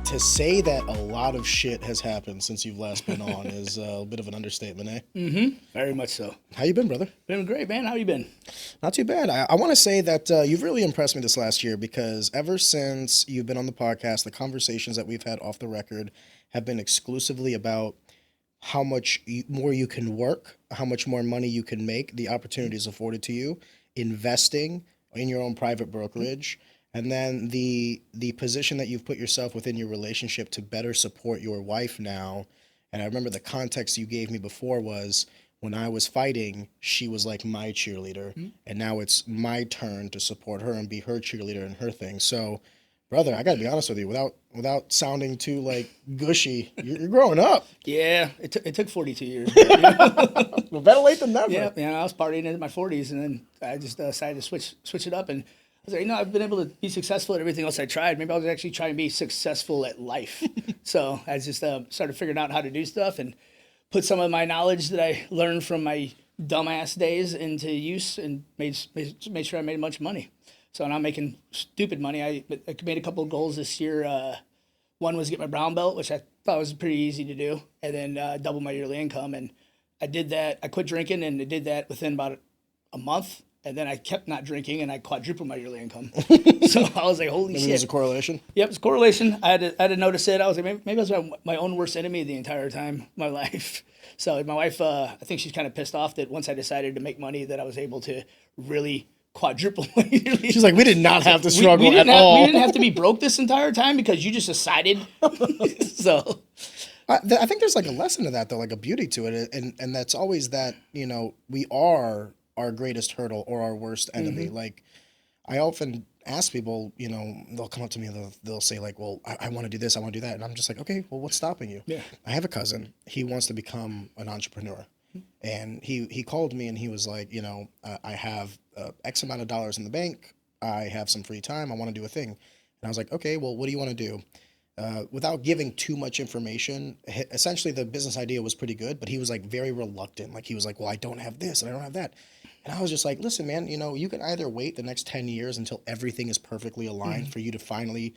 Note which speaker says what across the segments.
Speaker 1: To say that a lot of shit has happened since you've last been on is a bit of an understatement, eh?
Speaker 2: Mm-hmm. Very much so.
Speaker 1: How you been, brother?
Speaker 2: Been great, man. How you been?
Speaker 1: Not too bad. I want to say that you've really impressed me this last year because ever since you've been on the podcast, the conversations that we've had off the record have been exclusively about how much more you can work, how much more money you can make, the opportunities afforded to you, investing in your own private brokerage, and then the position that you've put yourself within your relationship to better support your wife now. And I remember the context you gave me before was when I was fighting, she was like my cheerleader, and now it's my turn to support her and be her cheerleader in her thing. So, brother, I gotta be honest with you, without sounding too like gushy, you're growing up.
Speaker 2: Yeah, it took 42 years. But, you know.
Speaker 1: Well, better late than never.
Speaker 2: Yeah, I was partying in my 40s, and then I just decided to switch it up. And I was like, I've been able to be successful at everything else I tried. Maybe I was actually trying to be successful at life. So I just started figuring out how to do stuff and put some of my knowledge that I learned from my dumbass days into use and made sure I made a bunch of money. So now I'm making stupid money. I made a couple of goals this year. One was get my brown belt, which I thought was pretty easy to do, and then double my yearly income. And I did that. I quit drinking, and I did that within about a month. And then I kept not drinking, and I quadrupled my yearly income. So I was like, holy shit.
Speaker 1: There's a correlation?
Speaker 2: Yep, it's a correlation. I had to notice it. I was like, maybe I was my own worst enemy the entire time of my life. So my wife, I think she's kind of pissed off that once I decided to make money that I was able to really quadruple my yearly.
Speaker 1: She's like, we did not have to struggle at all.
Speaker 2: We didn't have to be broke this entire time because you just decided. So
Speaker 1: I think there's like a lesson to that, though, like a beauty to it. And that's always that, we are our greatest hurdle or our worst enemy.
Speaker 2: Mm-hmm.
Speaker 1: Like, I often ask people, they'll come up to me and they'll say like, well, I want to do this, I want to do that. And I'm just like, okay, well, what's stopping you?
Speaker 2: Yeah.
Speaker 1: I have a cousin. He wants to become an entrepreneur. And he called me and he was like, I have X amount of dollars in the bank. I have some free time. I want to do a thing. And I was like, okay, well, what do you want to do? Without giving too much information, essentially the business idea was pretty good, but he was like very reluctant. Like he was like, well, I don't have this and I don't have that. And I was just like, listen, man, you can either wait the next 10 years until everything is perfectly aligned for you to finally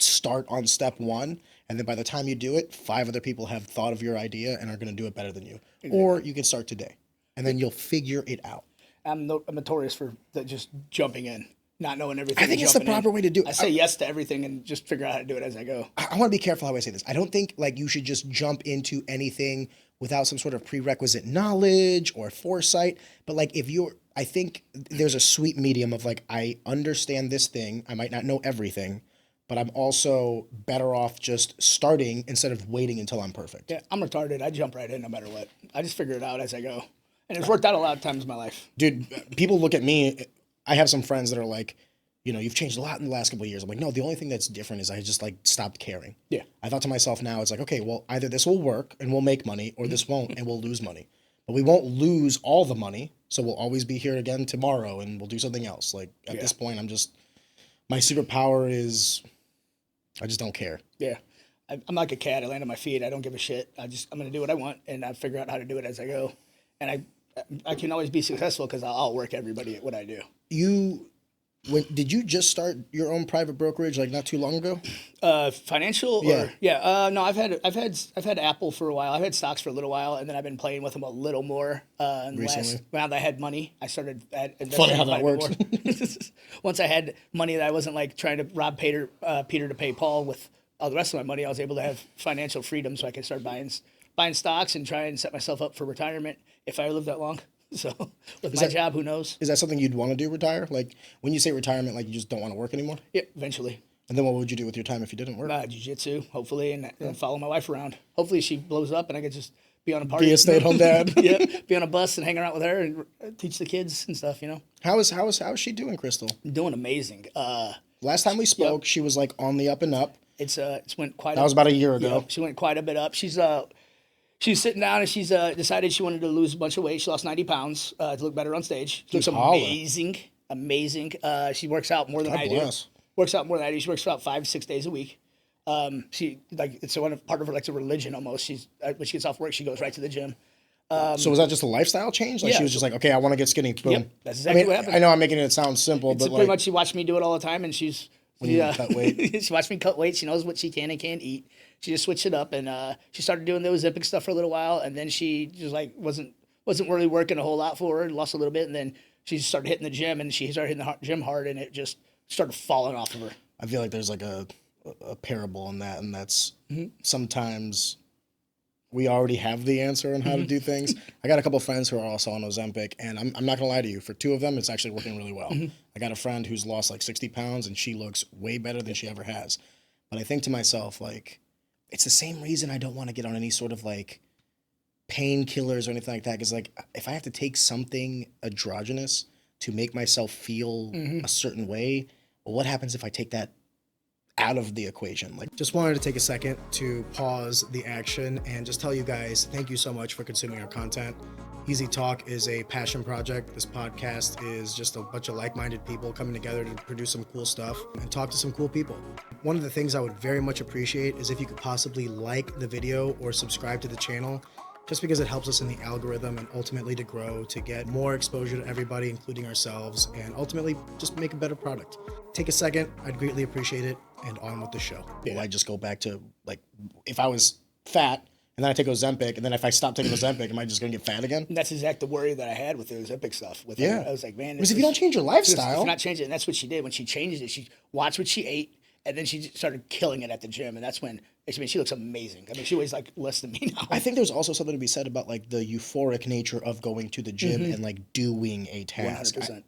Speaker 1: start on step one. And then by the time you do it, 5 other people have thought of your idea and are going to do it better than you. Exactly. Or you can start today and then you'll figure it out. I'm
Speaker 2: notorious for just jumping in, not knowing everything.
Speaker 1: I think it's the proper way to do it.
Speaker 2: I say yes to everything and just figure out how to do it as I go.
Speaker 1: I want to be careful how I say this. I don't think like you should just jump into anything without some sort of prerequisite knowledge or foresight. But like I think there's a sweet medium of like, I understand this thing. I might not know everything, but I'm also better off just starting instead of waiting until I'm perfect.
Speaker 2: Yeah, I'm retarded. I jump right in no matter what. I just figure it out as I go. And it's worked out a lot of times in my life.
Speaker 1: Dude, people look at me. I have some friends that are like, you've changed a lot in the last couple of years. I'm like, no, the only thing that's different is I just like stopped caring.
Speaker 2: Yeah.
Speaker 1: I thought to myself now, it's like, okay, well, either this will work and we'll make money or this won't and we'll lose money. But we won't lose all the money. So we'll always be here again tomorrow and we'll do something else. Like at this point, my superpower is I just don't care.
Speaker 2: Yeah. I'm like a cat. I land on my feet. I don't give a shit. I'm going to do what I want and I figure out how to do it as I go. And I can always be successful because I'll outwork everybody at what I do.
Speaker 1: Did you just start your own private brokerage like not too long ago?
Speaker 2: Financial?
Speaker 1: Yeah.
Speaker 2: No, I've had Apple for a while. I've had stocks for a little while, and then I've been playing with them a little more.
Speaker 1: Recently?
Speaker 2: Now that I had money, I started investing.
Speaker 1: Funny how that works.
Speaker 2: Once I had money that I wasn't like trying to rob Peter to pay Paul with all the rest of my money, I was able to have financial freedom so I could start buying stocks and try and set myself up for retirement if I live that long. So with my job, who knows?
Speaker 1: Is that something you'd want to do, retire? Like when you say retirement, like you just don't want to work anymore?
Speaker 2: Yeah, eventually.
Speaker 1: And then what would you do with your time if you didn't work?
Speaker 2: Jiu-jitsu, hopefully, and follow my wife around. Hopefully she blows up and I could just be on a party.
Speaker 1: Be a stay-at-home dad.
Speaker 2: Yeah, be on a bus and hang around with her and teach the kids and stuff,
Speaker 1: How is she doing, Crystal?
Speaker 2: Doing amazing.
Speaker 1: Last time we spoke, she was like on the up and up.
Speaker 2: It's went quite.
Speaker 1: That was about a year ago.
Speaker 2: She went quite a bit up. She's sitting down and she's decided she wanted to lose a bunch of weight. She lost 90 pounds to look better on stage. She looks amazing. She works out more than I do. Works out more than I do. She works about 5 to 6 days a week. It's part of her like a religion almost. When she gets off work, she goes right to the gym.
Speaker 1: So was that just a lifestyle change? Like she was just like, okay, I want to get skinny. Boom.
Speaker 2: Yep, that's exactly what happened.
Speaker 1: I know I'm making it sound simple, but
Speaker 2: pretty much she watched me do it all the time, and she's
Speaker 1: when you cut weight?
Speaker 2: She watched me cut weight. She knows what she can and can't eat. She just switched it up, and she started doing the Ozempic stuff for a little while, and then she just like wasn't really working a whole lot for her. Lost a little bit, and then she started hitting the gym, and she started hitting the gym hard, and it just started falling off of her.
Speaker 1: I feel like there's like a parable in that, and that's sometimes we already have the answer on how to do things. I got a couple of friends who are also on Ozempic, and I'm not gonna lie to you. For two of them, it's actually working really well. I got a friend who's lost like 60 pounds, and she looks way better than she ever has. But I think to myself, like, it's the same reason I don't want to get on any sort of like painkillers or anything like that. Because like, if I have to take something androgynous to make myself feel a certain way, well, what happens if I take that out of the equation? Like, just wanted to take a second to pause the action and just tell you guys thank you so much for consuming our content. Easy Talk is a passion project. This podcast is just a bunch of like-minded people coming together to produce some cool stuff and talk to some cool people. One of the things I would very much appreciate is if you could possibly like the video or subscribe to the channel, just because it helps us in the algorithm and ultimately to grow, to get more exposure to everybody, including ourselves, and ultimately just make a better product. Take a second, I'd greatly appreciate it, and on with the show. Will I just go back to, like, if I was fat, and then I take Ozempic, and then if I stop taking Ozempic, am I just going to get fat again?
Speaker 2: And that's exactly the worry that I had with the Ozempic stuff. I was like, man.
Speaker 1: Because if you don't change your lifestyle.
Speaker 2: If you're not changing it, and that's what she did. When she changed it, she watched what she ate, and then she started killing it at the gym, and that's when, I mean, she looks amazing. I mean, she weighs like less than me now.
Speaker 1: I think there's also something to be said about like the euphoric nature of going to the gym and like doing a task.
Speaker 2: 100%.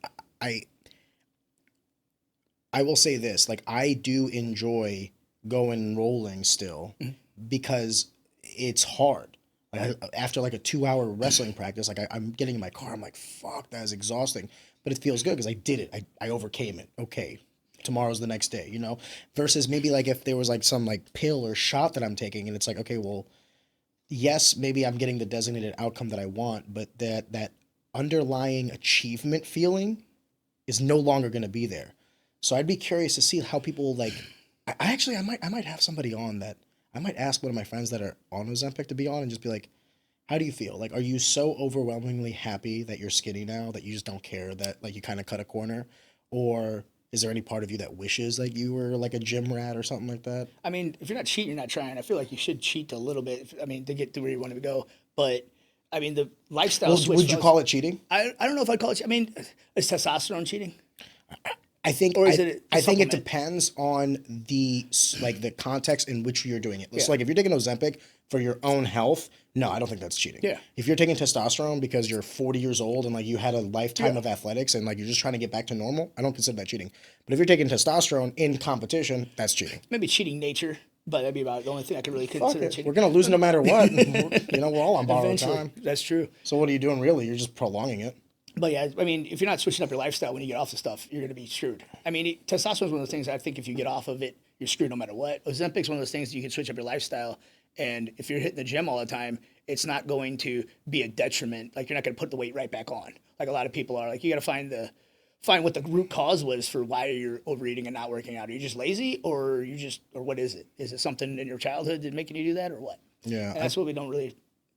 Speaker 1: I will say this, like, I do enjoy going and rolling still because it's hard. Like, after like a 2-hour wrestling practice, like I'm getting in my car, I'm like, fuck, that is exhausting. But it feels good because I did it. I overcame it. Okay. Tomorrow's the next day, you know, versus maybe like if there was like some like pill or shot that I'm taking and it's like, okay, well, yes, maybe I'm getting the designated outcome that I want, but that underlying achievement feeling is no longer going to be there. So I'd be curious to see how people like, I might have somebody on that I might ask one of my friends that are on Ozempic to be on and just be like, how do you feel? Like, are you so overwhelmingly happy that you're skinny now that you just don't care that like you kind of cut a corner? Or is there any part of you that wishes like you were like a gym rat or something like that?
Speaker 2: I mean, if you're not cheating, you're not trying. I feel like you should cheat a little bit. I mean, to get to where you want to go. But I mean, the lifestyle switch.
Speaker 1: Would you call it cheating?
Speaker 2: I don't know if I'd call it. I mean, is testosterone cheating?
Speaker 1: I think
Speaker 2: Or is it a
Speaker 1: I think it
Speaker 2: supplement?
Speaker 1: depends on the context in which you're doing it. So like if you're taking Ozempic for your own health, no, I don't think that's cheating.
Speaker 2: Yeah.
Speaker 1: If you're taking testosterone because you're 40 years old and like you had a lifetime of athletics and like you're just trying to get back to normal, I don't consider that cheating. But if you're taking testosterone in competition, that's cheating.
Speaker 2: Maybe cheating nature, but that'd be about the only thing I could really
Speaker 1: Fuck
Speaker 2: consider
Speaker 1: it.
Speaker 2: cheating.
Speaker 1: We're gonna lose no matter what. We're all on borrowed
Speaker 2: Eventually,
Speaker 1: time.
Speaker 2: that's true.
Speaker 1: So what are you doing really? You're just prolonging it.
Speaker 2: But yeah, I mean, if you're not switching up your lifestyle when you get off the stuff, you're going to be screwed. I mean, testosterone is one of those things I think if you get off of it, you're screwed no matter what. Ozempic's one of those things that you can switch up your lifestyle. And if you're hitting the gym all the time, it's not going to be a detriment. Like, you're not going to put the weight right back on. Like a lot of people are. Like, you got to find what the root cause was for why you're overeating and not working out. Are you just lazy or or what is it? Is it something in your childhood that making you do that or what?
Speaker 1: Yeah.
Speaker 2: And that's what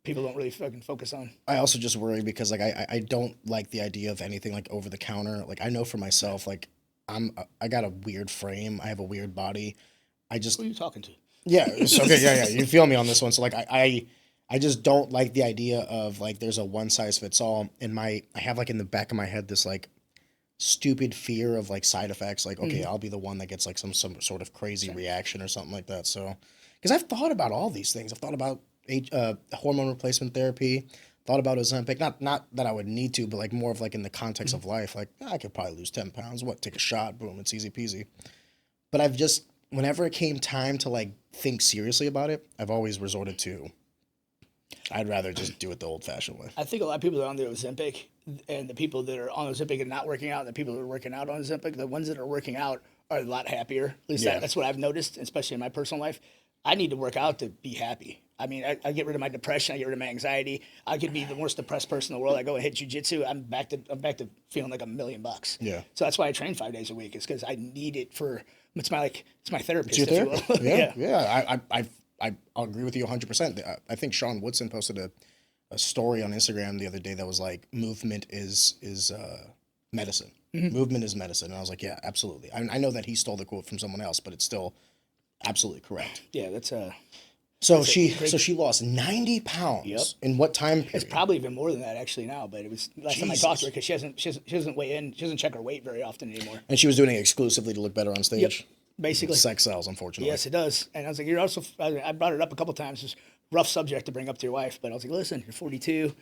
Speaker 2: people don't really fucking focus on.
Speaker 1: I also just worry because like I don't like the idea of anything like over the counter. Like I know for myself, like I got a weird frame. I have a weird body.
Speaker 2: Who are you talking to?
Speaker 1: Yeah. It's okay. Yeah. You feel me on this one. So like I just don't like the idea of like there's a one size fits all. And I have like in the back of my head this like stupid fear of like side effects. Like okay, I'll be the one that gets like some sort of crazy reaction or something like that. So because I've thought about all these things. I've thought about hormone replacement therapy, thought about Ozempic, not that I would need to, but like more of like in the context of life, like I could probably lose 10 pounds, take a shot, boom, it's easy peasy. But I've just, whenever it came time to like think seriously about it, I've always resorted to, I'd rather just do it the old fashioned way.
Speaker 2: I think a lot of people that are on the Ozempic and the people that are on Ozempic and not working out, and the people that are working out on Ozempic, the ones that are working out are a lot happier. At least that's what I've noticed, especially in my personal life. I need to work out to be happy. I mean, I get rid of my depression. I get rid of my anxiety. I could be the most depressed person in the world. I go and hit jujitsu. I'm back to feeling like $1 million.
Speaker 1: Yeah.
Speaker 2: So that's why I train 5 days a week. Is because I need it for it's my therapist.
Speaker 1: It's your
Speaker 2: if you will.
Speaker 1: therapist? Yeah. I'll agree with you 100%. I think Sean Woodson posted a story on Instagram the other day that was like movement is medicine. Movement is medicine. And I was like, yeah, absolutely. I know that he stole the quote from someone else, but it's still absolutely correct.
Speaker 2: Yeah, that's
Speaker 1: So she lost 90 pounds
Speaker 2: Yep.
Speaker 1: in what time period?
Speaker 2: It's probably even more than that actually now, but it was last time I talked to her because she doesn't weigh in. She doesn't check her weight very often anymore.
Speaker 1: And she was doing it exclusively to look better on stage?
Speaker 2: Yep. Basically.
Speaker 1: Sex sells, unfortunately.
Speaker 2: Yes, it does. And I was like, you're also, I brought it up a couple times. It's a rough subject to bring up to your wife, but I was like, listen, you're 42.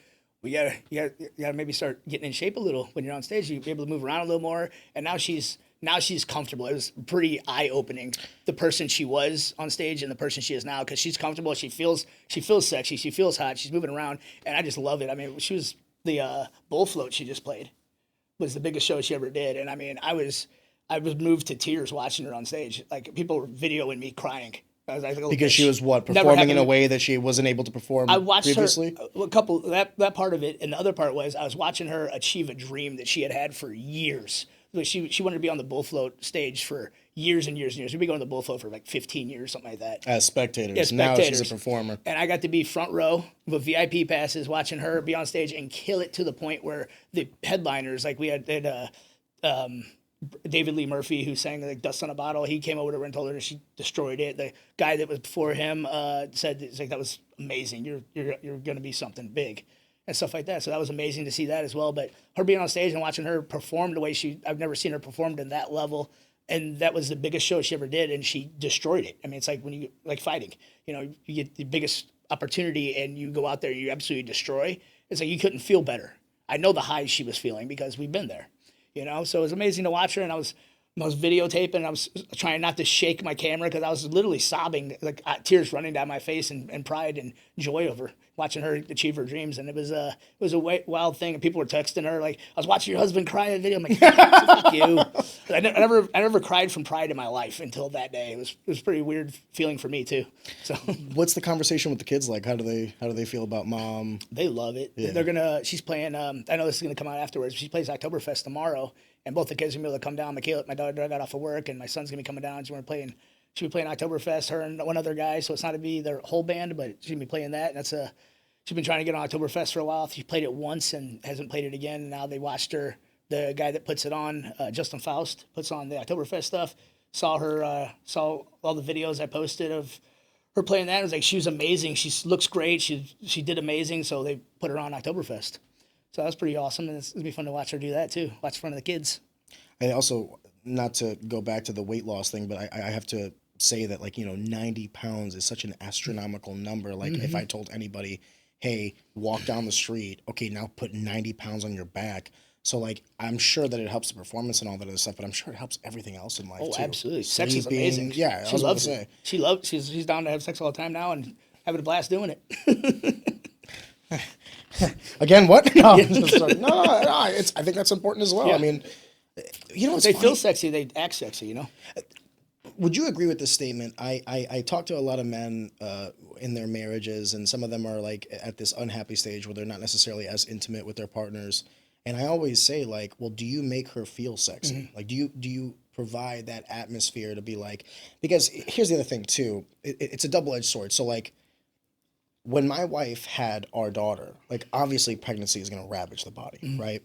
Speaker 2: You gotta maybe start getting in shape a little when you're on stage. You'll be able to move around a little more. And now she's comfortable. It was pretty eye-opening, the person she was on stage and the person she is now, because she's comfortable. She feels sexy. She feels hot. She's moving around, and I just love it. I mean, she was the bull float she just played was the biggest show she ever did, and I mean, I was moved to tears watching her on stage. Like people were videoing me crying. I was like,
Speaker 1: because she was performing in a way that she wasn't able to perform
Speaker 2: I watched
Speaker 1: previously?
Speaker 2: her, a couple, that part of it, and the other part was I was watching her achieve a dream that she had for years. Like she wanted to be on the bull float stage for years and years and years. We've been going to the bull float for like 15 years, something like that.
Speaker 1: As spectators.
Speaker 2: Yeah, spectators.
Speaker 1: Now she's a performer.
Speaker 2: And I got to be front row with VIP passes, watching her be on stage and kill it to the point where the headliners, like we had David Lee Murphy, who sang like "Dust on a Bottle," he came over to her and told her that she destroyed it. The guy that was before him said, "It's like that was amazing. You're going to be something big." And stuff like that. So that was amazing to see that as well. But her being on stage and watching her perform the way I've never seen her performed in that level. And that was the biggest show she ever did. And she destroyed it. I mean, it's like when you, like fighting, you get the biggest opportunity and you go out there and you absolutely destroy. It's like you couldn't feel better. I know the highs she was feeling because we've been there, So it was amazing to watch her. And I was videotaping. I was trying not to shake my camera because I was literally sobbing, like tears running down my face and pride and joy over watching her achieve her dreams. And it was a wild thing. And people were texting her like, "I was watching your husband cry in the video." I'm like, "Fuck you." I never cried from pride in my life until that day. It was a pretty weird feeling for me too. So,
Speaker 1: what's the conversation with the kids like? How do they feel about mom?
Speaker 2: They love it. Yeah. She's playing. I know this is gonna come out afterwards. She plays Oktoberfest tomorrow. And both the kids are going to be able to come down. My daughter got off of work, and my son's going to be coming down. She'll be playing Oktoberfest, her and one other guy. So it's not to be their whole band, but she's going to be playing that. And she's been trying to get on Oktoberfest for a while. She played it once and hasn't played it again. And now they watched her. The guy that puts it on, Justin Faust, puts on the Oktoberfest stuff. Saw all the videos I posted of her playing that. It was like she was amazing. She looks great. She did amazing. So they put her on Oktoberfest. So that was pretty awesome, and it's going to be fun to watch her do that, too. Watch in front of the kids.
Speaker 1: And also, not to go back to the weight loss thing, but I have to say that, 90 pounds is such an astronomical number. Like, if I told anybody, hey, walk down the street, okay, now put 90 pounds on your back. So, I'm sure that it helps the performance and all that other stuff, but I'm sure it helps everything else in life, too.
Speaker 2: Oh, absolutely. Sex is amazing.
Speaker 1: Yeah,
Speaker 2: she loves it. She's down to have sex all the time now and having a blast doing it.
Speaker 1: Again, what? No, I think that's important as well. Yeah. I mean,
Speaker 2: they feel sexy, they act sexy,
Speaker 1: Would you agree with this statement? I talk to a lot of men in their marriages, and some of them are at this unhappy stage where they're not necessarily as intimate with their partners. And I always say, well, do you make her feel sexy? Mm-hmm. Do you provide that atmosphere to be because here's the other thing too. It's a double-edged sword. So when my wife had our daughter, obviously pregnancy is going to ravage the body, right?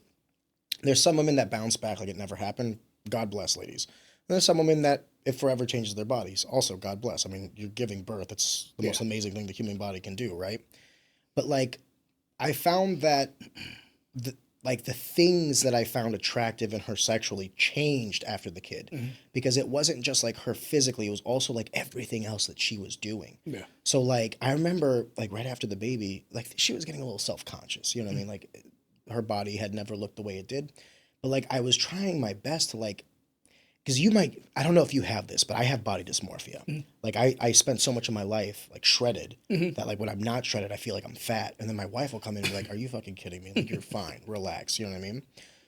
Speaker 1: There's some women that bounce back like it never happened. God bless, ladies. And there's some women that it forever changes their bodies. Also, God bless. I mean, you're giving birth. It's the most amazing thing the human body can do, right? But I found that the things that I found attractive in her sexually changed after the kid, because it wasn't just her physically, it was also everything else that she was doing. Yeah. So I remember right after the baby, she was getting a little self-conscious, you know what I mean? Her body had never looked the way it did, but I was trying my best to because I don't know if you have this, but I have body dysmorphia. I spent so much of my life shredded that when I'm not shredded, I feel like I'm fat. And then my wife will come in and be like, "Are you fucking kidding me? You're fine, relax." You know what I mean?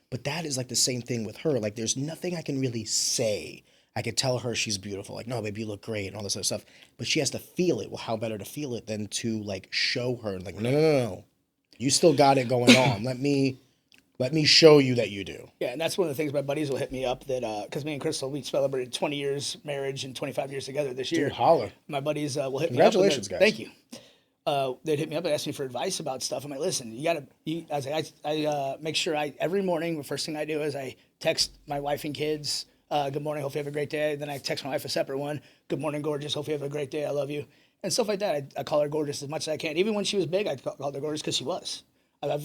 Speaker 1: But that is the same thing with her. There's nothing I can really say. I could tell her she's beautiful. "No, baby, you look great," and all this other stuff. But she has to feel it. Well, how better to feel it than to show her no. You still got it going on. Let me show you that you do.
Speaker 2: Yeah, and that's one of the things my buddies will hit me up that, because me and Crystal, we celebrated 20 years marriage and 25 years together this year.
Speaker 1: Dude, holler.
Speaker 2: My buddies will hit
Speaker 1: me up. Congratulations, guys.
Speaker 2: Thank you. they'd hit me up and ask me for advice about stuff. I'm like, listen, I was like, I make sure every morning, the first thing I do is I text my wife and kids, good morning, hope you have a great day. Then I text my wife a separate one, good morning, gorgeous, hope you have a great day, I love you. And stuff like that. I call her gorgeous as much as I can. Even when she was big, I called her gorgeous because she was. I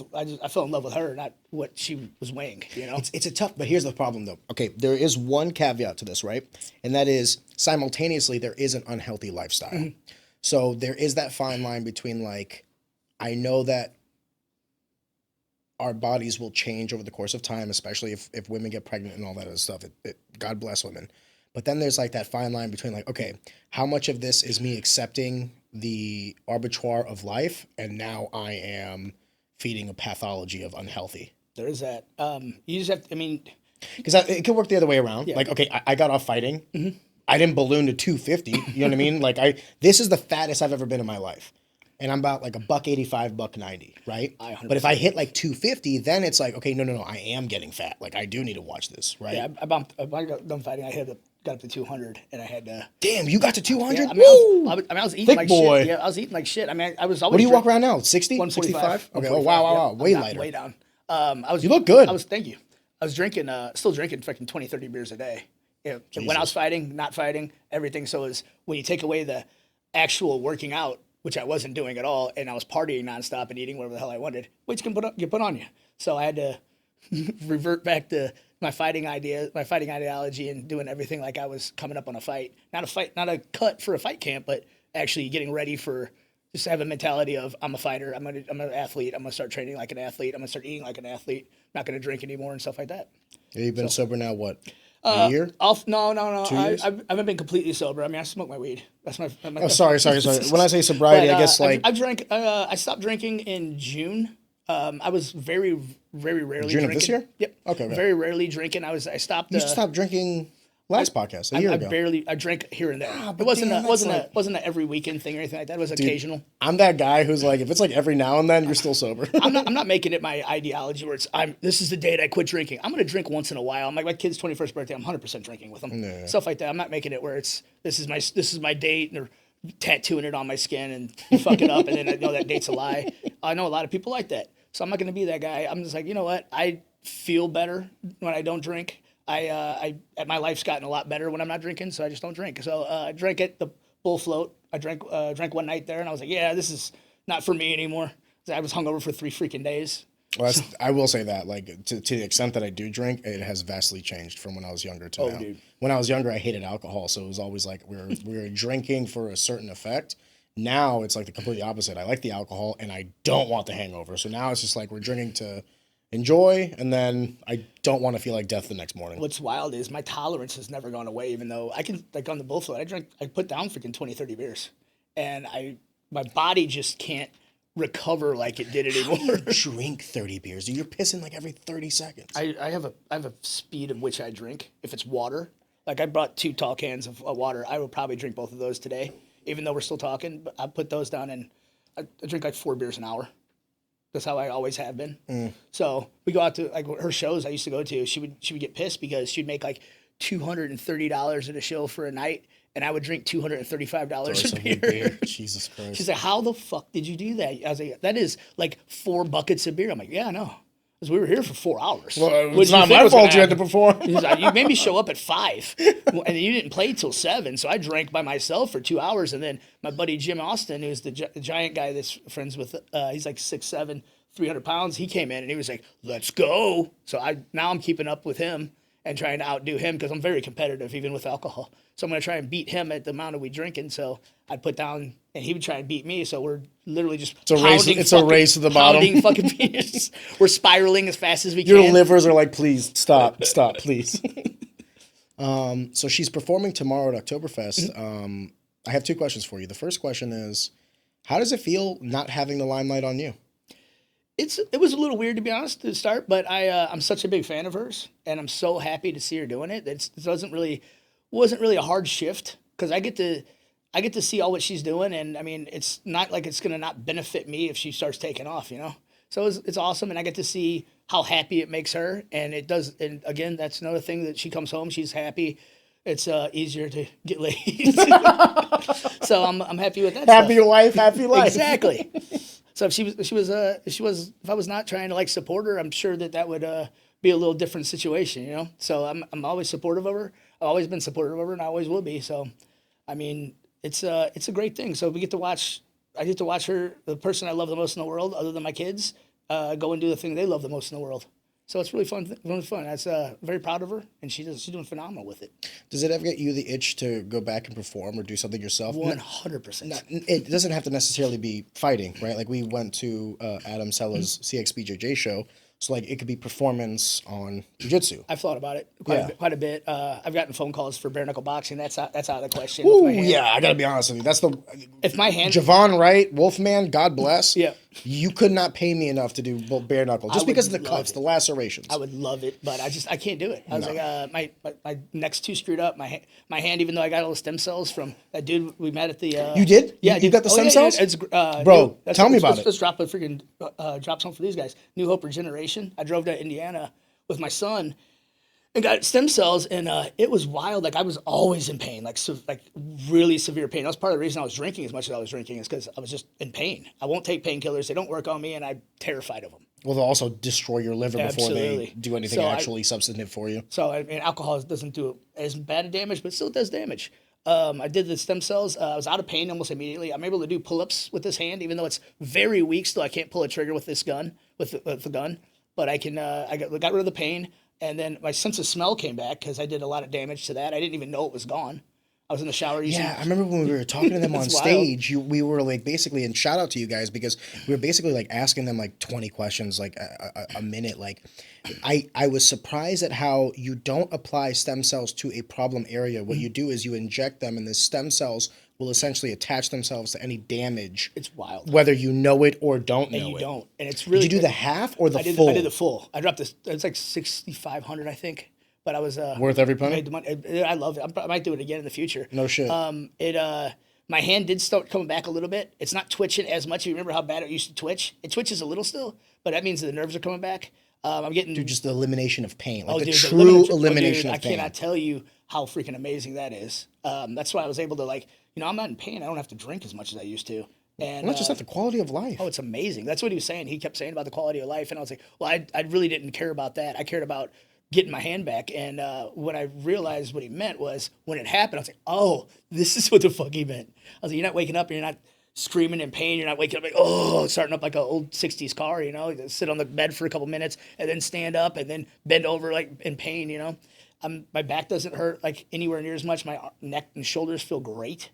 Speaker 2: fell in love with her, not what she was weighing, you know?
Speaker 1: It's a tough, but here's the problem though. Okay, there is one caveat to this, right? And that is simultaneously there is an unhealthy lifestyle. Mm-hmm. So there is that fine line between like, I know that our bodies will change over the course of time, especially if women get pregnant and all that other stuff. God bless women. But then there's like that fine line between like, okay, how much of this is me accepting the arbitrage of life and now I am feeding a pathology of unhealthy.
Speaker 2: There is that. You just have to, I mean...
Speaker 1: Because it could work the other way around. Yeah. Like, okay, I got off fighting. Mm-hmm. I didn't balloon to 250. You know what I mean? Like, this is the fattest I've ever been in my life. And I'm about like $185, $190, right? But if I hit like 250, then it's like, okay, no, I am getting fat. Like, I do need to watch this, right?
Speaker 2: Yeah, I got done fighting. Got up to 200, and I had to...
Speaker 1: Damn, you got to 200?
Speaker 2: Yeah, I was eating
Speaker 1: Thick
Speaker 2: like
Speaker 1: boy.
Speaker 2: shit. Yeah, I was eating like shit. I mean, I was always...
Speaker 1: What do you walk around now? 60?
Speaker 2: 145.
Speaker 1: Okay, oh, wow. Way lighter.
Speaker 2: Way down.
Speaker 1: You look good.
Speaker 2: Thank you. I was drinking, still drinking fucking 20, 30 beers a day. You know, when I was fighting, not fighting, everything. So it was, when you take away the actual working out, which I wasn't doing at all, and I was partying nonstop and eating whatever the hell I wanted, weights can get put on you. So I had to revert back to my fighting ideology, and doing everything like I was coming up on a fight. Not a cut for a fight camp, but actually getting ready for, just have a mentality of, I'm a fighter, I'm an athlete, I'm gonna start training like an athlete, I'm gonna start eating like an athlete, not gonna drink anymore and stuff like that.
Speaker 1: Yeah, you've been sober now, what? A year?
Speaker 2: No.
Speaker 1: 2 years?
Speaker 2: I haven't been completely sober. I mean, I smoke my weed. That's my.
Speaker 1: Oh, sorry. When I say sobriety, I guess like
Speaker 2: I stopped drinking in June. I was very, very rarely
Speaker 1: June
Speaker 2: drinking.
Speaker 1: Of this year?
Speaker 2: Yep.
Speaker 1: Okay.
Speaker 2: Very rarely drinking. I stopped.
Speaker 1: You stopped drinking last podcast a year ago.
Speaker 2: I drank here and there. It wasn't an every weekend thing or anything like that. It was occasional.
Speaker 1: I'm that guy who's like, if it's like every now and then, you're still sober.
Speaker 2: I'm not making it my ideology where this is the date I quit drinking. I'm gonna drink once in a while. I'm like my kid's 21st birthday. I'm 100% drinking with them. Yeah. Stuff like that. I'm not making it where this is my date, and they're tattooing it on my skin and you fuck it up and then I know that date's a lie. I know a lot of people like that. So I'm not gonna be that guy. I'm just like, you know what? I feel better when I don't drink. My life's gotten a lot better when I'm not drinking, so I just don't drink. So I drank at the Bull Float. I drank one night there, and I was like, yeah, this is not for me anymore. I was hungover for 3 freaking days.
Speaker 1: Well, I will say that, like, to the extent that I do drink, it has vastly changed from when I was younger to now.
Speaker 2: Dude.
Speaker 1: When I was younger, I hated alcohol, so it was always like we were drinking for a certain effect. Now it's like the completely opposite. I like the alcohol, and I don't want the hangover. So now it's just like we're drinking to enjoy, and then I don't want to feel like death the next morning.
Speaker 2: What's wild is my tolerance has never gone away, even though I can, like on the Bull Float, I put down freaking 20, 30 beers. And my body just can't recover like it did anymore.
Speaker 1: How do you drink 30 beers? You're pissing like every 30 seconds.
Speaker 2: I have a speed of which I drink. If it's water, like I brought 2 tall cans of water, I will probably drink both of those today, even though we're still talking. But I put those down, and I drink like 4 beers an hour. That's how I always have been. So we go out to like her shows I used to go to. She would get pissed because she'd make like $230 at a show for a night, and I would drink $235 of beer.
Speaker 1: Jesus Christ.
Speaker 2: She's like, how the fuck did you do that? I was like, that is like 4 buckets of beer. I'm like, yeah, I know. Because we were here for 4 hours.
Speaker 1: Well, it's not my fault you had to perform.
Speaker 2: He's like, you made me show up at 5, and then you didn't play till 7. So I drank by myself for 2 hours, and then my buddy Jim Austin, who's the giant guy that's friends with, he's like 6'7", 300 pounds. He came in and he was like, let's go. So now I'm keeping up with him and trying to outdo him because I'm very competitive even with alcohol. So I'm going to try and beat him at the amount of we drinking. So I'd put down, and he would try and beat me. So we're literally just
Speaker 1: It's a race to the bottom.
Speaker 2: Pounding fucking beers. We're spiraling as fast as we
Speaker 1: Your
Speaker 2: can.
Speaker 1: Your livers are like, please, stop, please. So she's performing tomorrow at Oktoberfest. I have 2 questions for you. The first question is, how does it feel not having the limelight on you?
Speaker 2: It was a little weird, to be honest, to start, but I'm such a big fan of hers, and I'm so happy to see her doing it. It wasn't really a hard shift because I get to see all what she's doing, and I mean, it's not like it's gonna not benefit me if she starts taking off, you know. So it's awesome, and I get to see how happy it makes her, and it does. And again, that's another thing that she comes home, she's happy. it's easier to get laid. So I'm happy with that.
Speaker 1: Happy
Speaker 2: stuff.
Speaker 1: wife, happy life.
Speaker 2: Exactly. So if I was not trying to like support her, I'm sure that would be a little different situation, you know. So I'm always supportive of her. I've always been supportive of her, and I always will be. So, I mean, it's a great thing. So we get to watch. I get to watch her, the person I love the most in the world, other than my kids, go and do the thing they love the most in the world. So it's really fun. Really fun. I was very proud of her, and she's doing phenomenal with it.
Speaker 1: Does it ever get you the itch to go back and perform or do something yourself?
Speaker 2: 100%.
Speaker 1: It doesn't have to necessarily be fighting, right? Like we went to Adam Sella's CXBJJ show, so like it could be performance on jiu-jitsu.
Speaker 2: I've thought about it quite a bit. I've gotten phone calls for bare knuckle boxing. That's out of the question.
Speaker 1: Ooh, yeah, I gotta be honest with you. That's
Speaker 2: if my hand.
Speaker 1: Javon Wright, Wolfman, God bless.
Speaker 2: Yeah.
Speaker 1: You could not pay me enough to do bare knuckle just because of the cuts, the lacerations.
Speaker 2: I would love it, but I can't do it. I was like, my neck's too screwed up. My hand, even though I got all the stem cells from that dude we met at the.
Speaker 1: You did?
Speaker 2: Yeah,
Speaker 1: you got the stem cells?
Speaker 2: Yeah, it's,
Speaker 1: bro, tell me about it.
Speaker 2: Let's drop a freaking drop something for these guys. New Hope Regeneration. I drove to Indiana with my son and got stem cells, and it was wild. Like I was always in pain, like really severe pain. That was part of the reason I was drinking as much as I was drinking, is because I was just in pain. I won't take painkillers; they don't work on me, and I'm terrified of them.
Speaker 1: Well, they'll also destroy your liver before they do anything actually substantive for you.
Speaker 2: So I mean, alcohol doesn't do as bad a damage, but it still does damage. I did the stem cells. I was out of pain almost immediately. I'm able to do pull-ups with this hand, even though it's very weak. Still, I can't pull a trigger with this gun, with the gun. But I can. I got rid of the pain. And then my sense of smell came back because I did a lot of damage to that. I didn't even know it was gone. I was in the shower using.
Speaker 1: Yeah, I remember when we were talking to them on stage. We were like basically, and shout out to you guys because we were basically like asking them like 20 questions, like a minute. Like, I was surprised at how you don't apply stem cells to a problem area. What you do is you inject them, and the stem cells will essentially attach themselves to any damage.
Speaker 2: It's wild.
Speaker 1: Whether you know it or don't know it.
Speaker 2: And you don't. And it's really.
Speaker 1: Did you do the half or the
Speaker 2: full?
Speaker 1: I
Speaker 2: did the full. I dropped this. It's like 6,500, I think. But I was
Speaker 1: worth every penny.
Speaker 2: Made the money. I love it. I might do it again in the future.
Speaker 1: No shit.
Speaker 2: My hand did start coming back a little bit. It's not twitching as much. You remember how bad it used to twitch? It twitches a little still, but that means that the nerves are coming back. I'm getting
Speaker 1: just the elimination of pain, like
Speaker 2: the
Speaker 1: true elimination of pain.
Speaker 2: I cannot tell you how freaking amazing that is. That's why I was able to I'm not in pain. I don't have to drink as much as I used to. And
Speaker 1: not just that, the quality of life.
Speaker 2: Oh, it's amazing. That's what he was saying. He kept saying about the quality of life, and I was like, well, I really didn't care about that. I cared about getting my hand back. And when I realized what he meant was when it happened, I was like, oh, this is what the fuck he meant. I was like, you're not waking up and you're not screaming in pain. You're not waking up like, oh, starting up like an old 60s car, you sit on the bed for a couple minutes and then stand up and then bend over like in pain, my back doesn't hurt like anywhere near as much. My neck and shoulders feel great.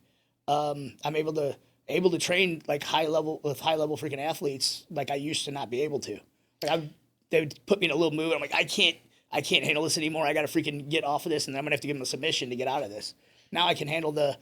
Speaker 2: I'm able to train like high level freaking athletes like I used to not be able to. Like they would put me in a little mood. I'm like, I can't handle this anymore. I got to freaking get off of this, and then I'm gonna have to give them a submission to get out of this. Now I can handle the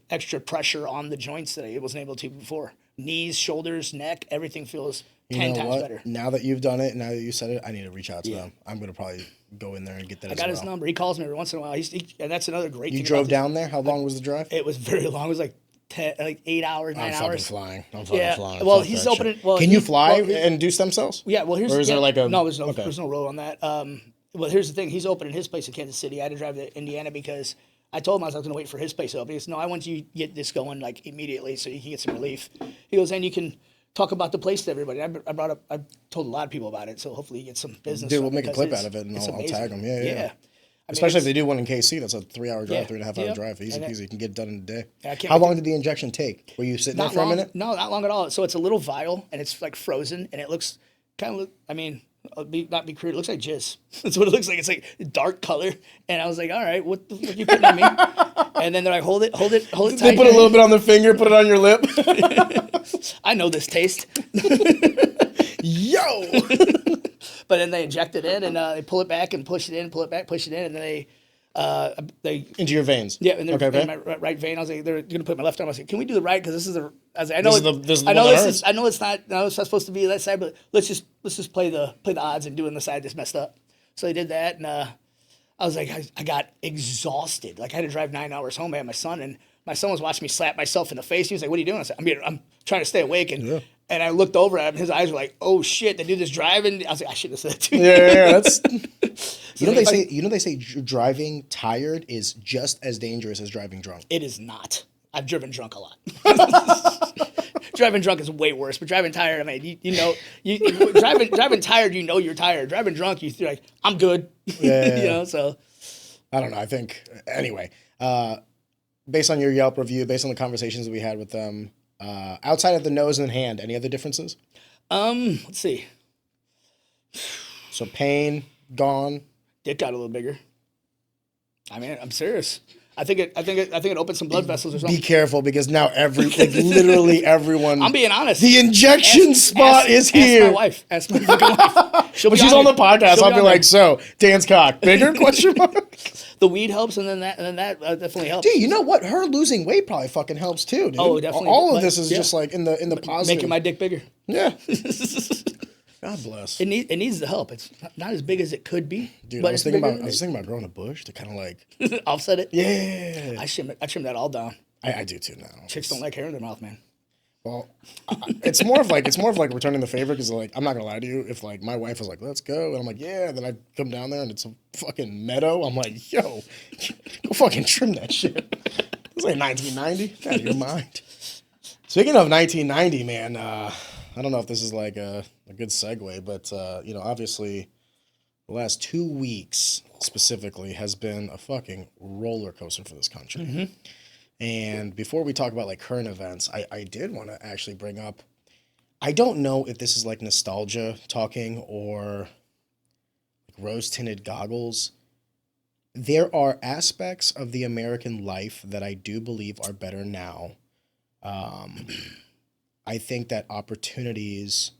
Speaker 2: extra pressure on the joints that I wasn't able to before. Knees, shoulders, neck, everything feels 10 times better.
Speaker 1: Now that you've done it, now that you said it, I need to reach out to them. I'm gonna probably go in there and get that.
Speaker 2: I got his number. He calls me every once in a while. And that's another great thing.
Speaker 1: You drove down there? How long was the drive?
Speaker 2: It was very long. It was like 8 hours, 9 hours.
Speaker 1: I'm fucking flying.
Speaker 2: Well, he's opening. Well,
Speaker 1: can you fly and do stem cells?
Speaker 2: Yeah. Well, here's.
Speaker 1: Or is there like a?
Speaker 2: No, there's no road on that. Well, here's the thing. He's opening his place in Kansas City. I had to drive to Indiana because I told him I was going to wait for his place to open. He goes, no, I want you to get this going like immediately so you can get some relief. He goes, and you can talk about the place to everybody. I told a lot of people about it, so hopefully you get some business.
Speaker 1: Dude, we'll make a clip out of it and I'll tag them. Yeah. Especially if they do one in KC, that's a 3-hour drive, 3.5-hour drive. Easy peasy. You can get it done in a day. How long did the injection take? Were you sitting there for a minute?
Speaker 2: No, not long at all. So it's a little vial and it's like frozen and it looks kind of, not be crude. It looks like jizz. That's what it looks like. It's like dark color. And I was like, all right, what the fuck are you putting on me? And then they're like, hold it tight.
Speaker 1: They put a little bit on their finger, put it on your lip.
Speaker 2: I know this taste.
Speaker 1: Yo!
Speaker 2: But then they inject it in and they pull it back and push it in, pull it back, push it in, and then they
Speaker 1: into your veins.
Speaker 2: Yeah, in my right vein. I was like, they're gonna put my left arm. I was like, can we do the right? Because this is the. I was like, I know it's not supposed to be that side, but let's just play the odds and doing the side that's messed up. So they did that, and I was like, I got exhausted. Like I had to drive 9 hours home. I had my son, and my son was watching me slap myself in the face. He was like, "What are you doing?" I said, "I'm trying to stay awake." And And I looked over at him. His eyes were like, "Oh shit, the dude is driving." I was like, "I should have said that too."
Speaker 1: Yeah, that's.
Speaker 2: So
Speaker 1: They say driving tired is just as dangerous as driving drunk.
Speaker 2: it is not. I've driven drunk a lot. Driving drunk is way worse, but driving tired, I mean, driving tired, you know you're tired. Driving drunk, you're like, I'm good.
Speaker 1: Yeah.
Speaker 2: So
Speaker 1: I don't know. I think anyway. Based on your Yelp review, based on the conversations we had with them, outside of the nose and hand, any other differences?
Speaker 2: let's see.
Speaker 1: So pain gone.
Speaker 2: Dick got a little bigger. I mean, I'm serious. I think it opened some blood vessels or something.
Speaker 1: Be careful because now literally everyone.
Speaker 2: I'm being honest.
Speaker 1: The injection spot is here.
Speaker 2: Ask my wife. Ask my fucking wife.
Speaker 1: When she's on the podcast,
Speaker 2: She'll
Speaker 1: I'll be
Speaker 2: on
Speaker 1: like,
Speaker 2: there.
Speaker 1: "So, Dan's cock bigger?" Question mark.
Speaker 2: The weed helps, and then that definitely helps.
Speaker 1: Dude, you know what? Her losing weight probably fucking helps too, dude.
Speaker 2: Oh, definitely.
Speaker 1: All of this is just like in the positive.
Speaker 2: Making my dick bigger.
Speaker 1: Yeah. God bless.
Speaker 2: It needs the help. It's not as big as it could be.
Speaker 1: Dude,
Speaker 2: but
Speaker 1: I was
Speaker 2: it's
Speaker 1: thinking
Speaker 2: bigger.
Speaker 1: about growing a bush to kind of like.
Speaker 2: Offset it.
Speaker 1: Yeah.
Speaker 2: I trim that all down.
Speaker 1: I do too now.
Speaker 2: Chicks don't like hair in their mouth, man.
Speaker 1: Well, it's more of like returning the favor because like I'm not gonna lie to you, if like my wife was like, "Let's go," and I'm like, "Yeah," and then I come down there and it's a fucking meadow, I'm like, "Yo, go fucking trim that shit." It's like 1990. Out of your mind. Speaking of 1990, man, I don't know if this is like a good segue, but obviously, the last 2 weeks specifically has been a fucking roller coaster for this country.
Speaker 2: Mm-hmm.
Speaker 1: And before we talk about like current events, I did want to actually bring up, I don't know if this is like nostalgia talking or like rose-tinted goggles. There are aspects of the American life that I do believe are better now. I think that opportunities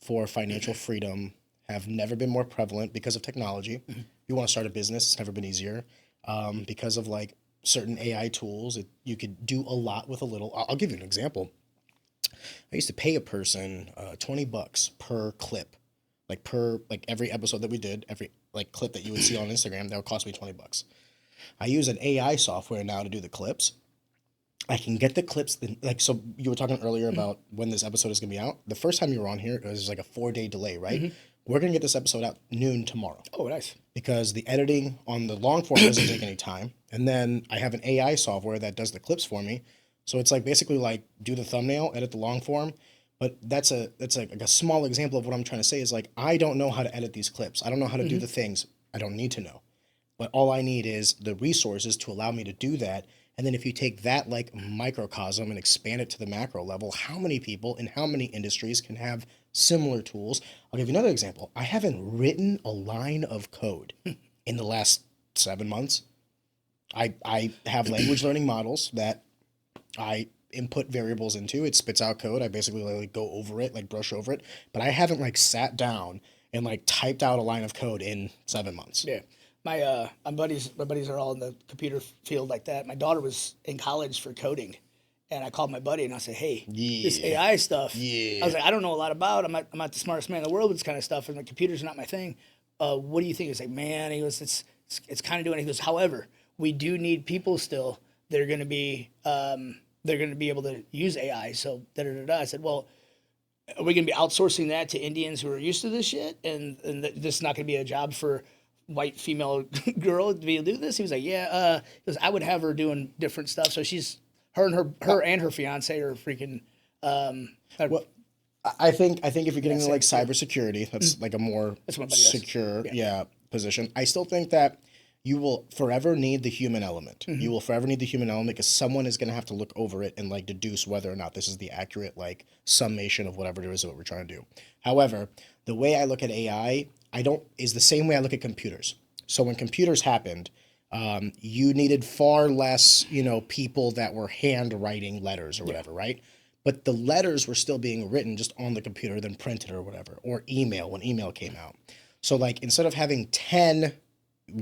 Speaker 1: for financial freedom have never been more prevalent because of technology. Mm-hmm. You want to start a business, it's never been easier. Because of like certain AI tools, you could do a lot with a little. I'll give you an example. I used to pay a person $20 per clip, like every episode that we did, every like clip that you would see on Instagram, that would cost me $20. I use an AI software now to do the clips. I can get the clips, so you were talking earlier about when this episode is going to be out. The first time you were on here, it was like a 4-day delay, right? Mm-hmm. We're going to get this episode out noon tomorrow.
Speaker 2: Oh, nice.
Speaker 1: Because the editing on the long form doesn't take any time. And then I have an AI software that does the clips for me. So it's like basically like do the thumbnail, edit the long form. But that's like a small example of what I'm trying to say is like, I don't know how to edit these clips. I don't know how to do the things. I don't need to know. But all I need is the resources to allow me to do that. And then if you take that like microcosm and expand it to the macro level, how many people in how many industries can have similar tools? I'll give you another example. I haven't written a line of code in the last 7 months. I have language learning models that I input variables into. It spits out code. I basically like go over it, like brush over it. But I haven't like sat down and like typed out a line of code in 7 months.
Speaker 2: Yeah. My buddies are all in the computer field like that. My daughter was in college for coding, and I called my buddy and I said, "Hey, this AI stuff."
Speaker 1: Yeah.
Speaker 2: I was like, "I don't know a lot about. I'm not the smartest man in the world with this kind of stuff, and the computers are not my thing. What do you think?" He's like, "Man," he goes, "It's kind of doing it." He goes, "However, we do need people still. They're going to be able to use AI." So I said, "Well, are we going to be outsourcing that to Indians who are used to this shit, and this is not going to be a job for white female girl to be able to do this?" He was like, "Yeah." Because I would have her doing different stuff. So her and her fiance are freaking.
Speaker 1: Well, I think if you're getting into like cybersecurity, that's like a more secure position. I still think that you will forever need the human element. Mm-hmm. You will forever need the human element because someone is going to have to look over it and like deduce whether or not this is the accurate like summation of whatever it is that we're trying to do. However, the way I look at AI, is the same way I look at computers. So when computers happened, you needed far less, people that were handwriting letters or whatever, right? But the letters were still being written just on the computer, then printed or whatever, or email when email came out. So like instead of having 10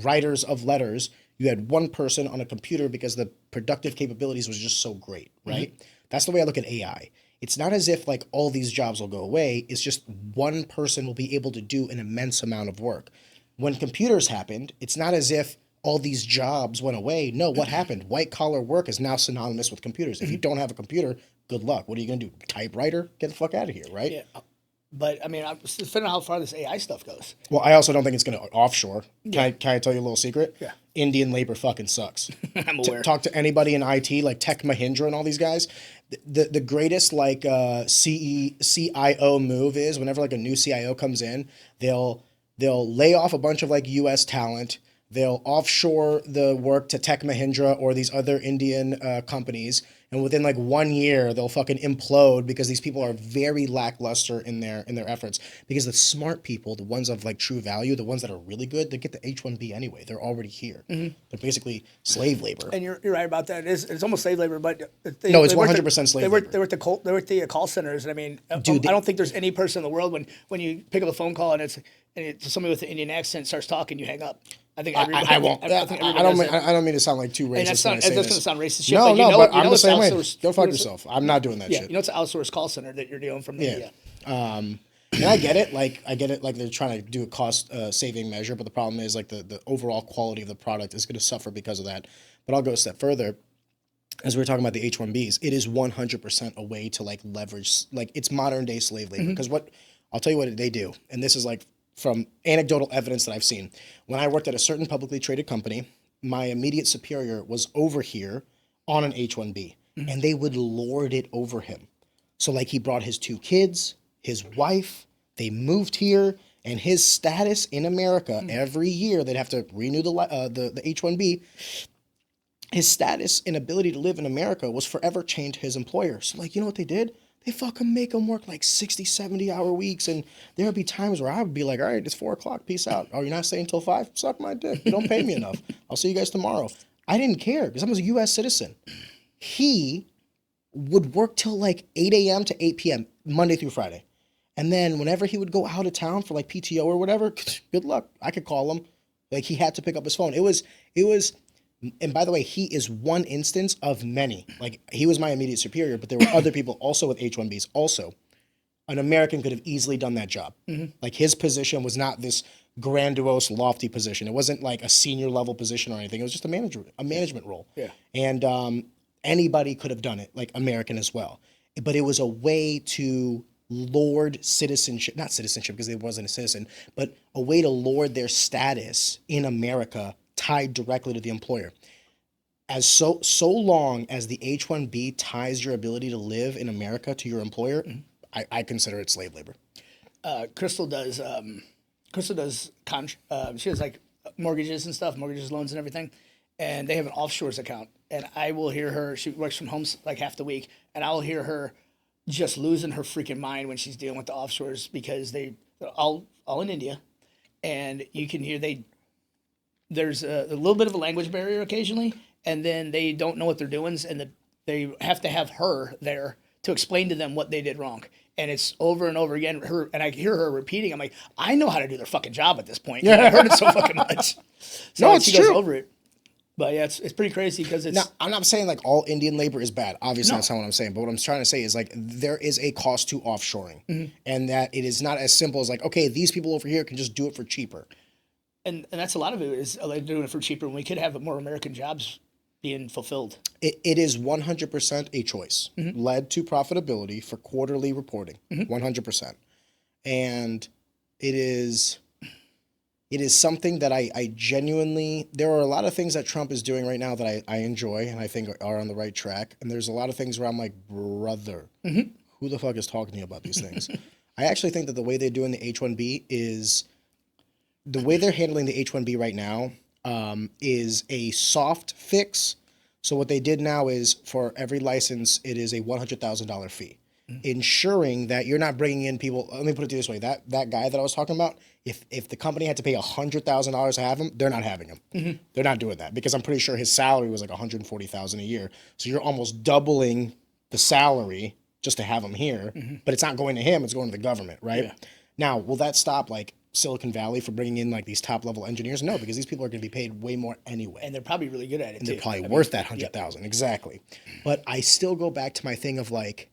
Speaker 1: writers of letters, you had one person on a computer because the productive capabilities was just so great, right? Mm-hmm. That's the way I look at AI. It's not as if like all these jobs will go away. It's just one person will be able to do an immense amount of work. When computers happened, it's not as if all these jobs went away. No, what happened? White collar work is now synonymous with computers. If you don't have a computer, good luck. What are you going to do? Typewriter? Get the fuck out of here, right?
Speaker 2: Yeah. But I mean, I'm just depending on how far this AI stuff goes.
Speaker 1: Well, I also don't think it's going to offshore. Can I tell you a little secret?
Speaker 2: Yeah.
Speaker 1: Indian labor fucking sucks.
Speaker 2: I'm aware.
Speaker 1: Talk to anybody in IT, like Tech Mahindra and all these guys. The greatest like CIO move is whenever like a new CIO comes in, they'll lay off a bunch of like U.S. talent. They'll offshore the work to Tech Mahindra or these other Indian companies. And within like 1 year, they'll fucking implode because these people are very lackluster in their efforts. Because the smart people, the ones of like true value, the ones that are really good, they get the H-1B anyway. They're already here. They're basically slave labor.
Speaker 2: And you're right about that. It's almost slave labor, but
Speaker 1: No, it's 100% slave labor.
Speaker 2: They work the call centers. And I mean,
Speaker 1: Dude,
Speaker 2: I don't think there's any person in the world when you pick up a phone call and it's somebody with an Indian accent starts talking, you hang up. I think everybody.
Speaker 1: I won't.
Speaker 2: I think everybody
Speaker 1: I don't mean to sound like too racist.
Speaker 2: and that's
Speaker 1: when I say
Speaker 2: going
Speaker 1: this.
Speaker 2: to sound racist. Shit,
Speaker 1: No,
Speaker 2: but
Speaker 1: but I'm the
Speaker 2: it's
Speaker 1: same way.
Speaker 2: outsourced-
Speaker 1: Go fuck yourself. I'm not doing that
Speaker 2: Yeah,
Speaker 1: shit.
Speaker 2: you know it's an outsourced call center that you're dealing from India.
Speaker 1: And I get it. Like they're trying to do a cost saving measure, but the problem is like the overall quality of the product is going to suffer because of that. But I'll go a step further. As we were talking about the H-1Bs, it is 100% a way to like leverage, like it's modern day slave labor. Because I'll tell you what they do, and this is like from anecdotal evidence that I've seen. When I worked at a certain publicly traded company, my immediate superior was over here on an H-1B, and they would lord it over him. So like he brought his 2 kids, his wife, they moved here, and his status in America every year they'd have to renew the H-1B. His status and ability to live in America was forever chained to his employer. So like, you know what they did? They fucking make him work like 60, 70-hour weeks. And there would be times where I would be like, all right, it's 4 o'clock. Peace out. Oh, you're not staying until 5? Suck my dick. You don't pay me enough. I'll see you guys tomorrow. I didn't care because I was a U.S. citizen. He would work till like 8 a.m. to 8 p.m. Monday through Friday. And then whenever he would go out of town for like PTO or whatever, good luck. I could call him. Like he had to pick up his phone. It was, and by the way, he is one instance of many. Like he was my immediate superior, but there were other people also with H-1Bs. Also, an American could have easily done that job. Like his position was not this grandiose, lofty position. It wasn't like a senior level position or anything. It was just a management role.
Speaker 2: Yeah.
Speaker 1: And anybody could have done it, like American as well. But it was a way to lord citizenship, not citizenship because they wasn't a citizen, but a way to lord their status in America tied directly to the employer. As so long as the H-1B ties your ability to live in America to your employer, I consider it slave labor.
Speaker 2: Crystal does. She has like mortgages and stuff, mortgages, loans, and everything, and they have an offshores account. And I will hear her. She works from home like half the week, and I will hear her just losing her freaking mind when she's dealing with the offshores because they're all in India, and you can hear there's a little bit of a language barrier occasionally, and then they don't know what they're doing, and they have to have her there to explain to them what they did wrong. And it's over and over again. And I hear her repeating. I'm like, I know how to do their fucking job at this point. Yeah. I heard it so fucking much. So
Speaker 1: No, it's
Speaker 2: she
Speaker 1: true.
Speaker 2: goes over it. But yeah, it's pretty crazy because it's.
Speaker 1: Now, I'm not saying like all Indian labor is bad. Obviously, that's not what I'm saying. But what I'm trying to say is like there is a cost to offshoring, and that it is not as simple as like, okay, these people over here can just do it for cheaper.
Speaker 2: And that's a lot of it is like doing it for cheaper when we could have more American jobs being fulfilled.
Speaker 1: It is 100% a choice led to profitability for quarterly reporting, 100%. And it is something that I genuinely, there are a lot of things that Trump is doing right now that I enjoy and I think are on the right track. And there's a lot of things where I'm like, brother, who the fuck is talking to you about these things? I actually think that the way they're doing the H-1B is, the way they're handling the H-1B right now is a soft fix. So what they did now is for every license, it is a $100,000 fee, ensuring that you're not bringing in people. Let me put it this way: that guy that I was talking about, if the company had to pay $100,000 to have him, they're not having him. They're not doing that because I'm pretty sure his salary was like $140,000 a year. So you're almost doubling the salary just to have him here, but it's not going to him; it's going to the government, right? Yeah. Now, will that stop like Silicon Valley for bringing in like these top level engineers? No, because these people are going to be paid way more anyway,
Speaker 2: and they're probably really good at it.
Speaker 1: And they're probably worth that 100,000 exactly. But I still go back to my thing of like,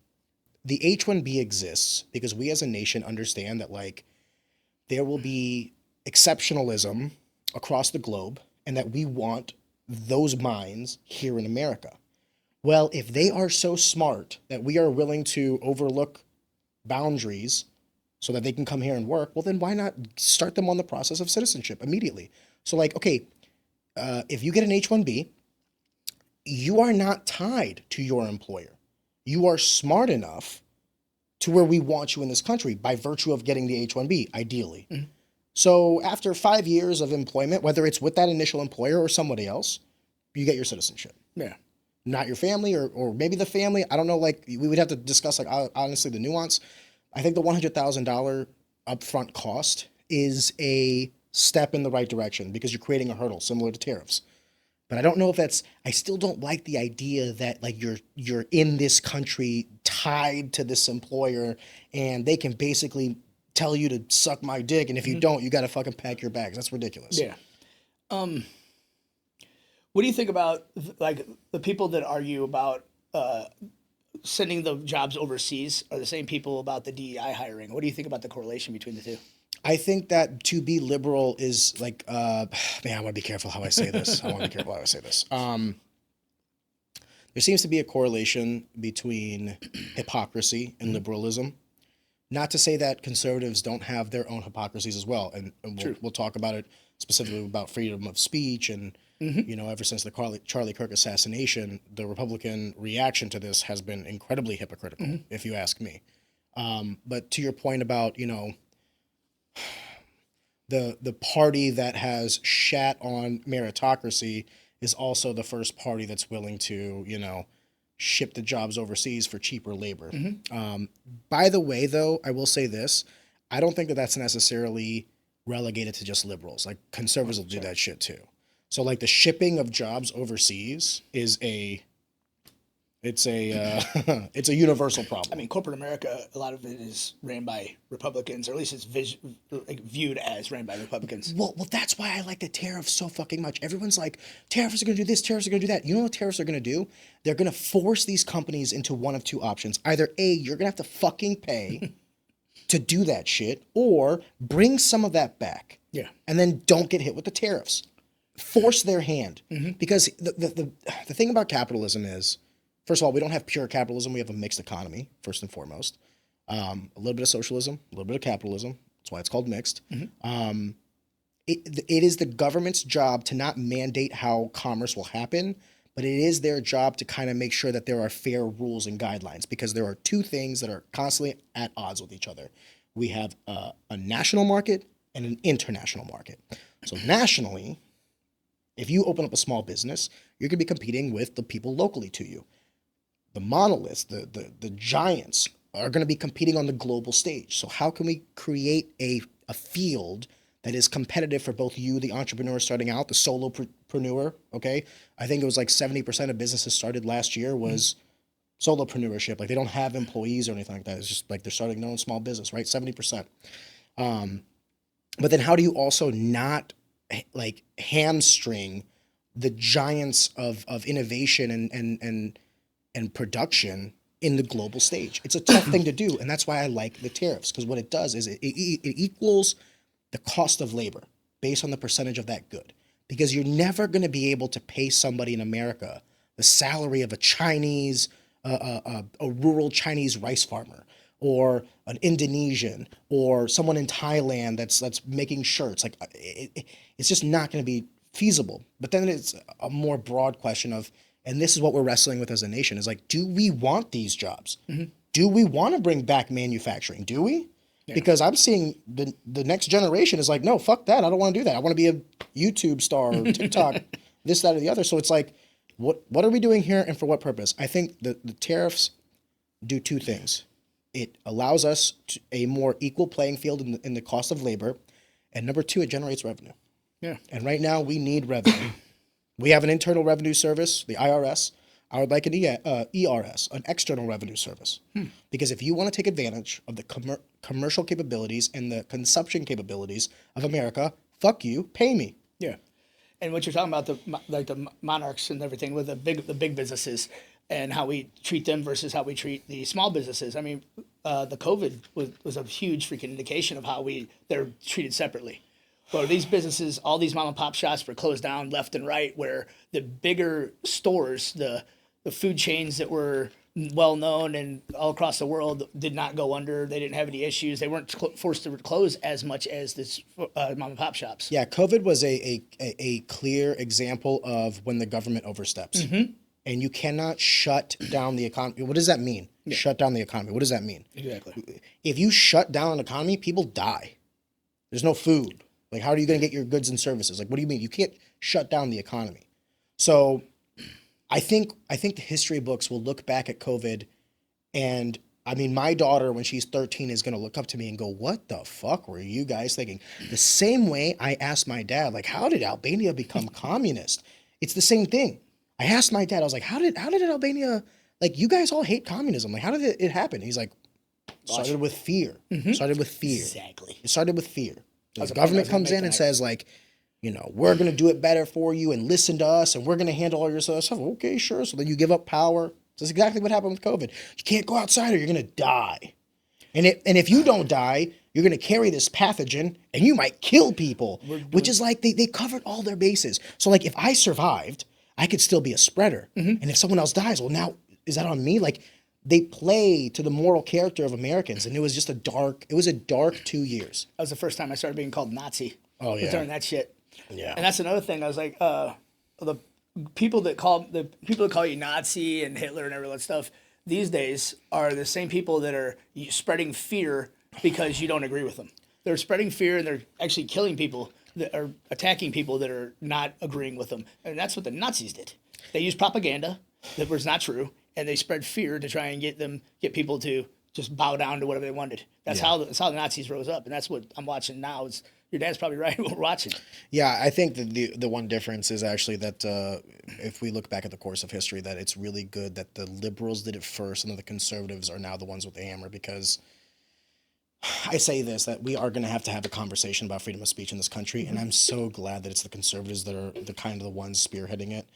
Speaker 1: the H-1B exists because we as a nation understand that like there will be exceptionalism across the globe, and that we want those minds here in America. Well, if they are so smart that we are willing to overlook boundaries so that they can come here and work, well, then why not start them on the process of citizenship immediately? So, like, okay, if you get an H-1B, you are not tied to your employer. You are smart enough to where we want you in this country by virtue of getting the H-1B, ideally. Mm-hmm. So after 5 years of employment, whether it's with that initial employer or somebody else, you get your citizenship.
Speaker 2: Yeah.
Speaker 1: Not your family or maybe the family. I don't know. Like, we would have to discuss, like, honestly, the nuance. I think the $100,000 upfront cost is a step in the right direction because you're creating a hurdle similar to tariffs. But I don't know if that's, I still don't like the idea that, like, you're in this country tied to this employer and they can basically tell you to suck my dick, and if you don't, you got to fucking pack your bags. That's ridiculous.
Speaker 2: Yeah. What do you think about, like, the people that argue about sending the jobs overseas are the same people about the DEI hiring? What do you think about the correlation between the two?
Speaker 1: I think that to be liberal is like, man, I want to be careful how I say this. There seems to be a correlation between hypocrisy and liberalism. Not to say that conservatives don't have their own hypocrisies as well. And we'll talk about it specifically about freedom of speech. And, you know, ever since the Charlie Kirk assassination, the Republican reaction to this has been incredibly hypocritical, if you ask me. But to your point about, you know, the party that has shat on meritocracy is also the first party that's willing to, you know, ship the jobs overseas for cheaper labor. By the way, though, I will say this. I don't think that that's necessarily relegated to just liberals. Like, conservatives will do that shit too. So, like, the shipping of jobs overseas is it's a universal problem.
Speaker 2: I mean, corporate America, a lot of it is ran by Republicans, or at least it's viewed as ran by Republicans.
Speaker 1: Well, that's why I like the tariffs so fucking much. Everyone's like, tariffs are going to do this, tariffs are going to do that. You know what tariffs are going to do? They're going to force these companies into one of two options. Either A, you're going to have to fucking pay to do that shit, or bring some of that back.
Speaker 2: Yeah.
Speaker 1: And then don't get hit with the tariffs. Force their hand. Because the thing about capitalism is, first of all, we don't have pure capitalism. We have a mixed economy, first and foremost. A little bit of socialism, a little bit of capitalism. That's why it's called mixed. It is the government's job to not mandate how commerce will happen, but it is their job to kind of make sure that there are fair rules and guidelines, because there are two things that are constantly at odds with each other. We have a national market and an international market. So nationally, if you open up a small business, you're going to be competing with the people locally to you. The monoliths, the giants are going to be competing on the global stage. So how can we create a field that is competitive for both you, the entrepreneur starting out, the solopreneur, okay? I think it was like 70% of businesses started last year was solopreneurship. Like, they don't have employees or anything like that. It's just like they're starting their own small business, right? 70%. But then how do you also not, like, hamstring the giants of innovation and production in the global stage? It's a tough thing to do, and that's why I like the tariffs, because what it does is it equals the cost of labor based on the percentage of that good. Because you're never going to be able to pay somebody in America the salary of a Chinese, a rural Chinese rice farmer, or an Indonesian, or someone in Thailand that's making shirts. Like, it's just not going to be feasible. But then it's a more broad question of, and this is what we're wrestling with as a nation, is like, do we want these jobs? Do we want to bring back manufacturing? Do we? Yeah. Because I'm seeing the next generation is like, no, fuck that. I don't want to do that. I want to be a YouTube star or TikTok, this, that, or the other. So it's like, what are we doing here, and for what purpose? I think the tariffs do two things. It allows us a more equal playing field in the cost of labor. And number two, it generates revenue.
Speaker 2: Yeah.
Speaker 1: And right now we need revenue. We have an internal revenue service, the IRS. I would like an ERS, an external revenue service. Because if you want to take advantage of the commercial capabilities and the consumption capabilities of America, fuck you, pay me.
Speaker 2: Yeah. And what you're talking about, the monarchs and everything with the big businesses and how we treat them versus how we treat the small businesses. I mean, the COVID was a huge freaking indication of how they're treated separately. Well, these businesses, all these mom and pop shops were closed down left and right, where the bigger stores, the the food chains that were well known and all across the world did not go under. They didn't have any issues. They weren't forced to close as much as this mom and pop shops.
Speaker 1: Yeah, COVID was a clear example of when the government oversteps. And you cannot shut down the economy. What does that mean? Yeah. Shut down the economy. What does that mean?
Speaker 2: Exactly.
Speaker 1: If you shut down an economy, people die. There's no food. Like, how are you going to get your goods and services? Like, what do you mean? You can't shut down the economy. So I think the history books will look back at COVID, and I mean, my daughter, when she's 13, is going to look up to me and go, what the fuck were you guys thinking? The same way I asked my dad, like, how did Albania become communist? It's the same thing. I asked my dad, I was like, how did Albania, like, you guys all hate communism. Like, how did it happen? He's like, started with fear. Started with fear.
Speaker 2: Exactly.
Speaker 1: It started with fear. The government comes in and says, like, you know, we're going to do it better for you and listen to us, and we're going to handle all your stuff. Okay, sure. So then you give up power. That's exactly what happened with COVID. You can't go outside or you're going to die. And if you don't die, you're going to carry this pathogen and you might kill people, which is like they covered all their bases. So, like, if I survived, I could still be a spreader. And if someone else dies, well, now, is that on me? Like, they play to the moral character of Americans, and it was just a dark 2 years.
Speaker 2: That was the first time I started being called Nazi.
Speaker 1: Oh, yeah.
Speaker 2: During that shit.
Speaker 1: Yeah.
Speaker 2: And that's another thing. I was like, the people that call you Nazi and Hitler and every that stuff these days are the same people that are spreading fear because you don't agree with them. They're spreading fear, and they're actually killing people that are attacking people that are not agreeing with them. And that's what the Nazis did. They used propaganda that was not true, and they spread fear to try and get people to just bow down to whatever they wanted. That's how the Nazis rose up, and that's what I'm watching now. Your dad's probably right. We're watching.
Speaker 1: Yeah, I think that the one difference is actually that if we look back at the course of history, that it's really good that the liberals did it first, and that the conservatives are now the ones with the hammer. Because I say this, that we are going to have a conversation about freedom of speech in this country, and I'm so glad that it's the conservatives that are the ones spearheading it.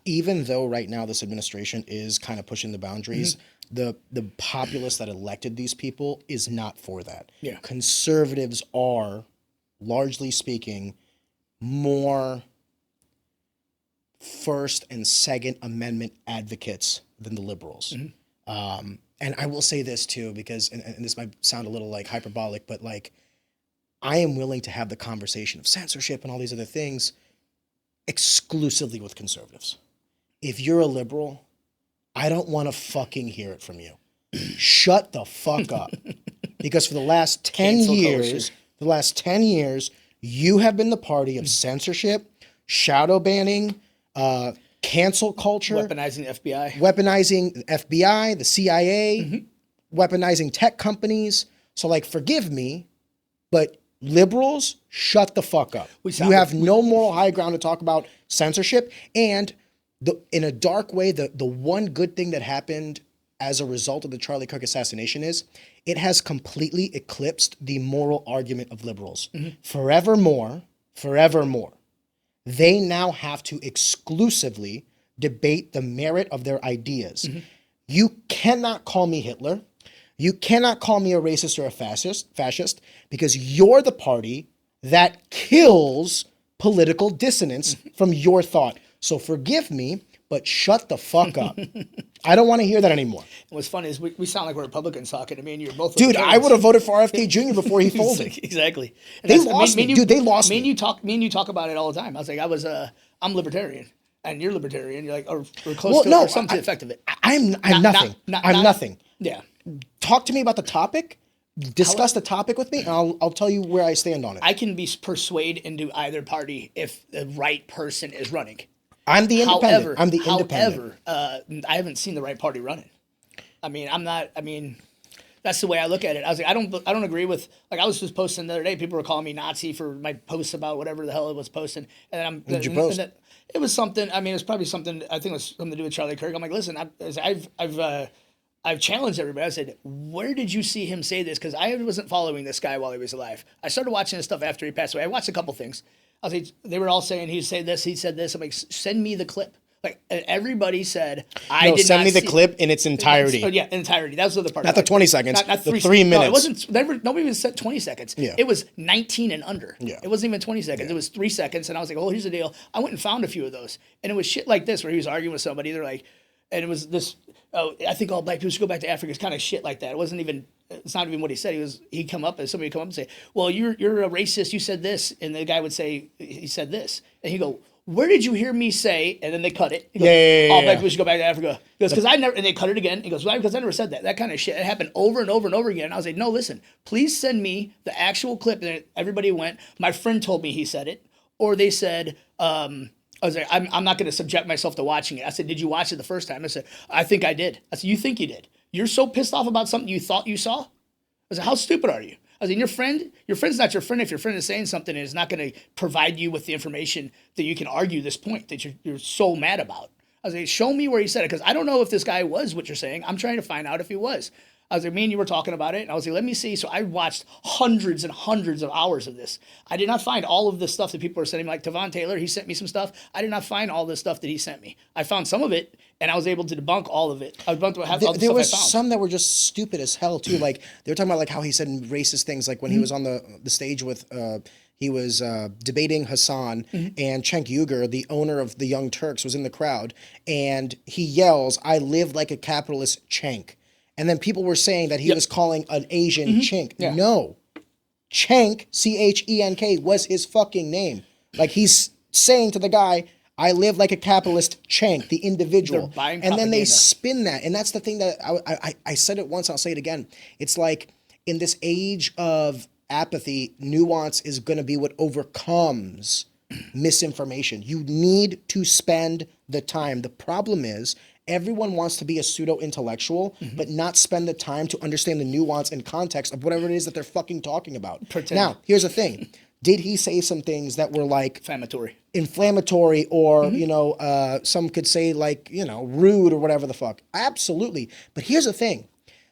Speaker 1: Even though right now this administration is kind of pushing the boundaries, the populace that elected these people is not for that.
Speaker 2: Yeah.
Speaker 1: Conservatives are, largely speaking, more First and Second Amendment advocates than the liberals. And I will say this too, because, and this might sound a little like hyperbolic, but like, I am willing to have the conversation of censorship and all these other things exclusively with conservatives. If you're a liberal, I don't want to fucking hear it from you. Shut the fuck up. Because for the last 10 years, you have been the party of censorship, shadow banning, cancel culture,
Speaker 2: weaponizing
Speaker 1: the FBI, the CIA, weaponizing tech companies. So, like, forgive me, but liberals, shut the fuck up. You have no moral high ground to talk about censorship. And in a dark way, the one good thing that happened as a result of the Charlie Kirk assassination is it has completely eclipsed the moral argument of liberals. Forevermore, they now have to exclusively debate the merit of their ideas. You cannot call me Hitler. You cannot call me a racist or a fascist, because you're the party that kills political dissonance from your thought. So forgive me, but shut the fuck up. I don't want to hear that anymore.
Speaker 2: What's funny is we sound like we're Republicans talking. I mean, you're both.
Speaker 1: Dude, I would have voted for RFK Jr. before he folded.
Speaker 2: Exactly.
Speaker 1: They lost me. Dude, they lost me.
Speaker 2: Me and you talk about it all the time. I was like, I'm libertarian, and you're libertarian. You're like, or close to, or something to the effect of it.
Speaker 1: I'm nothing. I'm nothing.
Speaker 2: Yeah.
Speaker 1: Talk to me about the topic. Discuss the topic with me, and I'll tell you where I stand on it.
Speaker 2: I can be persuaded into either party if the right person is running.
Speaker 1: I'm the independent.
Speaker 2: However, I haven't seen the right party running. I mean, that's the way I look at it. I was like, I don't agree with, like, I was just posting the other day. People were calling me Nazi for my posts about whatever the hell it was posting. And
Speaker 1: What did you post?
Speaker 2: It was something. I mean, it was probably something. I think it was something to do with Charlie Kirk. I'm like, listen, I've challenged everybody. I said, where did you see him say this? Because I wasn't following this guy while he was alive. I started watching his stuff after he passed away. I watched a couple things. I was like, they were all saying he said this, he said this. I'm like, send me the clip. Like, everybody said,
Speaker 1: send me the clip in its entirety.
Speaker 2: Yeah, entirety. That was the other part.
Speaker 1: Not the 20 seconds. Not
Speaker 2: the
Speaker 1: 3 minutes.
Speaker 2: No, it wasn't. Nobody even said 20 seconds.
Speaker 1: Yeah.
Speaker 2: It was 19 and under.
Speaker 1: Yeah.
Speaker 2: It wasn't even 20 seconds.
Speaker 1: Yeah.
Speaker 2: It was 3 seconds. And I was like, oh, here's the deal. I went and found a few of those. And it was shit like this where he was arguing with somebody. They're like, and it was this. Oh, I think all black people should go back to Africa. It's kind of shit like that. It wasn't even. It's not even what he said. He'd come up and somebody would come up and say, "Well, you're a racist. You said this," and the guy would say, "He said this," and he'd go, "Where did you hear me say?" And then they cut it. He goes, all black people should go back to Africa. He goes, "Because I never," and they cut it again. He goes, "Why? Because I never said that." That kind of shit. It happened over and over and over again. And I was like, "No, listen, please send me the actual clip." And everybody went, "My friend told me he said it," or they said, I was like, I'm not going to subject myself to watching it. I said, "Did you watch it the first time?" I said, "I think I did." I said, "You think you did? You're so pissed off about something you thought you saw?" I said, "How stupid are you?" I said, your friend's not your friend if your friend is saying something and is not going to provide you with the information that you can argue this point that you're so mad about. I was like, "Show me where he said it, because I don't know if this guy was what you're saying. I'm trying to find out if he was." I was like, "Me and you were talking about it," and I was like, "Let me see." So I watched hundreds and hundreds of hours of this. I did not find all of the stuff that people are sending me. Like Tavon Taylor, he sent me some stuff. I did not find all the stuff that he sent me. I found some of it, and I was able to debunk all of it. I was able to have all the
Speaker 1: There
Speaker 2: stuff
Speaker 1: was
Speaker 2: I found.
Speaker 1: some that were just stupid as hell too. Like they were talking about like how he said racist things. Like when he was on the stage with he was debating Hassan and Cenk Uygur, the owner of the Young Turks, was in the crowd, and he yells, "I live like a capitalist Cenk." And then people were saying that he was calling an Asian Chink.
Speaker 2: Yeah.
Speaker 1: No. Cenk, Chenk, was his fucking name. Like he's saying to the guy, "I live like a capitalist Cenk," the individual.
Speaker 2: They're buying
Speaker 1: And then they
Speaker 2: propaganda.
Speaker 1: spin that. And that's the thing that I said it once, I'll say it again. It's like in this age of apathy, nuance is going to be what overcomes misinformation. You need to spend the time. The problem is everyone wants to be a pseudo-intellectual, but not spend the time to understand the nuance and context of whatever it is that they're fucking talking about.
Speaker 2: Pretend.
Speaker 1: Now, here's the thing. Did he say some things that were like inflammatory or, some could say like, rude or whatever the fuck? Absolutely. But here's the thing.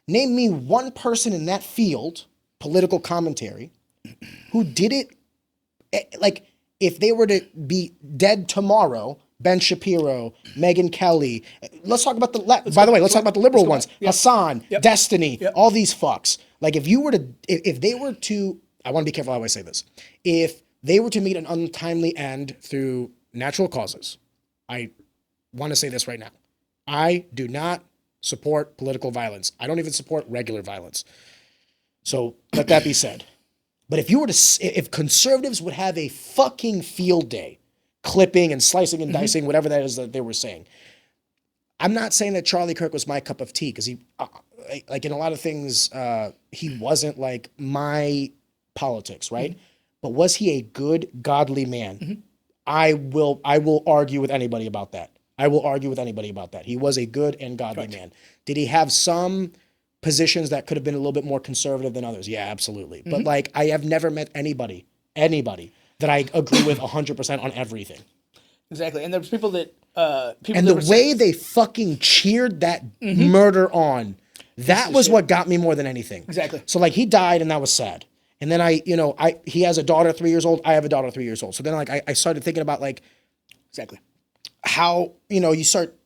Speaker 1: Name me one person in that field, political commentary, who did it, like, if they were to be dead tomorrow, Ben Shapiro, Megyn Kelly. Let's talk about by the way, let's talk about the liberal ones. Hassan, Destiny, all these fucks. Like if you were to, if they were to, I want to be careful how I say this. If they were to meet an untimely end through natural causes, I want to say this right now. I do not support political violence. I don't even support regular violence. So let that be said. But if you were to, if conservatives would have a fucking field day, clipping and slicing and dicing, whatever that is that they were saying. I'm not saying that Charlie Kirk was my cup of tea, because he, like in a lot of things, he wasn't like my politics, right? But was he a good, godly man? I will argue with anybody about that. He was a good and godly man. Did he have some positions that could have been a little bit more conservative than others? Yeah, absolutely. But like, I have never met anybody that I agree with 100% on everything.
Speaker 2: Exactly. And there's people that
Speaker 1: and the way they fucking cheered that murder on, that was what got me more than anything.
Speaker 2: Exactly.
Speaker 1: So like he died and that was sad. And then he has a daughter 3 years old. I have a daughter 3 years old. So then like I started thinking about like how, you start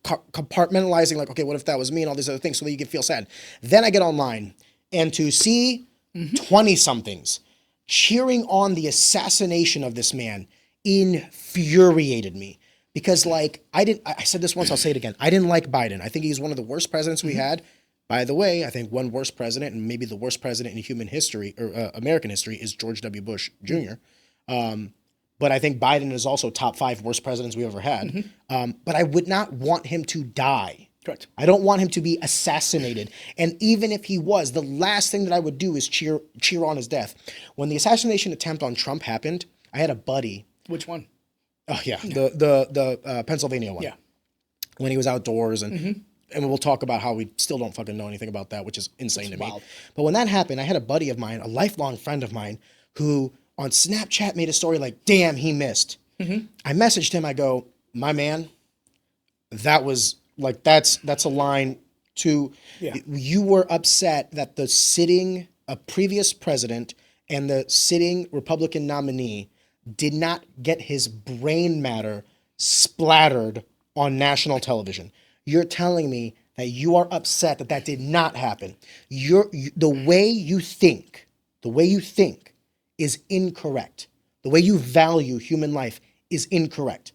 Speaker 1: compartmentalizing like, okay, what if that was me and all these other things so that you can feel sad. Then I get online and to see 20 somethings cheering on the assassination of this man infuriated me, because like I said this once, I'll say it again. I didn't like Biden. I think he's one of the worst presidents we had. By the way, I think one worst president and maybe the worst president in human history or American history is George W. Bush Jr. But I think Biden is also top 5 worst presidents we ever had. But I would not want him to die.
Speaker 2: Correct.
Speaker 1: I don't want him to be assassinated. And even if he was, the last thing that I would do is cheer on his death. When the assassination attempt on Trump happened, I had a buddy.
Speaker 2: Which one?
Speaker 1: Oh yeah, the Pennsylvania one.
Speaker 2: Yeah.
Speaker 1: When he was outdoors and we'll talk about how we still don't fucking know anything about that, which is insane to me. But when that happened, I had a buddy of mine, a lifelong friend of mine, who on Snapchat made a story like, damn, he missed. I messaged him, I go, my man, that was like, that's a line to, you were upset that a previous president and the sitting Republican nominee did not get his brain matter splattered on national television. You're telling me that you are upset that did not happen. The way you think is incorrect. The way you value human life is incorrect.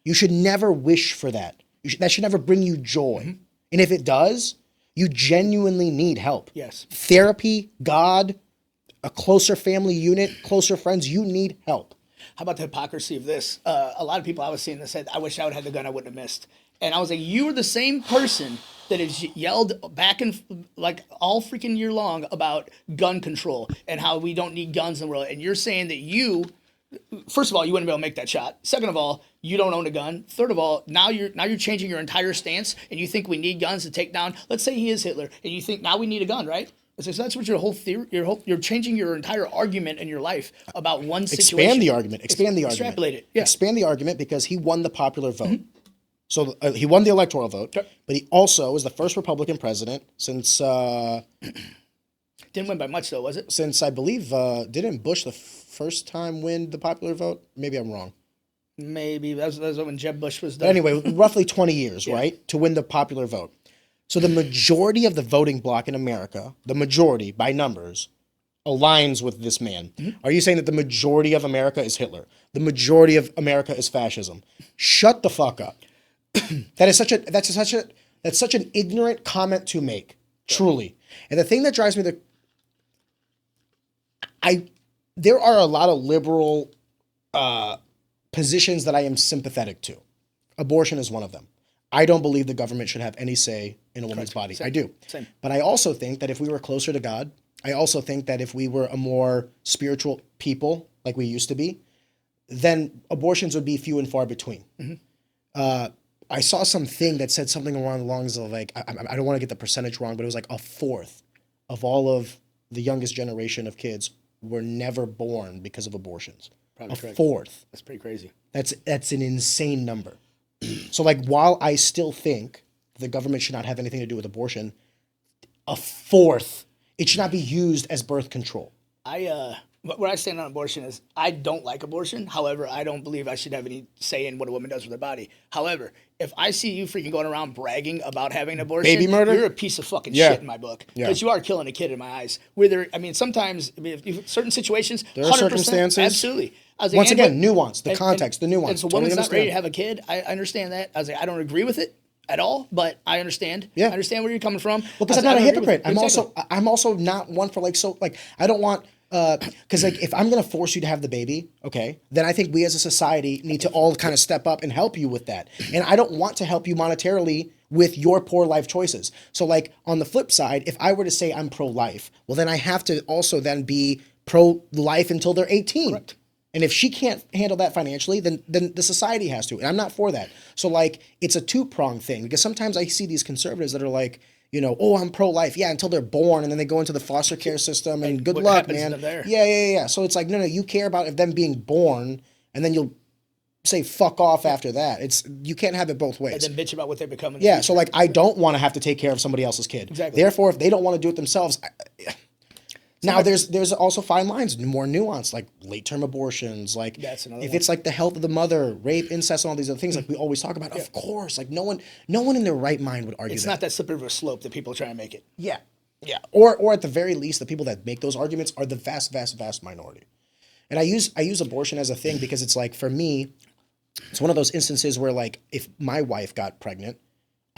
Speaker 1: You should never wish for that. That should never bring you joy. And if it does, you genuinely need help.
Speaker 2: Yes.
Speaker 1: Therapy, God, a closer family unit, closer friends, you need help.
Speaker 2: How about the hypocrisy of this? A lot of people I was seeing that said, I wish I would have had the gun I wouldn't have missed. And I was like, you are the same person that has yelled back and like all freaking year long about gun control and how we don't need guns in the world. And you're saying that you, first of all, you wouldn't be able to make that shot. Second of all, you don't own a gun. Third of all, now you're changing your entire stance and you think we need guns to take down. Let's say he is Hitler and you think now we need a gun, right? So that's what your whole theory, you're changing your entire argument in your life about one situation.
Speaker 1: Expand the argument.
Speaker 2: Extrapolate it. Yeah.
Speaker 1: Expand the argument because he won the popular vote. So he won the electoral vote, but he also was the first Republican president since...
Speaker 2: Didn't win by much though, was it?
Speaker 1: Since I believe, didn't Bush the first time win the popular vote? Maybe I'm wrong.
Speaker 2: Maybe. That was when Jeb Bush was done.
Speaker 1: But anyway, roughly 20 years, right, to win the popular vote. So the majority of the voting bloc in America, the majority by numbers, aligns with this man. Are you saying that the majority of America is Hitler? The majority of America is fascism? Shut the fuck up. That's such an ignorant comment to make, truly. And the thing that drives me there are a lot of liberal positions that I am sympathetic to. Abortion is one of them. I don't believe the government should have any say in a woman's body.
Speaker 2: Same.
Speaker 1: I do.
Speaker 2: Same.
Speaker 1: But I also think that if we were closer to God, I also think that if we were a more spiritual people like we used to be, then abortions would be few and far between. I saw something that said something along the lines of like, I don't want to get the percentage wrong, but it was like a fourth of all of the youngest generation of kids were never born because of abortions.
Speaker 2: Probably correct.
Speaker 1: Fourth.
Speaker 2: That's pretty crazy.
Speaker 1: That's an insane number. So like, while I still think the government should not have anything to do with abortion, a fourth, it should not be used as birth control.
Speaker 2: Where I stand on abortion is I don't like abortion. However, I don't believe I should have any say in what a woman does with her body. However, if I see you freaking going around bragging about having an abortion,
Speaker 1: baby murder,
Speaker 2: you're a piece of fucking shit in my book. Because you are killing a kid in my eyes. Sometimes, if certain situations,
Speaker 1: there are
Speaker 2: 100%,
Speaker 1: circumstances.
Speaker 2: Absolutely. I was like,
Speaker 1: once again, nuance, the context, the nuance.
Speaker 2: And so, woman's not ready to have a kid. I understand that. I was like, I don't agree with it at all, but I understand.
Speaker 1: Yeah.
Speaker 2: I understand where you're coming from.
Speaker 1: Well, because I'm not a hypocrite. I'm also not one for I don't want. Because if I'm going to force you to have the baby, okay, then I think we as a society need to all kind of step up and help you with that. And I don't want to help you monetarily with your poor life choices. So like on the flip side, if I were to say I'm pro-life, well then I have to also then be pro-life until they're 18. Correct. And if she can't handle that financially, then the society has to. And I'm not for that. So like it's a two-pronged thing because sometimes I see these conservatives that are like, oh, I'm pro-life. Yeah, until they're born, and then they go into the foster care system, and good luck, man. Yeah. So it's like, no, you care about them being born, and then you'll say fuck off after that. You can't have it both ways.
Speaker 2: And then bitch about what they become in the
Speaker 1: future.
Speaker 2: future.
Speaker 1: So like, I don't want to have to take care of somebody else's kid.
Speaker 2: Exactly.
Speaker 1: Therefore, if they don't want to do it themselves... Now, there's also fine lines, more nuance, like late-term abortions, like if it's like the health of the mother, rape, incest, and all these other things, like we always talk about. Of course, like no one in their right mind would argue that.
Speaker 2: It's not that slippery of a slope that people try to make it.
Speaker 1: Yeah. Or at the very least, the people that make those arguments are the vast, vast, vast minority. And I use abortion as a thing because it's like, for me, it's one of those instances where like if my wife got pregnant,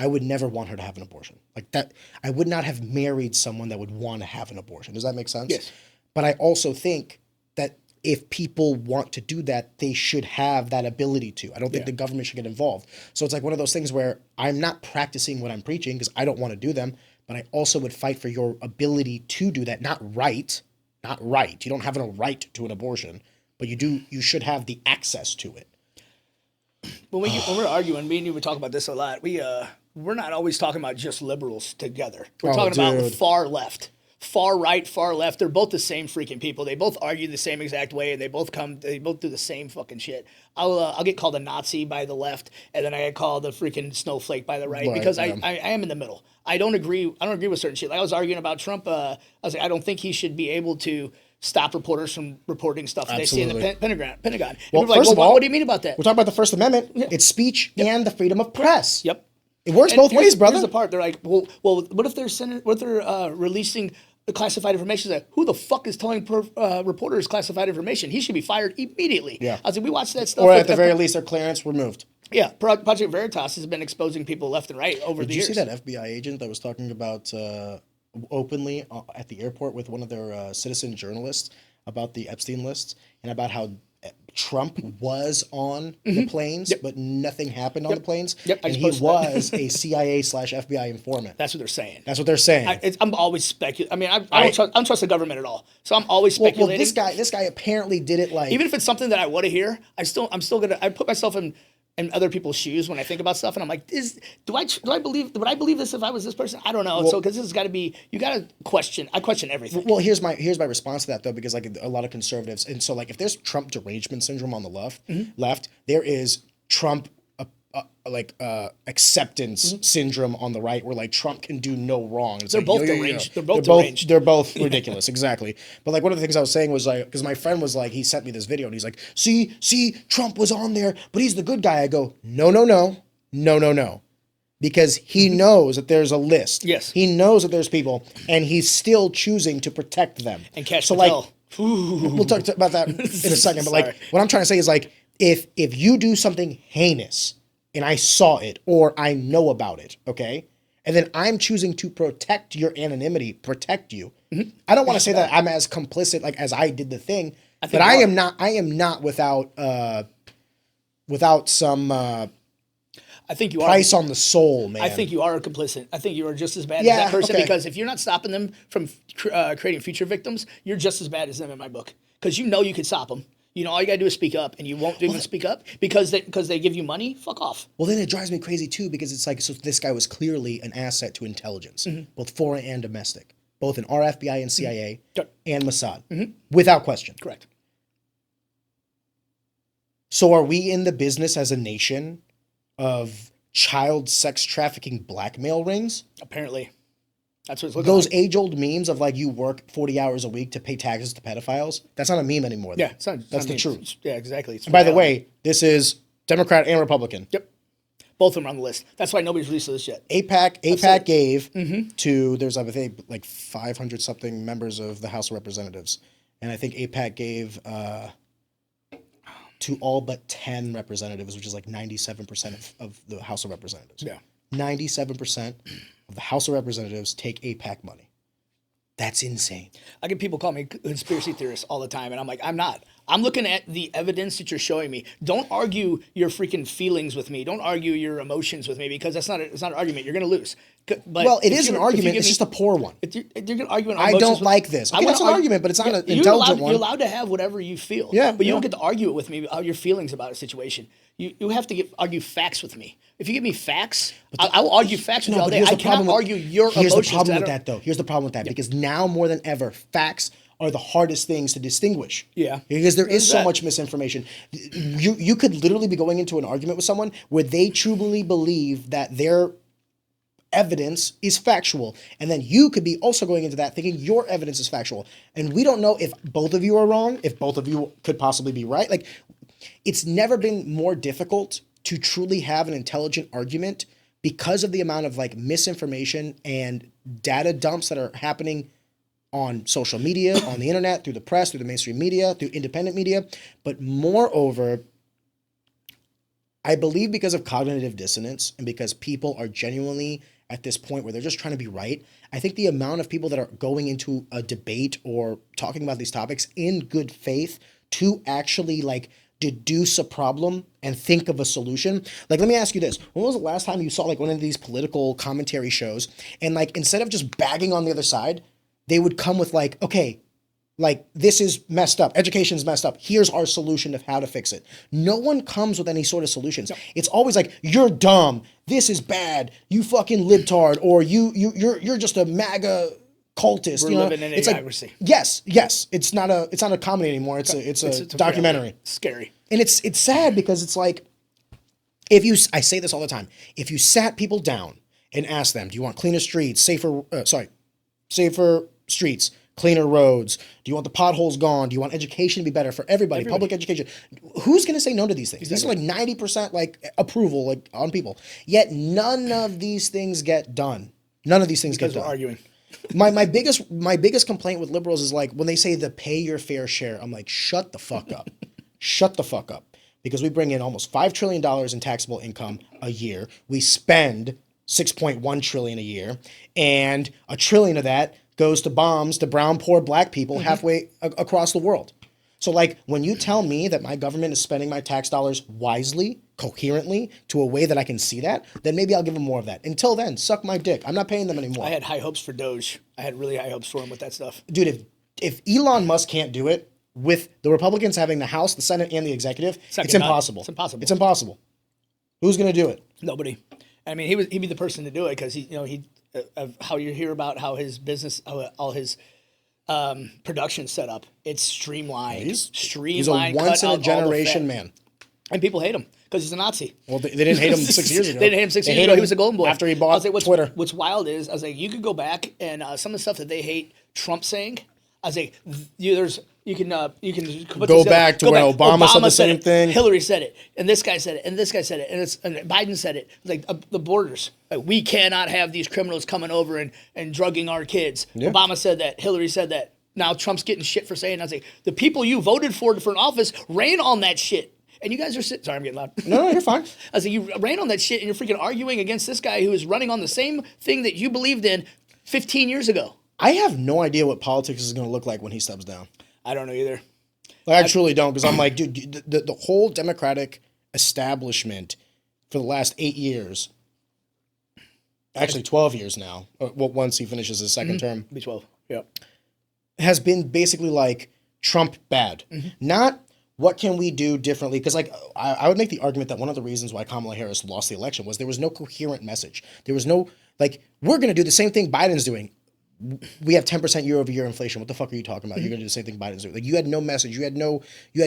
Speaker 1: I would never want her to have an abortion. Like that, I would not have married someone that would want to have an abortion. Does that make sense?
Speaker 2: Yes.
Speaker 1: But I also think that if people want to do that, they should have that ability to. I don't think the government should get involved. So it's like one of those things where I'm not practicing what I'm preaching because I don't want to do them, but I also would fight for your ability to do that. Not right. You don't have a right to an abortion, but you should have the access to it.
Speaker 2: When we're arguing, me and you would talk about this a lot. We're not always talking about just liberals together. We're talking about far left, far right, far left. They're both the same freaking people. They both argue the same exact way, and they both do the same fucking shit. I'll get called a Nazi by the left, and then I get called a freaking snowflake by the right because I am in the middle. I don't agree with certain shit. Like I was arguing about Trump. I was like, I don't think he should be able to stop reporters from reporting stuff that they see in the Pentagon.
Speaker 1: Well, first of all,
Speaker 2: what do you mean about that?
Speaker 1: We're talking about the First Amendment. Yeah. It's speech and the freedom of press.
Speaker 2: Yep.
Speaker 1: It works both ways, brother.
Speaker 2: Here's the part. They're like, well, what if they're releasing classified information. Like, who the fuck is telling reporters classified information? He should be fired immediately.
Speaker 1: Yeah.
Speaker 2: I was like, we watched that stuff.
Speaker 1: Or at the very least, their clearance removed.
Speaker 2: Yeah, Project Veritas has been exposing people left and right over the years.
Speaker 1: Did you see that FBI agent that was talking about openly at the airport with one of their citizen journalists about the Epstein lists and about how Trump was on the planes, but nothing happened on the planes, and he was a CIA/FBI informant.
Speaker 2: That's what they're saying.
Speaker 1: That's what they're saying.
Speaker 2: I'm always speculating. I mean, I don't trust the government at all, so I'm always speculating.
Speaker 1: Well, this guy apparently did it like,
Speaker 2: even if it's something that I want to hear, I'm still gonna. I put myself in other people's shoes when I think about stuff, and I'm like, would I believe this if I was this person? I don't know. So because this has got to be, you got to question. I question everything.
Speaker 1: Well, here's my response to that though, because like a lot of conservatives, and so like if there's Trump derangement syndrome on the left, there is Trump acceptance syndrome on the right, where like Trump can do no wrong. It's
Speaker 2: They're
Speaker 1: like,
Speaker 2: both deranged. They're both deranged.
Speaker 1: They're both ridiculous, exactly. But like one of the things I was saying was like, because my friend was like, he sent me this video and he's like, see, Trump was on there, but he's the good guy. I go, no. Because he knows that there's a list.
Speaker 2: Yes.
Speaker 1: He knows that there's people, and he's still choosing to protect them.
Speaker 2: And catch
Speaker 1: so
Speaker 2: the
Speaker 1: like,
Speaker 2: pill.
Speaker 1: We'll talk about that in a second. But like, what I'm trying to say is like, if you do something heinous and I saw it or I know about it, okay, and then I'm choosing to protect your anonymity, protect you. I don't want to say that I'm as complicit like as I did the thing, but I am not without some
Speaker 2: I think you
Speaker 1: price on the soul, man.
Speaker 2: I think you are complicit. I think you are just as bad as that person, because if you're not stopping them from creating future victims, you're just as bad as them in my book. Because you could stop them. All you gotta do is speak up, and you won't even speak up because they give you money. Fuck off.
Speaker 1: Well, then it drives me crazy too, because it's like, so this guy was clearly an asset to intelligence, both foreign and domestic, both in our FBI and CIA and Mossad, without question.
Speaker 2: Correct.
Speaker 1: So are we in the business as a nation of child sex trafficking blackmail rings?
Speaker 2: Apparently. That's what it's looking
Speaker 1: Those
Speaker 2: like.
Speaker 1: age-old memes of like, you work 40 hours a week to pay taxes to pedophiles, that's not a meme anymore.
Speaker 2: Yeah,
Speaker 1: that's the truth.
Speaker 2: Yeah, exactly.
Speaker 1: By the way, this is Democrat and Republican.
Speaker 2: Yep. Both of them are on the list. That's why nobody's released this yet.
Speaker 1: AIPAC gave to, there's I think like 500 something members of the House of Representatives. And I think AIPAC gave to all but 10 representatives, which is like 97% of the House of Representatives.
Speaker 2: Yeah.
Speaker 1: 97% of the House of Representatives take AIPAC money. That's insane.
Speaker 2: I get people call me conspiracy theorist all the time, and I'm like, I'm not. I'm looking at the evidence that you're showing me. Don't argue your freaking feelings with me. Don't argue your emotions with me, because it's not an argument. You're going to lose. But
Speaker 1: well, it is an argument. It's just a poor one.
Speaker 2: You're going to argue.
Speaker 1: I don't like this. Okay, it's an argument, but it's not an intelligent one.
Speaker 2: You're allowed to have whatever you feel.
Speaker 1: Yeah,
Speaker 2: but you don't get to argue it with me about your feelings about a situation. You have to argue facts with me. If you give me facts, I will argue facts with you all day. I cannot argue your emotions.
Speaker 1: Here's the problem with that, though. Here's the problem with that, because now more than ever, facts are the hardest things to distinguish.
Speaker 2: Yeah.
Speaker 1: Because there is so much misinformation. You could literally be going into an argument with someone where they truly believe that their evidence is factual, and then you could be also going into that thinking your evidence is factual. And we don't know if both of you are wrong, if both of you could possibly be right. Like, it's never been more difficult to truly have an intelligent argument because of the amount of like misinformation and data dumps that are happening on social media, on the internet, through the press, through the mainstream media, through independent media. But moreover, I believe because of cognitive dissonance and because people are genuinely at this point where they're just trying to be right, I think the amount of people that are going into a debate or talking about these topics in good faith to actually like deduce a problem and think of a solution. Like, let me ask you this. When was the last time you saw like one of these political commentary shows and like instead of just bagging on the other side, they would come with like, okay, like this is messed up. Education's messed up. Here's our solution of how to fix it. No one comes with any sort of solutions. No. It's always like, you're dumb. This is bad. You fucking libtard. Or you're just a MAGA cultist.
Speaker 2: We're living in idiocracy.
Speaker 1: Like, yes. It's not a comedy anymore. It's a documentary.
Speaker 2: Scary.
Speaker 1: And it's sad because it's like, I say this all the time. If you sat people down and asked them, do you want cleaner streets, safer streets, cleaner roads? Do you want the potholes gone? Do you want education to be better for everybody? Public education. Who's going to say no to these things? Exactly. These are like 90% like approval like on people. Yet none of these things get done. None of these things get done.
Speaker 2: Because we're arguing.
Speaker 1: My biggest complaint with liberals is like when they say the pay your fair share. I'm like, shut the fuck up. Shut the fuck up. Because we bring in almost $5 trillion in taxable income a year. We spend 6.1 trillion a year, and $1 trillion of that goes to bombs to brown, poor black people halfway across the world. So like when you tell me that my government is spending my tax dollars wisely, coherently, to a way that I can see that, then maybe I'll give them more of that. Until then, suck my dick. I'm not paying them anymore.
Speaker 2: I had high hopes for Doge. I had really high hopes for him with that stuff.
Speaker 1: Dude, if Elon Musk can't do it with the Republicans having the House, the Senate, and the executive, it's impossible.
Speaker 2: It's impossible.
Speaker 1: It's impossible. Who's going to do it?
Speaker 2: Nobody. I mean, he'd be the person to do it because he of how you hear about how his business, all his production set up. It's streamlined.
Speaker 1: He's a once in a generation man.
Speaker 2: And people hate him because he's a Nazi.
Speaker 1: Well, they didn't hate him 6 years ago.
Speaker 2: They didn't hate him 6 years ago. He was a golden boy.
Speaker 1: After he bought Twitter.
Speaker 2: What's wild is, I was like, you could go back and some of the stuff that they hate Trump saying, I was like, you can
Speaker 1: go back to where Obama said the same thing.
Speaker 2: Hillary said it, and this guy said it, and this guy said it, and Biden said it. Like the borders, like, we cannot have these criminals coming over and drugging our kids. Yeah. Obama said that. Hillary said that. Now Trump's getting shit for saying. I was like, the people you voted for an office ran on that shit. And you guys are sitting. Sorry, I'm getting loud.
Speaker 1: No, you're fine.
Speaker 2: I was like, you ran on that shit, and you're freaking arguing against this guy who is running on the same thing that you believed in 15 years ago.
Speaker 1: I have no idea what politics is going to look like when he steps down.
Speaker 2: I don't know either.
Speaker 1: Like, I truly don't, because I'm like, dude, the whole Democratic establishment for the last 8 years, actually 12 years now, once he finishes his second term.
Speaker 2: Be 12, yeah.
Speaker 1: Has been basically like Trump bad. Not what can we do differently? Because like I would make the argument that one of the reasons why Kamala Harris lost the election was there was no coherent message. There was no, like, we're going to do the same thing Biden's doing. We have 10% year over year inflation. What the fuck are you talking about? You're going to do the same thing Biden's doing. Like, you had no message. You had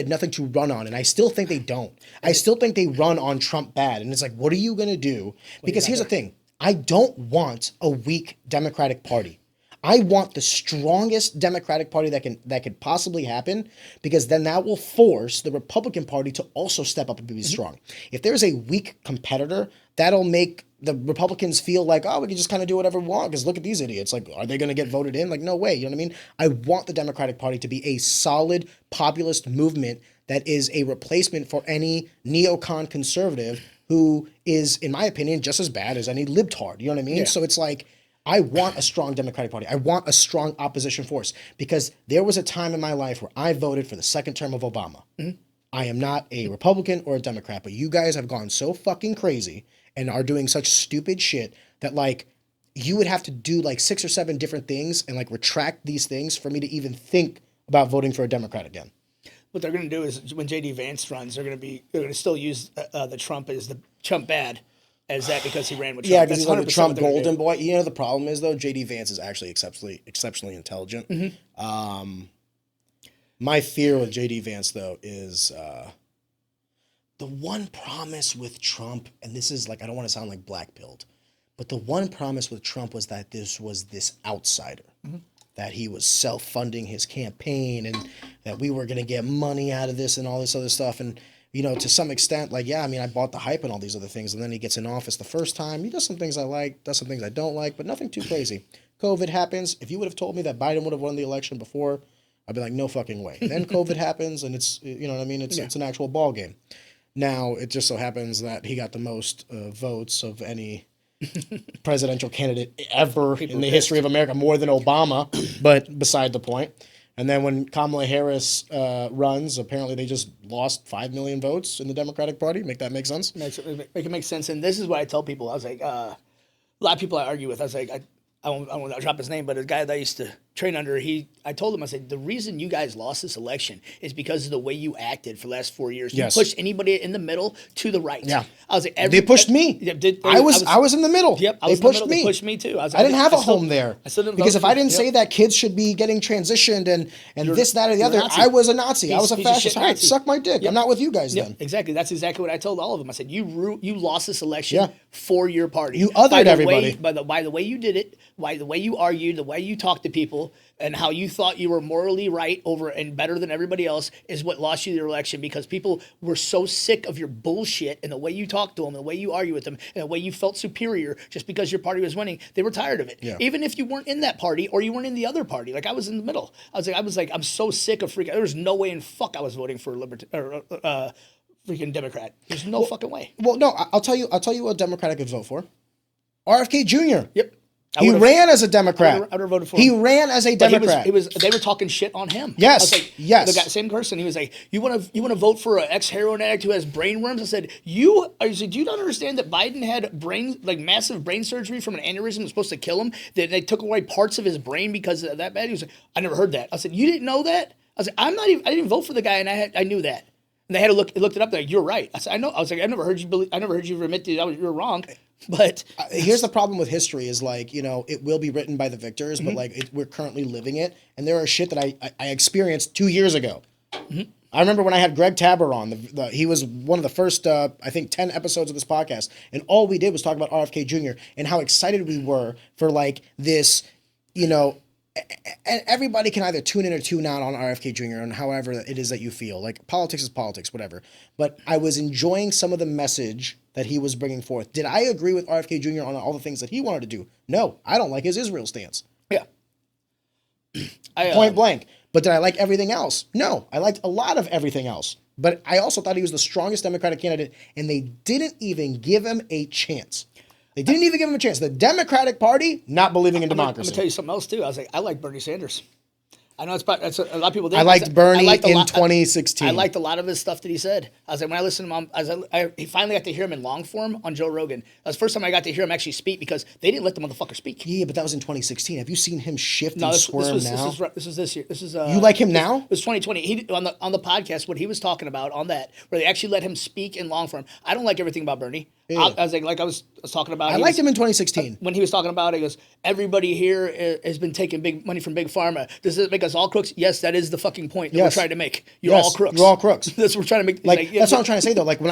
Speaker 1: nothing to run on. And I still think they don't. I still think they run on Trump bad. And it's like, what are you going to do? Because here's the thing. I don't want a weak Democratic Party. I want the strongest Democratic Party that could possibly happen, because then that will force the Republican Party to also step up and be strong. If there's a weak competitor, that'll make the Republicans feel like, oh, we can just kind of do whatever we want because look at these idiots. Like, are they going to get voted in? Like, no way. You know what I mean? I want the Democratic Party to be a solid populist movement that is a replacement for any neocon conservative who is, in my opinion, just as bad as any libtard. You know what I mean? Yeah. So it's like, I want a strong Democratic Party. I want a strong opposition force, because there was a time in my life where I voted for the second term of Obama. I am not a Republican or a Democrat, but you guys have gone so fucking crazy and are doing such stupid shit that, like, you would have to do like 6 or 7 different things and like retract these things for me to even think about voting for a Democrat again.
Speaker 2: What they're going to do is when J.D. Vance runs, they're going to still use the Trump as the Trump bad. As that because he ran with Trump.
Speaker 1: Yeah, because he's like the Trump golden boy. You know, the problem is, though, J.D. Vance is actually exceptionally intelligent. My fear with J.D. Vance, though, is the one promise with Trump, and this is like, I don't want to sound like black-pilled, but the one promise with Trump was that this was this outsider, that he was self-funding his campaign, and that we were going to get money out of this and all this other stuff. And you know, to some extent, like, yeah, I mean, I bought the hype and all these other things, and then he gets in office the first time. He does some things I like, does some things I don't like, but nothing too crazy. COVID happens. If you would have told me that Biden would have won the election before, I'd be like, no fucking way. And then COVID happens, and it's, you know what I mean? It's an actual ball game. Now, it just so happens that he got the most votes of any presidential candidate ever in the history of America, more than Obama, but beside the point. And then when Kamala Harris runs, apparently they just lost 5 million votes in the Democratic Party. Make that make sense?
Speaker 2: Make it make sense. And this is what I tell people. I was like, a lot of people I argue with, I was like, I won't drop his name, but a guy that I used to train under, I told him, I said, the reason you guys lost this election is because of the way you acted for the last 4 years. You pushed anybody in the middle to the right. Yeah. I was like,
Speaker 1: they pushed me. I was in the middle.
Speaker 2: Yep. I was in the middle. They pushed me too. I
Speaker 1: didn't have a home there. Because if I didn't say that kids should be getting transitioned and this, that, or the other, I was a Nazi. I was a fascist. All right, suck my dick. I'm not with you guys then.
Speaker 2: Exactly. That's exactly what I told all of them. I said, you lost this election for your party.
Speaker 1: You othered everybody.
Speaker 2: By the way you did it, by the way you argued, the way you talked to people, people and how you thought you were morally right over and better than everybody else is what lost you the election, because people were so sick of your bullshit and the way you talk to them, the way you argue with them, and the way you felt superior just because your party was winning. They were tired of it.
Speaker 1: Yeah.
Speaker 2: Even if you weren't in that party or you weren't in the other party. Like I was in the middle. I was like, I'm so sick of freaking. There was no way in fuck I was voting for freaking Democrat. There's no fucking way.
Speaker 1: Well, no, I'll tell you what Democrat I could vote for. RFK Jr.
Speaker 2: Yep.
Speaker 1: He ran as a Democrat.
Speaker 2: I would have voted for
Speaker 1: he
Speaker 2: him.
Speaker 1: ran as a Democrat.
Speaker 2: They were talking shit on him.
Speaker 1: Yes.
Speaker 2: I was like,
Speaker 1: yes.
Speaker 2: The guy, same person. He was like, you want to vote for an ex-heroin addict who has brain worms? I said, do you not understand that Biden had massive brain surgery from an aneurysm that was supposed to kill him? That they took away parts of his brain because of that bad? He was like, I never heard that. I said, you didn't know that? I was like, I didn't vote for the guy, and I knew that. And they had to looked it up. They're like, you're right. I said, I know. I was like, I never heard you admit that you were wrong. But
Speaker 1: here's the problem with history is like, it will be written by the victors, but like we're currently living it. And there are shit that I experienced 2 years ago. I remember when I had Greg Taber on, he was one of the first, I think 10 episodes of this podcast. And all we did was talk about RFK Jr. and how excited we were for like this, and everybody can either tune in or tune out on RFK Jr. and however it is that you feel. Like politics is politics, whatever. But I was enjoying some of the message that he was bringing forth. Did I agree with RFK Jr. on all the things that he wanted to do? No, I don't like his Israel stance.
Speaker 2: Yeah.
Speaker 1: Point blank. But did I like everything else? No, I liked a lot of everything else. But I also thought he was the strongest Democratic candidate, and they didn't even give him a chance. They didn't even give him a chance. The Democratic Party not believing in democracy.
Speaker 2: I'm gonna tell you something else too. I was like, I like Bernie Sanders. I know that's a lot of people.
Speaker 1: I liked Bernie in 2016.
Speaker 2: I liked a lot of his stuff that he said. I was like, when I listened to him, he finally got to hear him in long form on Joe Rogan. That was the first time I got to hear him actually speak, because they didn't let the motherfucker speak.
Speaker 1: Yeah, but that was in 2016. Have you seen him shift and swerve now?
Speaker 2: This is this year. This is
Speaker 1: you like him now?
Speaker 2: It was 2020. He on the podcast what he was talking about on that, where they actually let him speak in long form. I don't like everything about Bernie. Yeah. I was like I was talking about.
Speaker 1: I liked him in 2016
Speaker 2: when he was talking about it. He goes, everybody here has been taking big money from big pharma. Does it make us all crooks? Yes, that is the fucking point that we're trying to make. You're all crooks.
Speaker 1: You're all crooks.
Speaker 2: That's what we're trying to make.
Speaker 1: That's what I'm trying to say though. Like when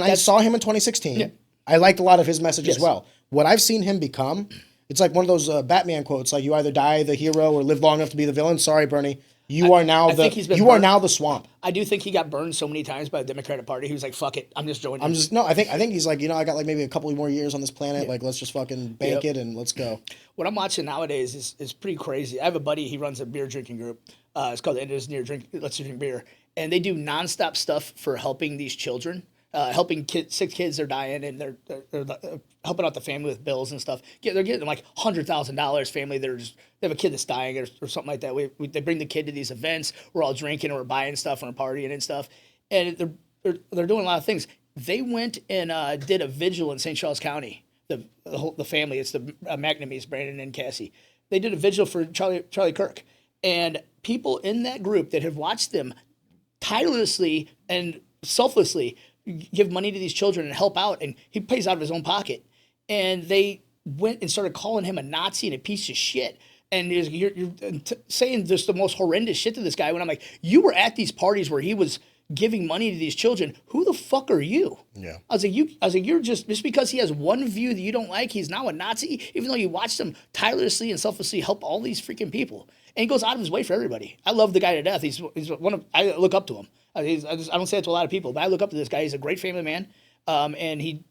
Speaker 1: I saw him in 2016, I liked a lot of his message as well. What I've seen him become, it's like one of those Batman quotes, like you either die the hero or live long enough to be the villain. Sorry, Bernie. You are now the swamp.
Speaker 2: I do think he got burned so many times by the Democratic Party. He was like, "Fuck it, I'm just joining."
Speaker 1: I think he's like, I got like maybe a couple more years on this planet. Like, let's just fucking bank it and let's go.
Speaker 2: What I'm watching nowadays is pretty crazy. I have a buddy. He runs a beer drinking group. It's called the Engineer Drink. Let's drink beer, and they do nonstop stuff for helping these children. Helping sick kids are dying, and they're helping out the family with bills and stuff. They're getting like $100,000. Family, they have a kid that's dying or something like that. They bring the kid to these events. We're all drinking and we're buying stuff and we're partying and stuff. And they're doing a lot of things. They went and did a vigil in St. Charles County. The family, it's the McNamee's, Brandon and Cassie. They did a vigil for Charlie Kirk, and people in that group that have watched them tirelessly and selflessly give money to these children and help out, and he pays out of his own pocket. And they went and started calling him a Nazi and a piece of shit. And you're saying just the most horrendous shit to this guy when I'm like, you were at these parties where he was giving money to these children. Who the fuck are you?
Speaker 1: Yeah.
Speaker 2: I was like, you're just because he has one view that you don't like, he's now a Nazi, even though you watched him tirelessly and selflessly help all these freaking people. And he goes out of his way for everybody. I love the guy to death. He's I look up to him. I don't say it to a lot of people, but I look up to this guy. He's a great family man, and he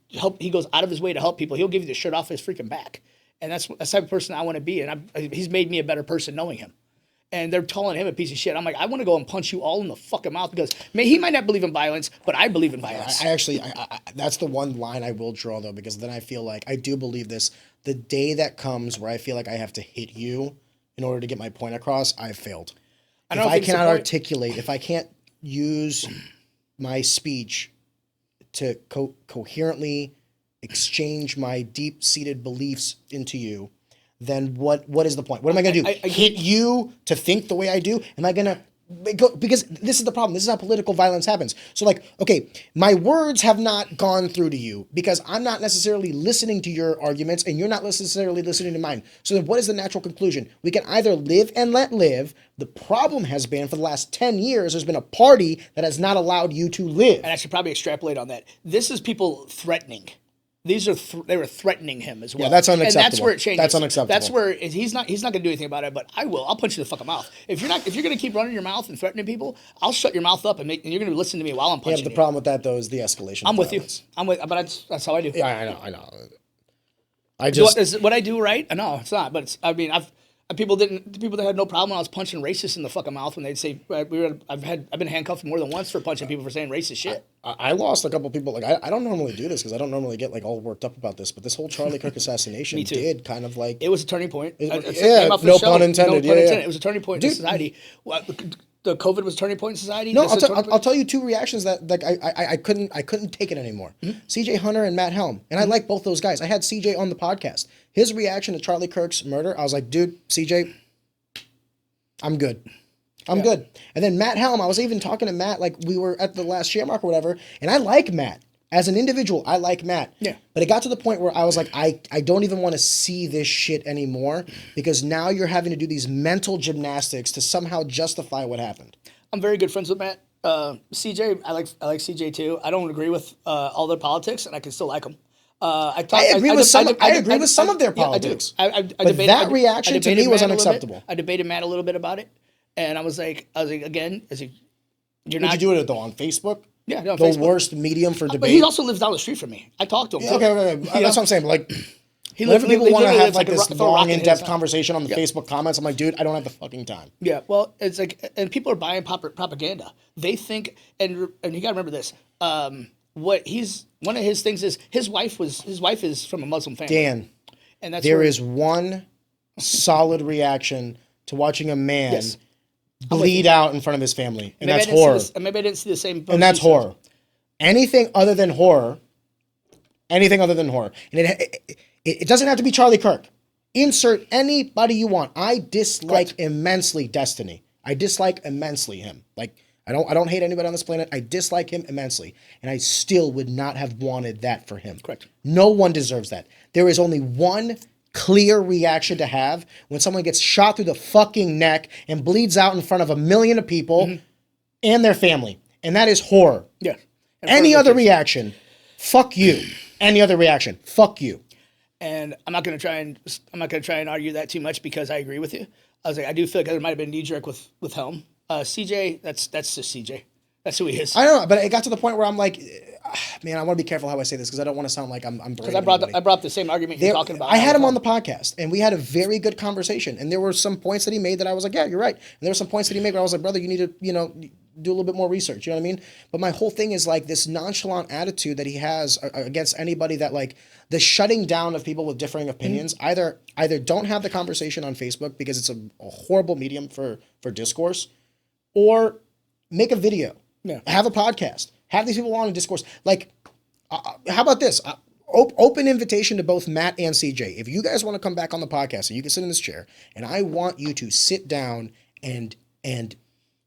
Speaker 2: goes out of his way to help people. He'll give you the shirt off his freaking back, and that's the type of person I want to be. And he's made me a better person knowing him. And they're calling him a piece of shit. I'm like, I want to go and punch you all in the fucking mouth, because he might not believe in violence, but I believe in violence.
Speaker 1: I that's the one line I will draw though, because then I feel like I do believe this. The day that comes where I feel like I have to hit you in order to get my point across, I've failed. If I cannot articulate, if I can't use my speech to coherently exchange my deep-seated beliefs into you, then what is the point? What am I going to do? Hit you to think the way I do? Am I going to go? Because this is the problem. This is how political violence happens. So like, okay, my words have not gone through to you because I'm not necessarily listening to your arguments and you're not necessarily listening to mine. So then what is the natural conclusion? We can either live and let live. The problem has been for the last 10 years, there's been a party that has not allowed you to live.
Speaker 2: And I should probably extrapolate on that. This is people threatening. These are they were threatening him as well.
Speaker 1: Yeah, that's unacceptable.
Speaker 2: And that's where it changes.
Speaker 1: That's unacceptable.
Speaker 2: That's where he's not going to do anything about it. But I will. I'll punch you in the fucking mouth. If you're going to keep running your mouth and threatening people, I'll shut your mouth up and you're going to listen to me while I'm punching.
Speaker 1: Yeah, but the problem with that though is the escalation.
Speaker 2: I'm with you. But that's how I do.
Speaker 1: Yeah, I know. I just
Speaker 2: Is what I do right? No, it's not. But people that had no problem when I was punching racists in the fucking mouth when they'd say I've been handcuffed more than once for punching people for saying racist shit.
Speaker 1: I lost a couple people. Like I don't normally do this because I don't normally get like all worked up about this. But this whole Charlie Kirk assassination did kind of like
Speaker 2: it was a turning point.
Speaker 1: Yeah, no pun intended. Yeah.
Speaker 2: It was a turning point in society. The COVID was a turning point in society.
Speaker 1: No, I'll tell you two reactions that like I couldn't take it anymore.
Speaker 2: Mm-hmm.
Speaker 1: CJ Hunter and Matt Helm, and I like both those guys. I had CJ on the podcast. His reaction to Charlie Kirk's murder, I was like, dude, CJ, I'm good. I'm good. And then Matt Helm, I was even talking to Matt, like we were at the last share mark or whatever, and I like Matt. As an individual, I like Matt.
Speaker 2: Yeah.
Speaker 1: But it got to the point where I was like, I don't even want to see this shit anymore because now you're having to do these mental gymnastics to somehow justify what happened.
Speaker 2: I'm very good friends with Matt. CJ, I like CJ too. I don't agree with all their politics, and I can still like them. I agree with
Speaker 1: some of their politics.
Speaker 2: I
Speaker 1: but that reaction to me was unacceptable.
Speaker 2: I debated Matt a little bit about it, and I was like, again, you're not.
Speaker 1: Did you do it though on Facebook?
Speaker 2: Yeah, no,
Speaker 1: the
Speaker 2: Facebook.
Speaker 1: Worst medium for debate.
Speaker 2: But he also lives down the street from me. I talked to him.
Speaker 1: Yeah, okay. That's what I'm saying. But like, whenever people want to have like this long, in-depth conversation on the Facebook comments, I'm like, dude, I don't have the fucking time.
Speaker 2: Yeah, well, it's like, and people are buying propaganda. They think, and you got to remember this. One of his things is his wife is from a Muslim family.
Speaker 1: Dan,
Speaker 2: and that's
Speaker 1: there is one solid reaction to watching a man bleed out in front of his family, and that's horror.
Speaker 2: Maybe I didn't see the same.
Speaker 1: And that's horror. Anything other than horror, and it doesn't have to be Charlie Kirk. Insert anybody you want. I dislike immensely Destiny. I dislike immensely him. Like I don't hate anybody on this planet. I dislike him immensely, and I still would not have wanted that for him.
Speaker 2: Correct.
Speaker 1: No one deserves that. There is only one clear reaction to have when someone gets shot through the fucking neck and bleeds out in front of 1 million of people and their family. And that is horror.
Speaker 2: Yeah.
Speaker 1: Any other reaction, fuck you. Any other reaction, fuck you.
Speaker 2: And I'm not gonna try and argue that too much because I agree with you. I was like, I do feel like there might have been knee jerk with Helm. CJ, that's just CJ. That's who he is.
Speaker 1: I don't know, but it got to the point where I'm like, man, I want to be careful how I say this because I don't want to sound like I'm
Speaker 2: because I brought up the same argument you're talking about.
Speaker 1: I had him on the podcast, and we had a very good conversation. And there were some points that he made that I was like, yeah, you're right. And there were some points that he made where I was like, brother, you need to, do a little bit more research. You know what I mean? But my whole thing is like this nonchalant attitude that he has against anybody that like the shutting down of people with differing opinions. Either don't have the conversation on Facebook because it's a horrible medium for discourse, or make a video.
Speaker 2: Yeah.
Speaker 1: Have a podcast. Have these people on a discourse. Like, how about this? Open invitation to both Matt and CJ. If you guys want to come back on the podcast, and you can sit in this chair, and I want you to sit down and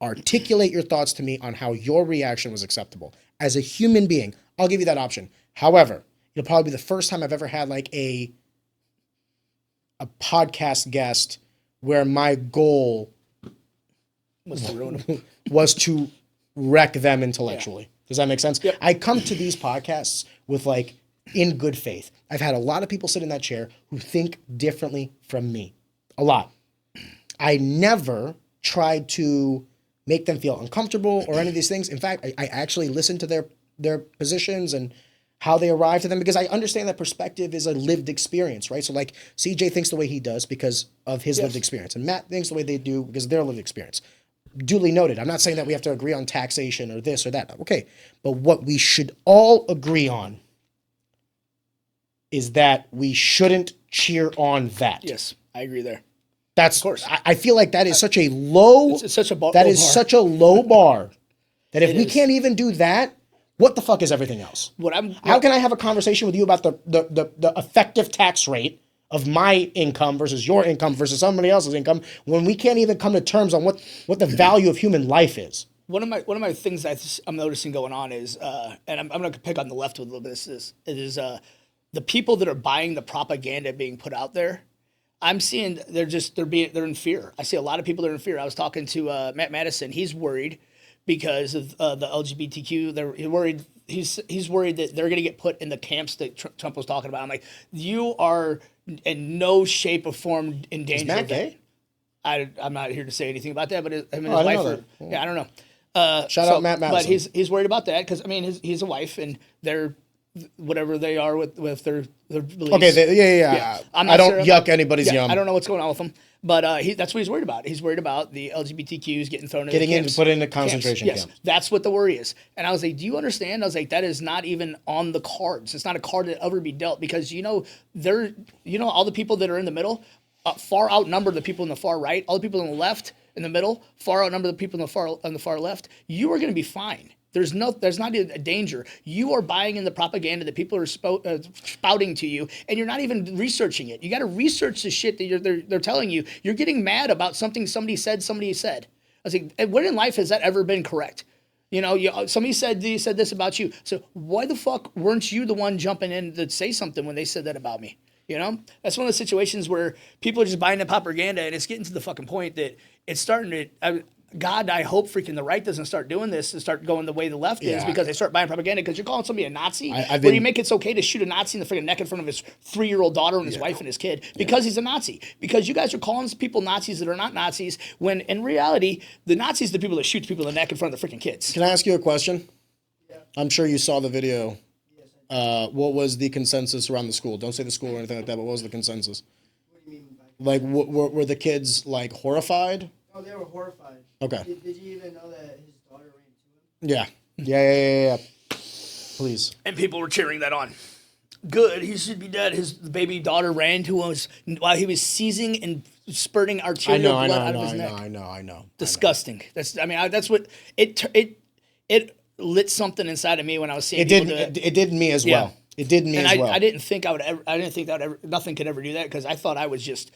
Speaker 1: articulate your thoughts to me on how your reaction was acceptable. As a human being, I'll give you that option. However, it'll probably be the first time I've ever had like a podcast guest where my goal was to wreck them intellectually. Yeah. Does that make sense?
Speaker 2: Yep.
Speaker 1: I come to these podcasts with like, in good faith. I've had a lot of people sit in that chair who think differently from me. A lot. I never tried to make them feel uncomfortable or any of these things. In fact, I actually listened to their positions and how they arrived to them because I understand that perspective is a lived experience, right? So like CJ thinks the way he does because of his lived experience, and Matt thinks the way they do because of their lived experience. Duly noted. I'm not saying that we have to agree on taxation or this or that. Okay. But what we should all agree on is that we shouldn't cheer on that.
Speaker 2: Yes, I agree there.
Speaker 1: That's,
Speaker 2: of course.
Speaker 1: I feel like that is such a low,
Speaker 2: it's such a
Speaker 1: such a low bar that if we can't even do that, what the fuck is everything else? How can I have a conversation with you about the effective tax rate of my income versus your income versus somebody else's income when we can't even come to terms on what the value of human life is?
Speaker 2: One of my things that I'm noticing going on is, and I'm going to pick on the left with a little bit of this, is the people that are buying the propaganda being put out there. I'm seeing they're in fear. I see a lot of people that are in fear. I was talking to Matt Madison. He's worried because of the LGBTQ. They're worried. He's worried that they're going to get put in the camps that Trump was talking about. I'm like, you are in no shape or form in danger.
Speaker 1: Is Matt gay?
Speaker 2: I'm not here to say anything about that, but him and his
Speaker 1: I
Speaker 2: wife
Speaker 1: didn't know
Speaker 2: yeah, I don't know.
Speaker 1: Shout out Matt Madison.
Speaker 2: But he's worried about that because I mean he's a wife and they're whatever they are with their beliefs.
Speaker 1: Okay, yeah. I don't yuck anybody's yum.
Speaker 2: I don't know what's going on with him, but that's what he's worried about. He's worried about the LGBTQs getting thrown
Speaker 1: put in a concentration camp.
Speaker 2: Yes, that's what the worry is. And I was like, do you understand? I was like, that is not even on the cards. It's not a card that ever be dealt because all the people that are in the middle far outnumber the people in the far right. All the people on the left in the middle far outnumber the people on the far left. You are going to be fine. There's not a danger. You are buying in the propaganda that people are spouting to you, and you're not even researching it. You got to research the shit that they're telling you. You're getting mad about something somebody said. I was like, when in life has that ever been correct? Somebody said this about you. So why the fuck weren't you the one jumping in to say something when they said that about me? That's one of the situations where people are just buying the propaganda, and it's getting to the fucking point that it's starting to. God, I hope freaking the right doesn't start doing this and start going the way the left is because they start buying propaganda because you're calling somebody a Nazi. Where you make it's okay to shoot a Nazi in the freaking neck in front of his 3-year-old daughter and his wife and his kid because he's a Nazi. Because you guys are calling people Nazis that are not Nazis when in reality, the Nazis are the people that shoot people in the neck in front of the freaking kids.
Speaker 1: Can I ask you a question? Yeah. I'm sure you saw the video. What was the consensus around the school? Don't say the school or anything like that, but what was the consensus? What do you mean by that? Were the kids like horrified?
Speaker 3: Oh, they were horrified.
Speaker 1: Okay.
Speaker 3: Did you even know that his daughter ran to him?
Speaker 1: Yeah. Please.
Speaker 2: And people were cheering that on. Good, he should be dead. His baby daughter ran to him while he was seizing and spurting arterial blood out of his neck.
Speaker 1: I know.
Speaker 2: Disgusting. That's what it lit something inside of me when I was seeing
Speaker 1: it. It did me as well. It did me as well.
Speaker 2: I didn't think nothing could ever do that because I thought I was just.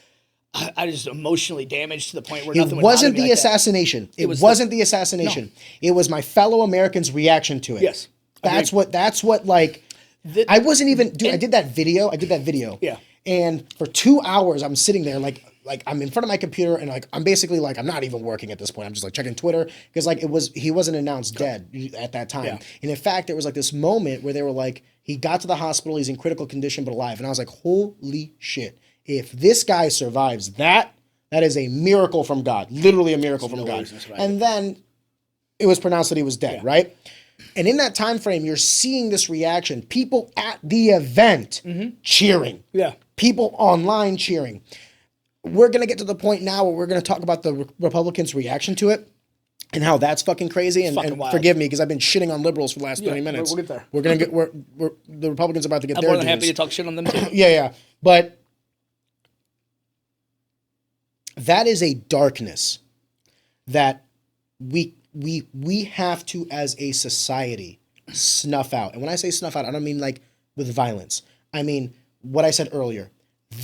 Speaker 2: I just emotionally damaged to the point where nothing would
Speaker 1: wasn't
Speaker 2: bother me
Speaker 1: the assassination. It wasn't the assassination. No. It was my fellow Americans' reaction to it.
Speaker 2: Yes.
Speaker 1: That's what like I wasn't even I did that video.
Speaker 2: Yeah.
Speaker 1: And for 2 hours I'm sitting there like I'm in front of my computer and like I'm basically like I'm not even working at this point. I'm just like checking Twitter because like he wasn't announced dead at that time. Yeah. And in fact there was like this moment where they were like he got to the hospital, he's in critical condition but alive. And I was like, holy shit. If this guy survives that is a miracle from God. Literally a miracle from God. Right. And then it was pronounced that he was dead, right? And in that time frame, you're seeing this reaction. People at the event cheering.
Speaker 2: Yeah.
Speaker 1: People online cheering. We're going to get to the point now where we're going to talk about the Republicans' reaction to it and how that's fucking crazy. And forgive me because I've been shitting on liberals for the last 30 minutes.
Speaker 2: We'll get there.
Speaker 1: We're going to get the Republicans are about to get
Speaker 2: I'm
Speaker 1: their
Speaker 2: more than
Speaker 1: dues.
Speaker 2: happy to talk shit on them too.
Speaker 1: Yeah. But that is a darkness that we have to, as a society, snuff out. And when I say snuff out, I don't mean like with violence. I mean what I said earlier.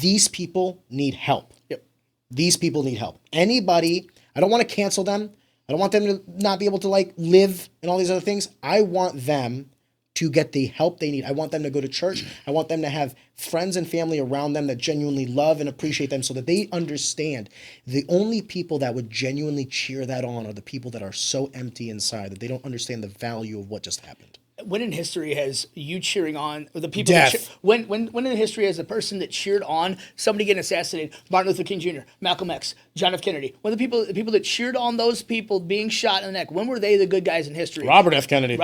Speaker 1: These people need help.
Speaker 2: Yep.
Speaker 1: These people need help. Anybody, I don't want to cancel them. I don't want them to not be able to like live and all these other things. I want them to get the help they need. I want them to go to church. I want them to have friends and family around them that genuinely love and appreciate them so that they understand. The only people that would genuinely cheer that on are the people that are so empty inside that they don't understand the value of what just happened.
Speaker 2: When in history has you cheering on the people? When in history has a person that cheered on somebody getting assassinated? Martin Luther King Jr., Malcolm X, John F. Kennedy. When the people that cheered on those people being shot in the neck, when were they the good guys in history?
Speaker 1: Robert F. Kennedy.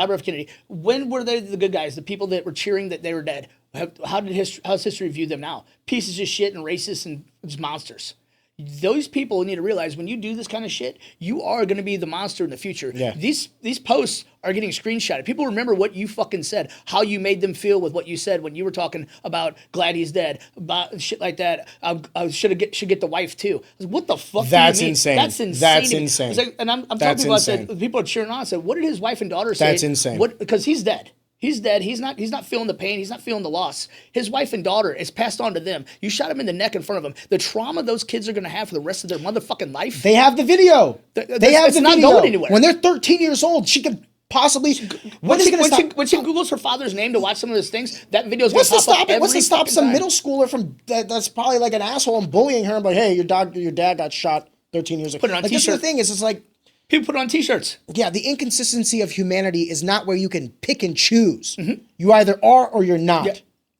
Speaker 2: When were they the good guys? The people that were cheering that they were dead. How's history view them now? Pieces of shit and racists and just monsters. Those people need to realize when you do this kind of shit, you are going to be the monster in the future. Yeah. These posts are getting screenshotted. People remember what you fucking said, how you made them feel with what you said when you were talking about glad he's dead, about shit like that. I should get the wife too. What the fuck?
Speaker 1: That's
Speaker 2: do you mean?
Speaker 1: insane.
Speaker 2: That's insane.
Speaker 1: That's insane.
Speaker 2: Like, and I'm talking people. I said people are cheering on. I said, what did his wife and daughter say?
Speaker 1: That's insane.
Speaker 2: Because he's dead. He's dead. He's not feeling the pain. He's not feeling the loss. His wife and daughter is passed on to them. You shot him in the neck in front of them. The trauma those kids are going to have for the rest of their motherfucking life.
Speaker 1: They have the video.
Speaker 2: It's not going anywhere.
Speaker 1: When they're 13 years old, she could possibly.
Speaker 2: When she Googles her father's name to watch some of those things, that video is going to pop up.
Speaker 1: What's to stop some middle schooler from that's probably like an asshole and bullying her and like, hey, your dad got shot 13 years ago.
Speaker 2: Put it on
Speaker 1: T-shirt. This is the thing is, it's like
Speaker 2: People put on T-shirts.
Speaker 1: Yeah, the inconsistency of humanity is not where you can pick and choose. You either are or you're not.
Speaker 2: Yeah.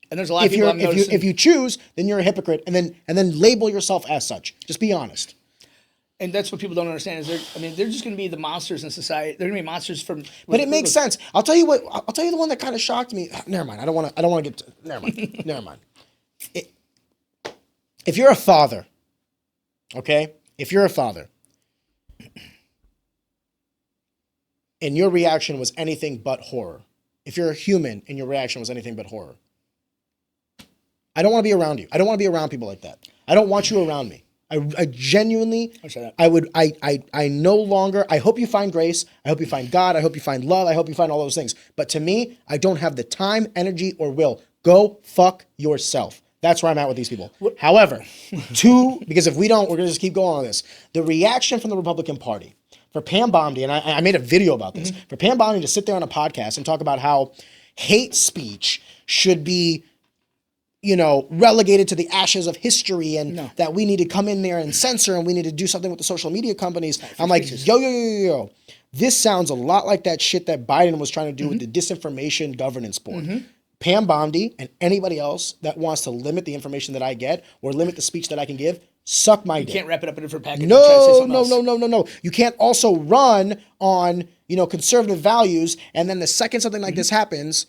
Speaker 2: And there's a lot of people I'm noticing.
Speaker 1: If you choose, then you're a hypocrite, and then label yourself as such. Just be honest.
Speaker 2: And that's what people don't understand is they're just going to be the monsters in society. They're going to be monsters from.
Speaker 1: But it makes sense. I'll tell you what. I'll tell you the one that kind of shocked me. Never mind. I don't want to get. Never mind. Never mind. If you're a father, okay. If you're a father, and your reaction was anything but horror. If you're a human and your reaction was anything but horror, I don't want to be around you. I don't want to be around people like that. I don't want you around me. I genuinely, I no longer, I hope you find grace. I hope you find God. I hope you find love. I hope you find all those things. But to me, I don't have the time, energy, or will. Go fuck yourself. That's where I'm at with these people. However, because if we don't, we're going to just keep going on this. The reaction from the Republican Party for Pam Bondi, and I made a video about this, for Pam Bondi to sit there on a podcast and talk about how hate speech should be, relegated to the ashes of history and that we need to come in there and censor and we need to do something with the social media companies. I'm like, yo. This sounds a lot like that shit that Biden was trying to do with the Disinformation Governance Board. Pam Bondi and anybody else that wants to limit the information that I get or limit the speech that I can give, suck my dick.
Speaker 2: You can't wrap it up in a different package. No.
Speaker 1: You can't also run on, conservative values and then the second something like this happens,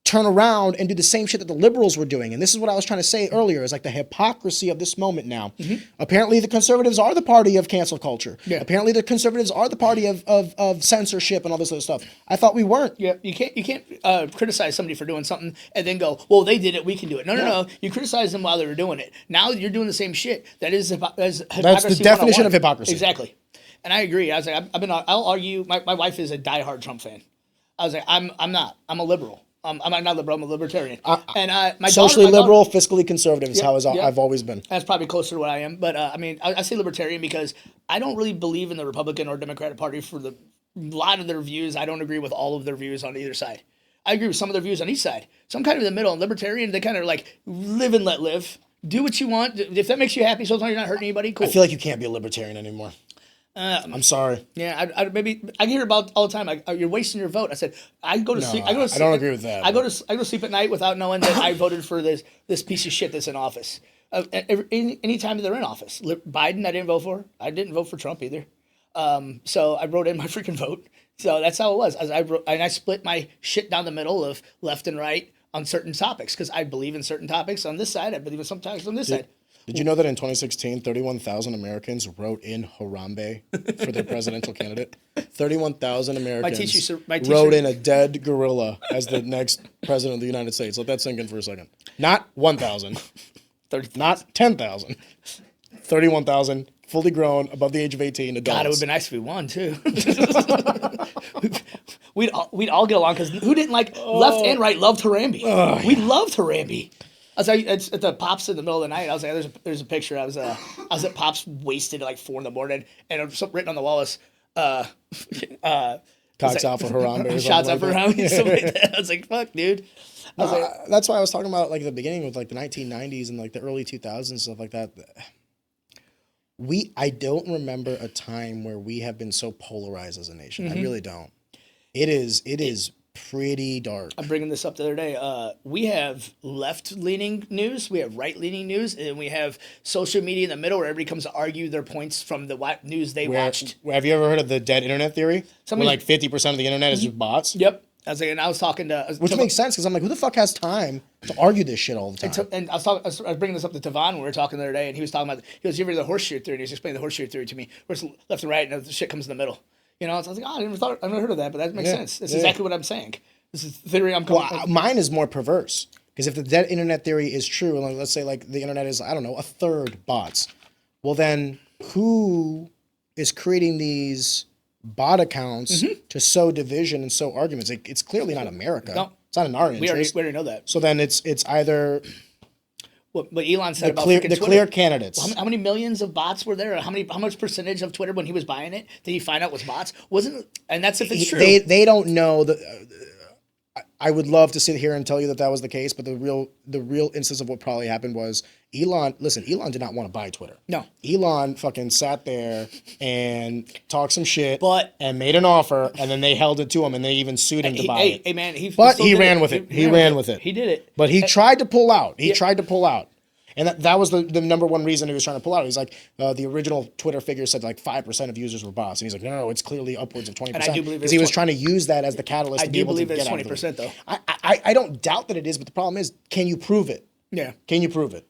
Speaker 1: turn around and do the same shit that the liberals were doing. And this is what I was trying to say earlier, is like the hypocrisy of this moment now. Apparently the conservatives are the party of cancel culture. Yeah. Apparently the conservatives are the party of censorship and all this other stuff. I thought we weren't.
Speaker 2: Yeah, you can't criticize somebody for doing something and then go, well, they did it, we can do it. No. You criticize them while they were doing it. Now you're doing the same shit. That's hypocrisy. That's
Speaker 1: the definition of hypocrisy.
Speaker 2: Exactly. And I agree. I was like, I'll argue. My wife is a diehard Trump fan. I was like, I'm not. I'm a liberal. I'm not liberal. I'm a libertarian. My
Speaker 1: socially liberal, fiscally conservative is how I've always been.
Speaker 2: That's probably closer to what I am. But I say libertarian because I don't really believe in the Republican or Democratic Party for a lot of their views. I don't agree with all of their views on either side. I agree with some of their views on each side. So I'm kind of in the middle. And libertarian, they kind of like live and let live. Do what you want. If that makes you happy, so long as you're not hurting anybody, cool.
Speaker 1: I feel like you can't be a libertarian anymore. I'm sorry.
Speaker 2: Yeah, I hear about all the time. Like, you're wasting your vote. I said I go to sleep. I don't
Speaker 1: agree with that.
Speaker 2: I go to sleep at night without knowing that I voted for this piece of shit that's in office. Any time they're in office, Biden I didn't vote for. I didn't vote for Trump either. So I wrote in my freaking vote. So that's how it was. I split my shit down the middle of left and right on certain topics because I believe in certain topics on this side. I believe in some topics on this side.
Speaker 1: Did you know that in 2016, 31,000 Americans wrote in Harambe for their presidential candidate? 31,000 Americans wrote in a dead gorilla as the next president of the United States. Let that sink in for a second. Not 1,000. Not 10,000. 31,000 fully grown, above the age of 18 adults.
Speaker 2: God, it would have been nice if we won, too. We'd all get along because who didn't left and right loved Harambe. We loved Harambe. I was like, it's at the Pops in the middle of the night. I was like, there's a picture. I was at Pops wasted at like 4 a.m. and something written on the wall was,
Speaker 1: Cocks out for Harambe.
Speaker 2: Shots out for Harambe. Something like that. I was like, fuck, dude.
Speaker 1: That's why I was talking about like the beginning with like the 1990s and like the early 2000s, stuff like that. I don't remember a time where we have been so polarized as a nation. I really don't. It is pretty dark.
Speaker 2: I'm bringing this up the other day. We have left-leaning news, we have right-leaning news, and we have social media in the middle where everybody comes to argue their points from the news they watched.
Speaker 1: Have you ever heard of the dead internet theory? Where like 50% of the internet is just bots?
Speaker 2: Yep. I was talking to...
Speaker 1: Which makes sense, because I'm like, who the fuck has time to argue this shit all the time?
Speaker 2: And I was bringing this up to Tavon when we were talking the other day, and he was talking about... He goes, you ever heard of the horseshoe theory? And he was explaining the horseshoe theory to me, where it's left and right, and the shit comes in the middle. So I was like, I've never heard of that, but that makes sense. That's exactly what I'm saying. This is the theory I'm coming up with.
Speaker 1: Mine is more perverse. Because if the dead internet theory is true, and let's say like the internet is, I don't know, a third bots, well then who is creating these bot accounts to sow division and sow arguments? It's clearly not America. No. It's not in our interest.
Speaker 2: We already know that.
Speaker 1: So then it's either...
Speaker 2: What Elon said about
Speaker 1: the clear candidates.
Speaker 2: Well, how many millions of bots were there? How much percentage of Twitter when he was buying it did he find out was bots? And that's if it's true.
Speaker 1: They don't know that. I would love to sit here and tell you that was the case, but the real instance of what probably happened was Elon did not want to buy Twitter.
Speaker 2: No.
Speaker 1: Elon fucking sat there and talked some shit and made an offer, and then they held it to him, and they even sued him to buy it.
Speaker 2: Hey, man,
Speaker 1: he ran with it. He ran with it.
Speaker 2: He did it.
Speaker 1: But he tried to pull out. Tried to pull out. And that was the number one reason he was trying to pull out. He's like, the original Twitter figure said like 5% of users were bots. And he's like, no, it's clearly upwards of 20%.
Speaker 2: And I do believe
Speaker 1: because he was trying to use that as the catalyst to be able to get out of it.
Speaker 2: I do believe it's 20% though.
Speaker 1: I don't doubt that it is, but the problem is, can you prove it?
Speaker 2: Yeah.
Speaker 1: Can you prove it?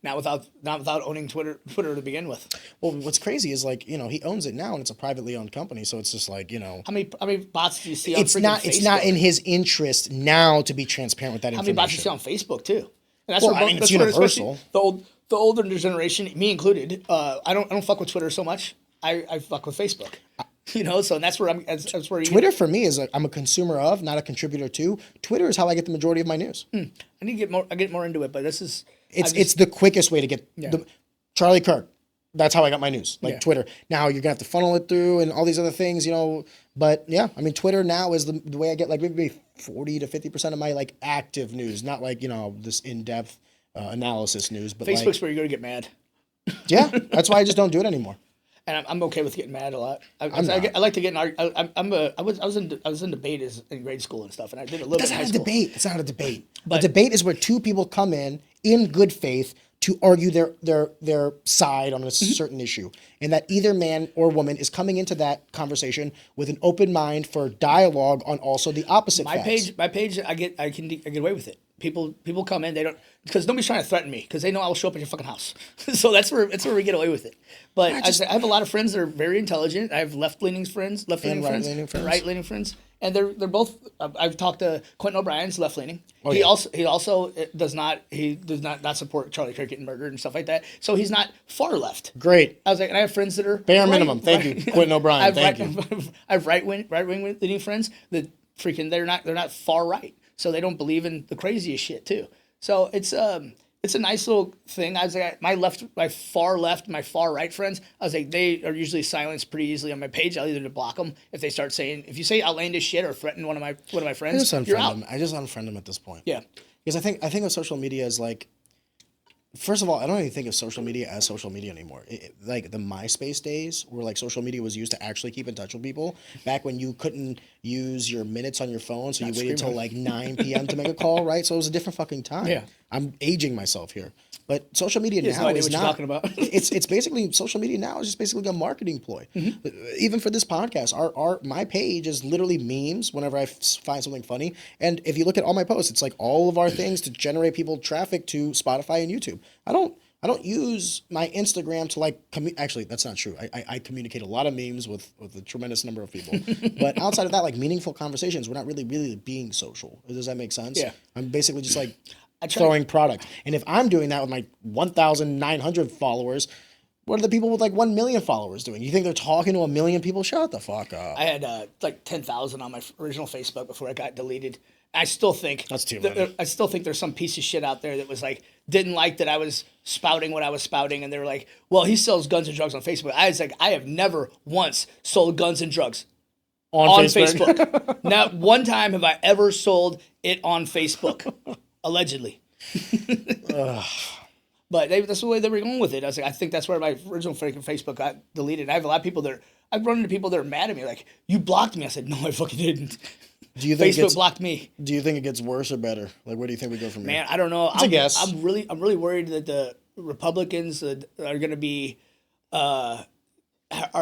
Speaker 2: Not without owning Twitter to begin with.
Speaker 1: Well, what's crazy is like, he owns it now and it's a privately owned company. So it's just like,
Speaker 2: How many bots do you see on
Speaker 1: Facebook? It's not in his interest now to be transparent with that information.
Speaker 2: How many bots do you see on Facebook too? And that's
Speaker 1: it's universal.
Speaker 2: The older generation, me included, I don't fuck with Twitter so much. I fuck with Facebook. So that's where that's where
Speaker 1: Twitter for me is I'm a consumer of, not a contributor to. Twitter is how I get the majority of my news.
Speaker 2: I need to get more. I get more into it, but this is
Speaker 1: it's the quickest way to get Charlie Kirk. That's how I got my news, Twitter. Now you're gonna have to funnel it through and all these other things, But yeah, I mean, Twitter now is the way I get like maybe 40 to 50% of my like active news, not like this in-depth analysis news. But
Speaker 2: Facebook's where you're gonna get mad.
Speaker 1: Yeah, that's why I just don't do it anymore.
Speaker 2: And I'm okay with getting mad a lot. I like to get in. I was in debate in grade school and stuff, and I did a little.
Speaker 1: That's
Speaker 2: bit in high
Speaker 1: not a
Speaker 2: school.
Speaker 1: debate. It's not a debate. But a debate is where two people come in good faith to argue their side on a certain issue, and that either man or woman is coming into that conversation with an open mind for dialogue on also the opposite.
Speaker 2: My page, I get away with it. People come in, they don't, because nobody's trying to threaten me, because they know I will show up at your fucking house. So that's where we get away with it. But I have a lot of friends that are very intelligent. I have left-leaning friends, right-leaning friends, and they're both. I've talked to Quentin O'Brien's left-leaning. He also does not support Charlie Kirk getting murdered and stuff like that. So he's not far left.
Speaker 1: Great.
Speaker 2: I was like, and I have friends that are
Speaker 1: bare minimum. Thank you, Quentin O'Brien. Thank you. I
Speaker 2: have right-wing leaning friends that freaking they're not far right. So they don't believe in the craziest shit too. So it's a nice little thing. I was like, my far left, my far right friends, I was like, they are usually silenced pretty easily on my page. I'll either block them if they start saying, if you say outlandish shit or threaten one of my friends, you're out.
Speaker 1: I just unfriend them at this point.
Speaker 2: Yeah,
Speaker 1: because I think of social media as like, first of all, I don't even think of social media as social media anymore. Like the MySpace days where like social media was used to actually keep in touch with people, back when you couldn't use your minutes on your phone, so you waited till like 9 p.m. to make a call, right? So it was a different fucking time.
Speaker 2: Yeah.
Speaker 1: I'm aging myself here. But social media now
Speaker 2: no idea
Speaker 1: is
Speaker 2: what
Speaker 1: not.
Speaker 2: You're talking about.
Speaker 1: it's basically, social media now is just basically a marketing ploy. Mm-hmm. Even for this podcast, my page is literally memes whenever I find something funny. And if you look at all my posts, it's like all of our things to generate people traffic to Spotify and YouTube. I don't use my Instagram to like actually that's not true. I communicate a lot of memes with a tremendous number of people. But outside of that, like meaningful conversations, we're not really being social. Does that make sense?
Speaker 2: Yeah.
Speaker 1: I'm basically just like throwing product. And if I'm doing that with my 1,900 followers, what are the people with like 1 million followers doing? You think they're talking to 1 million people? Shut the fuck up.
Speaker 2: I had like 10,000 on my original Facebook before it got deleted. I still think
Speaker 1: that's too many.
Speaker 2: I still think there's some piece of shit out there that was like didn't like that I was spouting what I was spouting, and they were like, "Well, he sells guns and drugs on Facebook." I was like, I have never once sold guns and drugs on Facebook. Not one time have I ever sold it on Facebook, allegedly. But that's the way they were going with it. I was like, I think that's where my original freaking Facebook got deleted. I have a lot of people that I've run into people that are mad at me, like, "You blocked me." I said, "No, I fucking didn't."
Speaker 1: Do you think
Speaker 2: Facebook blocked me?
Speaker 1: Do you think it gets worse or better? Like, where do you think we go from here?
Speaker 2: Man, I don't know.
Speaker 1: I guess
Speaker 2: I'm really worried that the Republicans are going to be are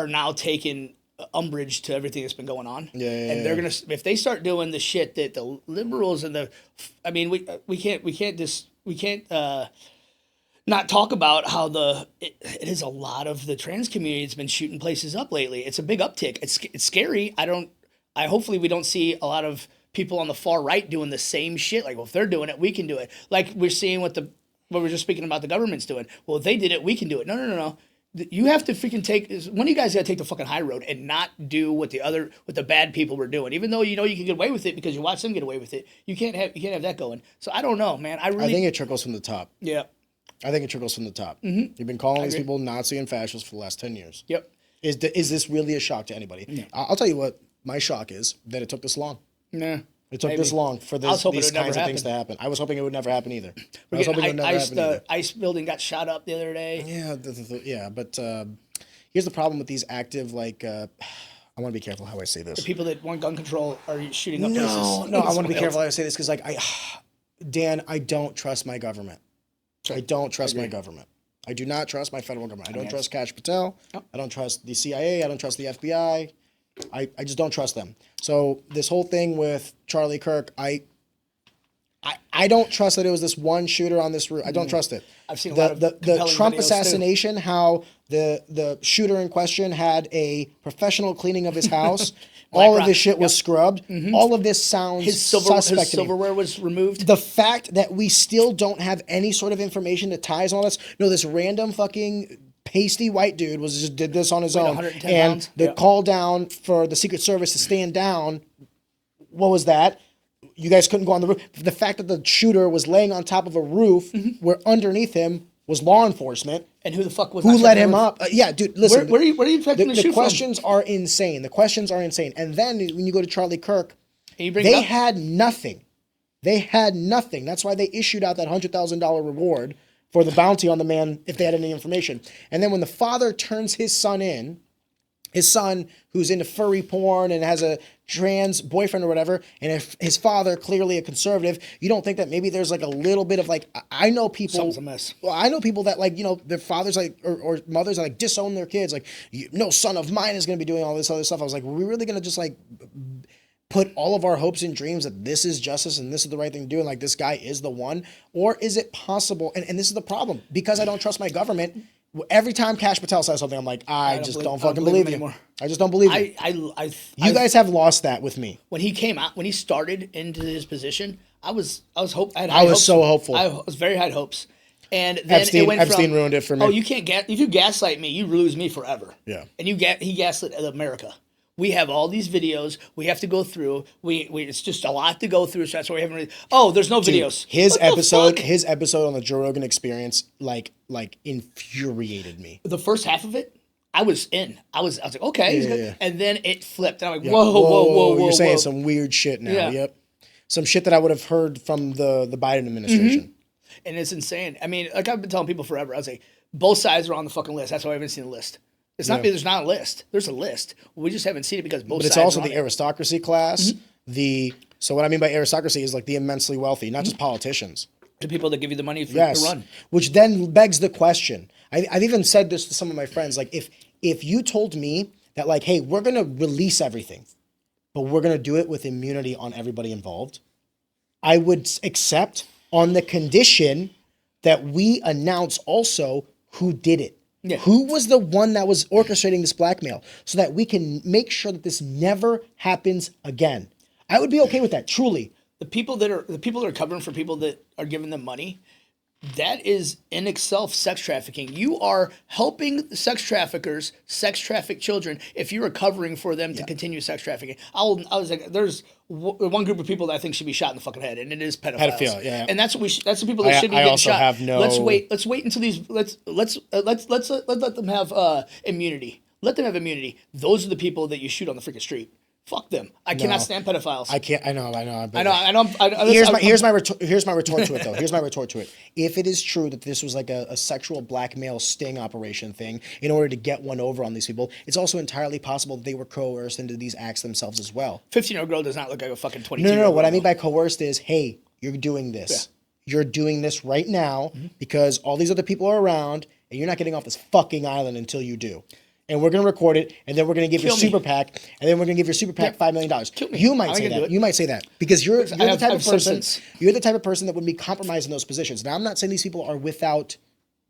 Speaker 2: now taking umbrage to everything that's been going on.
Speaker 1: And
Speaker 2: they're gonna, if they start doing the shit that the liberals and we can't not talk about how it is a lot of the trans community that's been shooting places up lately. It's a big uptick. It's scary. Hopefully we don't see a lot of people on the far right doing the same shit. Like, well, if they're doing it, we can do it. Like we're seeing what we're just speaking about the government's doing. Well, if they did it, we can do it. No. You have to freaking one of you guys got to take the fucking high road and not do what the bad people were doing. Even though you can get away with it because you watch them get away with it, you can't have that going. So I don't know, man. I think
Speaker 1: it trickles from the top.
Speaker 2: Yeah.
Speaker 1: I think it trickles from the top.
Speaker 2: Mm-hmm.
Speaker 1: You've been calling these people Nazi and fascist for the last 10 years.
Speaker 2: Yep.
Speaker 1: Is this really a shock to anybody?
Speaker 2: Yeah.
Speaker 1: I'll tell you what my shock is, that it took this long.
Speaker 2: Nah.
Speaker 1: It took
Speaker 2: Maybe.
Speaker 1: this long for
Speaker 2: I was hoping
Speaker 1: these
Speaker 2: it would never
Speaker 1: kinds of things to
Speaker 2: happen.
Speaker 1: happen. I was hoping it would never happen either. I
Speaker 2: We're
Speaker 1: was hoping it
Speaker 2: getting
Speaker 1: would never happen either.
Speaker 2: ICE building got shot up the other day.
Speaker 1: Yeah, yeah, but here's the problem with these active, like, I want to be careful how I say this.
Speaker 2: The people that want gun control are shooting up
Speaker 1: No,
Speaker 2: places.
Speaker 1: no, I want to be careful how I say this because, like, Dan, I don't trust my government. I don't trust my government. I do not trust my federal government. I don't trust Kash Patel.
Speaker 2: Nope.
Speaker 1: I don't trust the CIA. I don't trust the FBI. I just don't trust them. So this whole thing with Charlie Kirk, I don't trust that it was this one shooter on this route. I don't trust it.
Speaker 2: I've seen a lot of
Speaker 1: the
Speaker 2: compelling
Speaker 1: Trump
Speaker 2: videos, too.
Speaker 1: assassination, how the shooter in question had a professional cleaning of his house. All of this shit was scrubbed. All of this sounds
Speaker 2: His
Speaker 1: suspect to me.
Speaker 2: silverware was removed.
Speaker 1: The fact that we still don't have any sort of information that ties all this. No, this random fucking pasty white dude did this on his own.
Speaker 2: 110
Speaker 1: and
Speaker 2: pounds.
Speaker 1: the
Speaker 2: Yeah.
Speaker 1: call down for the Secret Service to stand down. What was that? You guys couldn't go on the roof. The fact that the shooter was laying on top of a roof where underneath him was law enforcement.
Speaker 2: And who the fuck was
Speaker 1: Who
Speaker 2: that
Speaker 1: let him
Speaker 2: roof?
Speaker 1: up? Yeah, dude, listen.
Speaker 2: Where are you expecting to
Speaker 1: the
Speaker 2: shoot
Speaker 1: questions are insane. The questions are insane. And then when you go to Charlie Kirk,
Speaker 2: And you bring
Speaker 1: they
Speaker 2: it up?
Speaker 1: had nothing. They had nothing. That's why they issued out that $100,000 reward for the bounty on the man if they had any information. And then when the father turns his son in, his son who's into furry porn and has a trans boyfriend or whatever, and if his father, clearly a conservative, you don't think that maybe there's like a little bit of like, I know people.
Speaker 2: Something's a mess.
Speaker 1: Well, I know people that like, their fathers like, or mothers that like disown their kids. Like, no son of mine is going to be doing all this other stuff. I was like, were we really going to just like put all of our hopes and dreams that this is justice and this is the right thing to do and like this guy is the one? Or is it possible? And this is the problem. Because I don't trust my government, every time Kash Patel says something, I'm like, I just don't fucking believe you. I just don't believe you. You guys have lost that with me.
Speaker 2: When he came out, when he started into his position, I was so hopeful. I was very high hopes. And then it went
Speaker 1: Epstein
Speaker 2: from,
Speaker 1: ruined it for me.
Speaker 2: Oh, you can't if you gaslight me, you lose me forever.
Speaker 1: Yeah.
Speaker 2: And he gaslit America. We have all these videos we have to go through. It's just a lot to go through, so that's why we haven't really. Oh, there's no videos.
Speaker 1: His
Speaker 2: What the fuck?
Speaker 1: his episode on the Joe Rogan Experience, like infuriated me.
Speaker 2: The first half of it, I was in. I was like, okay, he's good.
Speaker 1: Yeah.
Speaker 2: And then it flipped. And I'm like,
Speaker 1: Yeah.
Speaker 2: whoa.
Speaker 1: You're saying some weird shit now.
Speaker 2: Yeah.
Speaker 1: Yep. Some shit that I would have heard from the Biden administration.
Speaker 2: And it's insane. I mean, like I've been telling people forever, I was like, both sides are on the fucking list. That's why I haven't seen the list. It's not because there's not a list. There's a list. We just haven't seen it because both
Speaker 1: But
Speaker 2: sides
Speaker 1: it's also
Speaker 2: are on
Speaker 1: the
Speaker 2: it.
Speaker 1: aristocracy class. So what I mean by aristocracy is like the immensely wealthy, not just politicians.
Speaker 2: The people that give you the money to
Speaker 1: Yes.
Speaker 2: run.
Speaker 1: Which then begs the question. I've even said this to some of my friends. Like, if you told me that, like, hey, we're going to release everything, but we're going to do it with immunity on everybody involved, I would accept on the condition that we announce also who did it.
Speaker 2: Yeah.
Speaker 1: Who was the one that was orchestrating this blackmail so that we can make sure that this never happens again. I would be okay with that, truly.
Speaker 2: The people that are covering for people that are giving them money, that is in itself sex trafficking. You are helping sex traffickers sex traffic children if you're covering for them to continue sex trafficking. I was like, there's one group of people that I think should be shot in the fucking head, and it is pedophiles.
Speaker 1: Pedophile, yeah.
Speaker 2: And that's what that's the people that should be
Speaker 1: I
Speaker 2: getting
Speaker 1: also
Speaker 2: shot.
Speaker 1: have no-
Speaker 2: Let's wait until these. Let's let them have immunity. Let them have immunity. Those are the people that you shoot on the freaking street. Fuck them. I cannot stand pedophiles.
Speaker 1: I can't. I know.
Speaker 2: Here's
Speaker 1: my retort to it though. Here's my retort to it. If it is true that this was like a sexual blackmail sting operation thing in order to get one over on these people, it's also entirely possible that they were coerced into these acts themselves as well.
Speaker 2: 15-year-old girl does not look like a fucking 22.
Speaker 1: No. What I mean by coerced is, hey, you're doing this. Yeah. You're doing this right now because all these other people are around, and you're not getting off this fucking island until you do. And we're going to record it, and then we're going to give your super PAC, and then we're going to give your super PAC $5 million.
Speaker 2: Kill me.
Speaker 1: You might say that. You might say that because you're the type of person.
Speaker 2: Substance.
Speaker 1: You're the type of person that would be compromised in those positions. Now, I'm not saying these people are without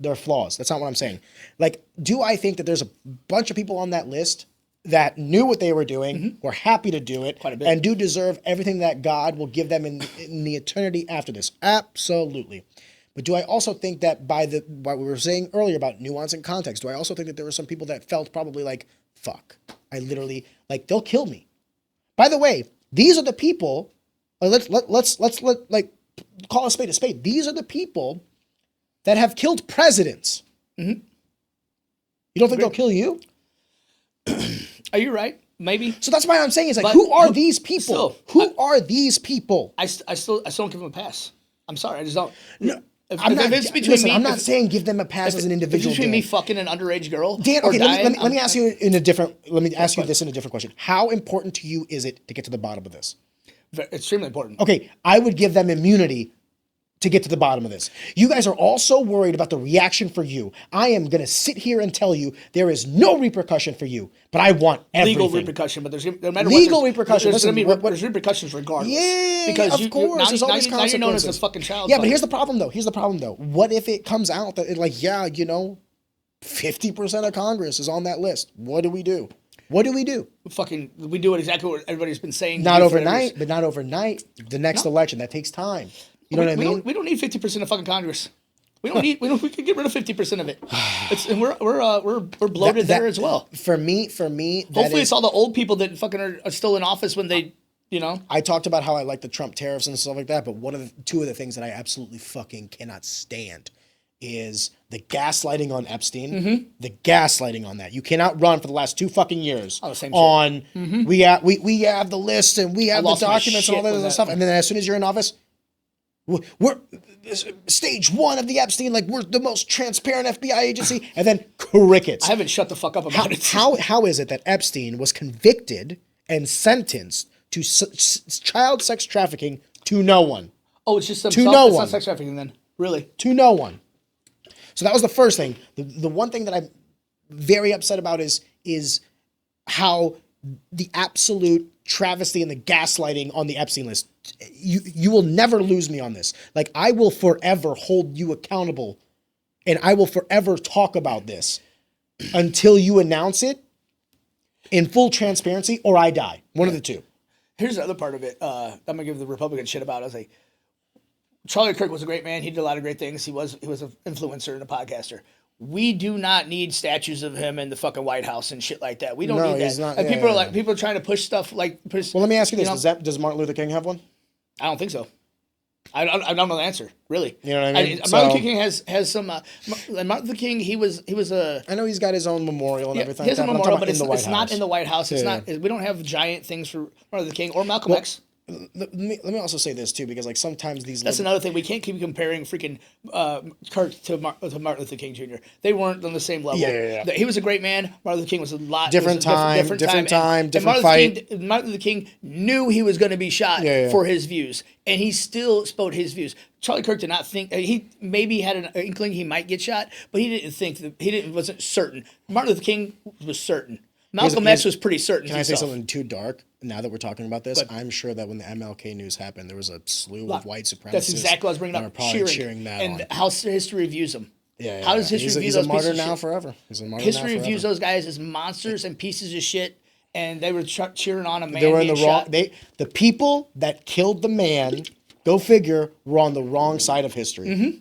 Speaker 1: their flaws. That's not what I'm saying. Like, do I think that there's a bunch of people on that list that knew what they were doing, were happy to do it,
Speaker 2: Quite a bit.
Speaker 1: and do deserve everything that God will give them in the eternity after this? Absolutely. But do I also think that by what we were saying earlier about nuance and context, do I also think that there were some people that felt probably like, fuck, I literally, like, they'll kill me. By the way, these are the people, let's call a spade a spade. These are the people that have killed presidents. You don't think they'll kill you?
Speaker 2: Are you right? maybe.
Speaker 1: So that's why I'm saying is like,
Speaker 2: But
Speaker 1: who are these people?
Speaker 2: still,
Speaker 1: Who are these people?
Speaker 2: I still don't give them a pass. I'm sorry, I just don't.
Speaker 1: No,
Speaker 2: If
Speaker 1: it's between
Speaker 2: listen,
Speaker 1: I'm not saying give them a pass as an individual.
Speaker 2: If it's between me fucking an underage girl,
Speaker 1: Dan,
Speaker 2: or
Speaker 1: okay,
Speaker 2: dying,
Speaker 1: let me ask you in a different. Let me ask you this in a different question. How important to you is it to get to the bottom of this?
Speaker 2: Extremely important.
Speaker 1: Okay, I would give them immunity to get to the bottom of this. You guys are all so worried about the reaction for you. I am going to sit here and tell you there is no repercussion for you, but I want everything.
Speaker 2: Legal repercussion, but there's no matter
Speaker 1: legal
Speaker 2: what,
Speaker 1: repercussion.
Speaker 2: There's going to be there's repercussions regardless.
Speaker 1: Yeah,
Speaker 2: because
Speaker 1: of course. There's always
Speaker 2: now you're known as a
Speaker 1: consequences.
Speaker 2: fucking child.
Speaker 1: Yeah, but here's the problem though. What if it comes out that 50% of Congress is on that list? What do we do? What do we do?
Speaker 2: We do it exactly what everybody's been saying.
Speaker 1: Not overnight, but not overnight. The next election, that takes time. You know what I mean?
Speaker 2: We don't need 50% of fucking Congress. We don't need. We can get rid of 50% of it. And we're bloated there as well.
Speaker 1: For me.
Speaker 2: Hopefully, it's all the old people that fucking are still in office when they.
Speaker 1: I talked about how I like the Trump tariffs and stuff like that, but two of the things that I absolutely fucking cannot stand is the gaslighting on Epstein.
Speaker 2: Mm-hmm.
Speaker 1: The gaslighting on that. You cannot run for the last 2 fucking years
Speaker 2: same
Speaker 1: on
Speaker 2: shit. Mm-hmm.
Speaker 1: we have the list and we have the documents and all that other stuff, and then as soon as you're in office, we're stage 1 of the Epstein, like we're the most transparent FBI agency, and then crickets.
Speaker 2: I haven't shut the fuck up about it.
Speaker 1: How is it that Epstein was convicted and sentenced to child sex trafficking to no one?
Speaker 2: Oh, it's just some
Speaker 1: to no one.
Speaker 2: Not sex trafficking then, really?
Speaker 1: To no one. So that was the first thing. The one thing that I'm very upset about is how the absolute travesty and the gaslighting on the Epstein list. You will never lose me on this. Like, I will forever hold you accountable, and I will forever talk about this until you announce it in full transparency or I die. One of the two.
Speaker 2: Here's the other part of it. I'm gonna give the Republican shit about it. I was like, Charlie Kirk was a great man. He did a lot of great things. He was an influencer and a podcaster. We do not need statues of him in the fucking White House and shit like that. We don't need that.
Speaker 1: Not,
Speaker 2: and people are trying to push stuff like.
Speaker 1: Well, let me ask you this: does Martin Luther King have one?
Speaker 2: I don't think so. I don't know the answer, really.
Speaker 1: You know what I mean?
Speaker 2: Martin Luther King has some. Martin Luther King, he was a.
Speaker 1: I know he's got his own memorial and everything.
Speaker 2: He has a memorial, but it's
Speaker 1: not
Speaker 2: not in the White House. It's not. We don't have giant things for Martin Luther King or Malcolm X.
Speaker 1: Let me also say this too, because like sometimes these.
Speaker 2: That's another thing. We can't keep comparing freaking Kirk to Martin Luther King Jr. They weren't on the same level.
Speaker 1: Yeah.
Speaker 2: He was a great man. Martin Luther King was a lot
Speaker 1: different time, different fight.
Speaker 2: Martin Luther King knew he was going to be shot for his views, and he still spoke his views. Charlie Kirk did not think he maybe had an inkling he might get shot, but he didn't think that wasn't certain. Martin Luther King was certain. Malcolm X was pretty certain.
Speaker 1: Can I say something too dark? Now that we're talking about this, I'm sure that when the MLK news happened, there was a slew of white supremacists.
Speaker 2: That's exactly what I was bringing up.
Speaker 1: Cheering that
Speaker 2: and
Speaker 1: on.
Speaker 2: how history views them.
Speaker 1: Yeah.
Speaker 2: How does history view those pieces of shit?
Speaker 1: He's a martyr now forever.
Speaker 2: History views those guys as monsters and pieces of shit, and they were cheering on a man.
Speaker 1: They were in the wrong.
Speaker 2: Shot.
Speaker 1: The people that killed the man, go figure, were on the wrong side of history.
Speaker 2: Mm-hmm.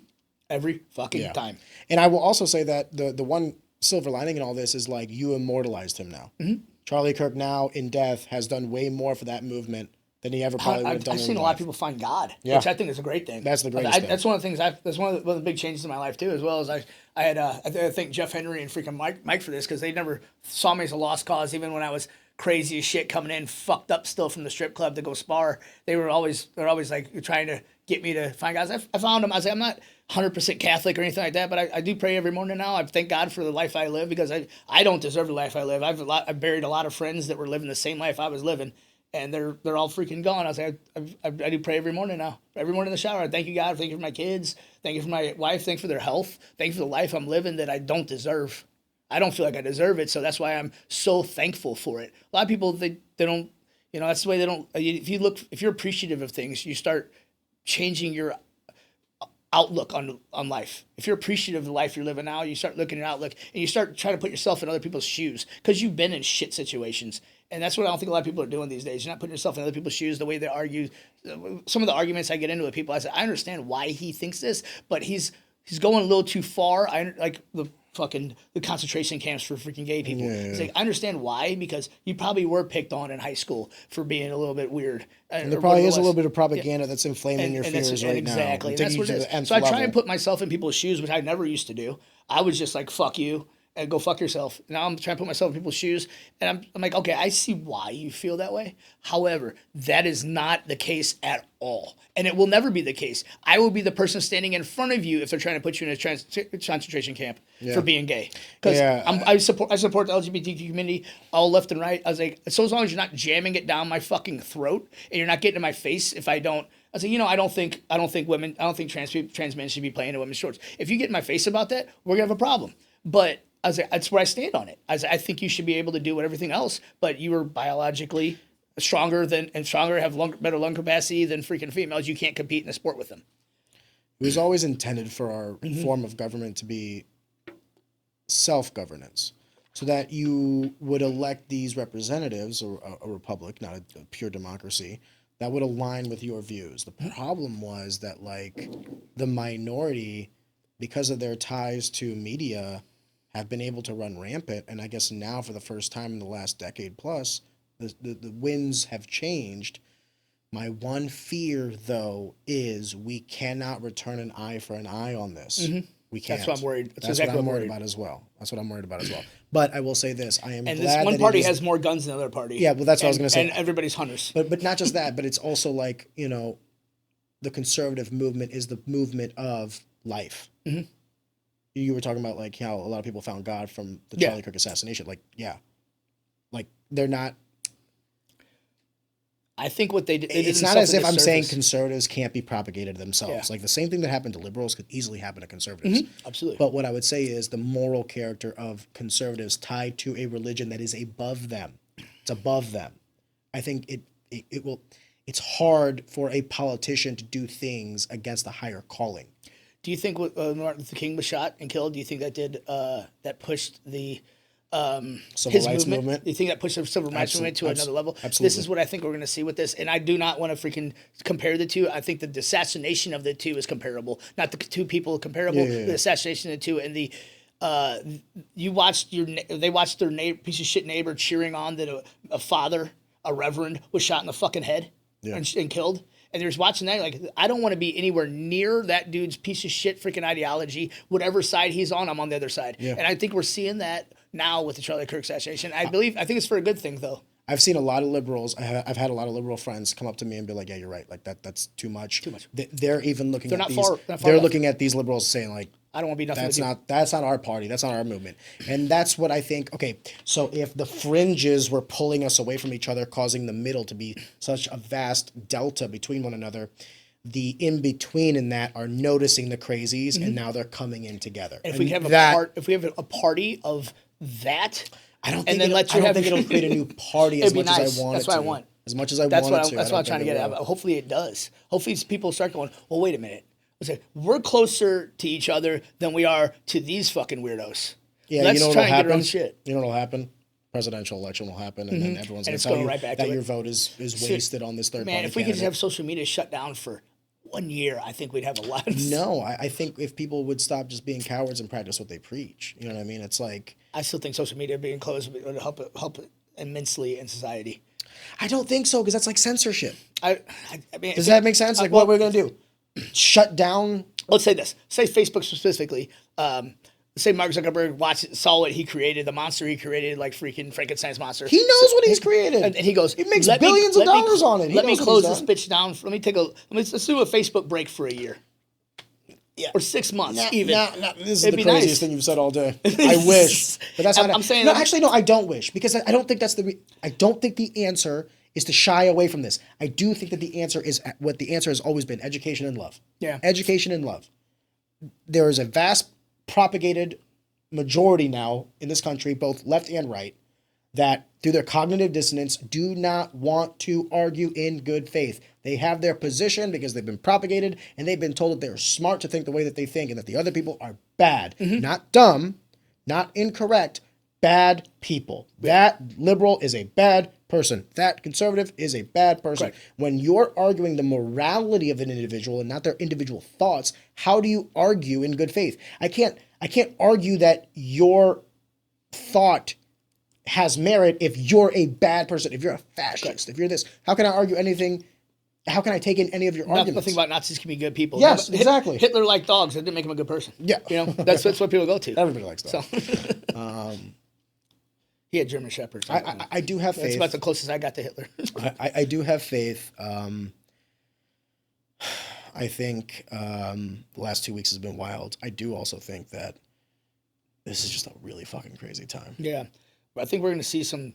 Speaker 2: Every fucking time.
Speaker 1: And I will also say that the one silver lining in all this is like you immortalized him now.
Speaker 2: Mm-hmm.
Speaker 1: Charlie Kirk now in death has done way more for that movement than he ever probably would have done.
Speaker 2: I've seen a lot of people find God,
Speaker 1: which
Speaker 2: I think is a great thing.
Speaker 1: That's the greatest thing.
Speaker 2: That's one of the things. That's one of the big changes in my life too. As well as I had I thank Jeff Henry and freaking Mike for this because they never saw me as a lost cause, even when I was crazy as shit coming in, fucked up still from the strip club to go spar. They're always like trying to get me to find guys. I found them. I was like, I'm not 100% Catholic or anything like that, but I do pray every morning now. I thank God for the life I live because I don't deserve the life I live. I've buried a lot of friends that were living the same life I was living, and they're all freaking gone. I was like, I do pray every morning now. Every morning in the shower, I thank you, God. Thank you for my kids. Thank you for my wife. Thank you for their health. Thank you for the life I'm living that I don't deserve. I don't feel like I deserve it, so that's why I'm so thankful for it. A lot of people, they don't, that's the way they don't. If you're appreciative of things, you start changing your outlook on life. If you're appreciative of the life you're living now, you start looking at outlook and you start trying to put yourself in other people's shoes because you've been in shit situations. And that's what I don't think a lot of people are doing these days. You're not putting yourself in other people's shoes, the way they argue. Some of the arguments I get into with people, I say, I understand why he thinks this, but he's going a little too far. Like the concentration camps for freaking gay people. It's like, I understand why, because you probably were picked on in high school for being a little bit weird.
Speaker 1: And there probably is a little bit of propaganda that's inflaming your fears right
Speaker 2: exactly.
Speaker 1: now.
Speaker 2: And that's what it is. So I try and put myself in people's shoes, which I never used to do. I was just like, fuck you. and go fuck yourself. Now I'm trying to put myself in people's shoes, and I'm like, okay, I see why you feel that way. However, that is not the case at all, and it will never be the case. I will be the person standing in front of you if they're trying to put you in a concentration camp for being gay. Because I support the LGBTQ community all left and right. I was like, so as long as you're not jamming it down my fucking throat and you're not getting in my face if I don't. I was like, I don't think trans men should be playing in women's shorts. If you get in my face about that, we're gonna have a problem. But I was like, that's where I stand on it. I think you should be able to do everything else, but you are biologically stronger, have better lung capacity than freaking females. You can't compete in a sport with them.
Speaker 1: It was always intended for our form of government to be self-governance, so that you would elect these representatives, or a republic, not a pure democracy, that would align with your views. The problem was that, like, the minority, because of their ties to media, have been able to run rampant. And I guess now, for the first time in the last decade plus, the winds have changed. My one fear, though, is we cannot return an eye for an eye on this. We can't.
Speaker 2: That's what I'm worried.
Speaker 1: That's exactly what I'm worried about as well. But I will say this: I am
Speaker 2: and
Speaker 1: glad
Speaker 2: this one
Speaker 1: that
Speaker 2: party has more guns than the other party.
Speaker 1: Yeah, well, that's what I was going to say.
Speaker 2: And everybody's hunters.
Speaker 1: But not just that, but it's also like, the conservative movement is the movement of life. You were talking about, like, how a lot of people found God from the Charlie Kirk assassination. Like, like, they're not.
Speaker 2: I think what they did.
Speaker 1: It's not as if I'm saying conservatives can't be propagated themselves. Like, the same thing that happened to liberals could easily happen to conservatives.
Speaker 2: Absolutely.
Speaker 1: But what I would say is the moral character of conservatives tied to a religion that is above them. It's above them. I think it will. It's hard for a politician to do things against a higher calling.
Speaker 2: Do you think when Martin Luther King was shot and killed, do you think that that pushed the
Speaker 1: Civil rights movement?
Speaker 2: Do you think that pushed the civil rights movement to another level?
Speaker 1: Absolutely.
Speaker 2: This is what I think we're going to see with this, and I do not want to freaking compare the two. I think the assassination of the two is comparable, not the two people comparable. The assassination of the two, and they watched their piece of shit neighbor cheering on that a father, a reverend, was shot in the fucking head and killed. And they're just watching that, like, I don't want to be anywhere near that dude's piece of shit freaking ideology. Whatever side he's on, I'm on the other side. And I think we're seeing that now with the Charlie Kirk assassination. I think it's for a good thing, though.
Speaker 1: I've seen a lot of liberals. I've had a lot of liberal friends come up to me and be like, "Yeah, you're right. Like, that's too much. Too much." They're even looking at these. They're looking at these liberals saying, like,
Speaker 2: I don't want to be nothing.
Speaker 1: That's not our party. That's not our movement. And that's what I think. Okay, so if the fringes were pulling us away from each other, causing the middle to be such a vast delta between one another, the in between in that are noticing the crazies, and now they're coming in together.
Speaker 2: And if we have a party of that,
Speaker 1: I don't think it'll create a new party as much as I want.
Speaker 2: That's what I want.
Speaker 1: As much as I want it to.
Speaker 2: That's what I'm trying to get at. Hopefully it does. Hopefully people start going, well, wait a minute. We're closer to each other than we are to these fucking weirdos.
Speaker 1: Yeah,
Speaker 2: let's try and
Speaker 1: happen?
Speaker 2: Get our own shit.
Speaker 1: You know what'll happen? Presidential election will happen, and then everyone's going to tell you that your vote is wasted on this third party.
Speaker 2: Man, if we could just have social media shut down for 1 year, I think we'd have a lot of...
Speaker 1: No, I think if people would stop just being cowards and practice what they preach, you know what I mean? It's like...
Speaker 2: I still think social media being closed would help immensely in society.
Speaker 1: I don't think so, because that's like censorship.
Speaker 2: I mean...
Speaker 1: Does that make sense? Like, what we're going to do? Shut down...
Speaker 2: Let's say this. Say Facebook specifically. Say Mark Zuckerberg saw what he created, the monster he created, like freaking Frankenstein's monster.
Speaker 1: He knows what he's created.
Speaker 2: And he goes...
Speaker 1: He makes billions of dollars on it.
Speaker 2: Let me close this bitch down. Let's do a Facebook break for a year. Yeah. Or 6 months, even.
Speaker 1: This is the craziest thing you've said all day. I wish. But that's not... I'm saying... No, actually, no, I don't wish. Because I don't think that's I don't think the answer is to shy away from this. I do think that the answer is what the answer has always been: education and love.
Speaker 2: Yeah.
Speaker 1: Education and love. There is a vast propagated majority now in this country, both left and right, that through their cognitive dissonance do not want to argue in good faith. They have their position because they've been propagated and they've been told that they're smart to think the way that they think and that the other people are bad. Not dumb, not incorrect, bad people. That liberal is a bad person. That conservative is a bad person. Correct. When you're arguing the morality of an individual and not their individual thoughts, how do you argue in good faith? I can't argue that your thought has merit if you're a bad person, if you're a fascist, if you're this. How can I argue anything how can I take in any of your arguments?
Speaker 2: Nothing about Nazis can be good people.
Speaker 1: Yes, exactly.
Speaker 2: Hitler liked dogs. That didn't make him a good person.
Speaker 1: Yeah.
Speaker 2: That's what people go to.
Speaker 1: Everybody likes dogs.
Speaker 2: So. He had German Shepherds.
Speaker 1: I do have faith.
Speaker 2: That's about the closest I got to Hitler.
Speaker 1: I do have faith. I think the last 2 weeks has been wild. I do also think that this is just a really fucking crazy time.
Speaker 2: Yeah. But I think we're going to see some.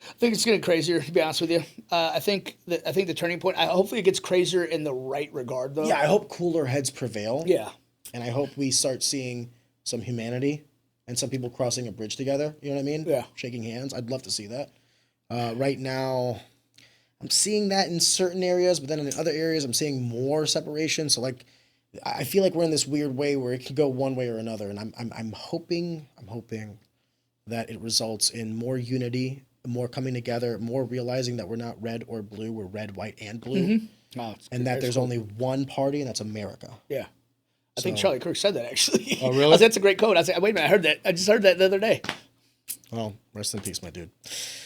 Speaker 2: I think it's getting crazier, to be honest with you. I think the turning point. Hopefully, it gets crazier in the right regard, though.
Speaker 1: Yeah, I hope cooler heads prevail.
Speaker 2: Yeah.
Speaker 1: And I hope we start seeing some humanity and some people crossing a bridge together. You know what I mean?
Speaker 2: Yeah.
Speaker 1: Shaking hands. I'd love to see that. Right now, I'm seeing that in certain areas, but then in other areas, I'm seeing more separation. So like, I feel like we're in this weird way where it can go one way or another, and I'm hoping that it results in more unity, more coming together, more realizing that we're not red or blue, we're red, white, and blue, and that there's only one party, and that's America.
Speaker 2: Yeah. I think Charlie Kirk said that, actually.
Speaker 1: Oh, really?
Speaker 2: That's a great quote. I was like, wait a minute, I heard that. I just heard that the other day.
Speaker 1: Well, rest in peace, my dude.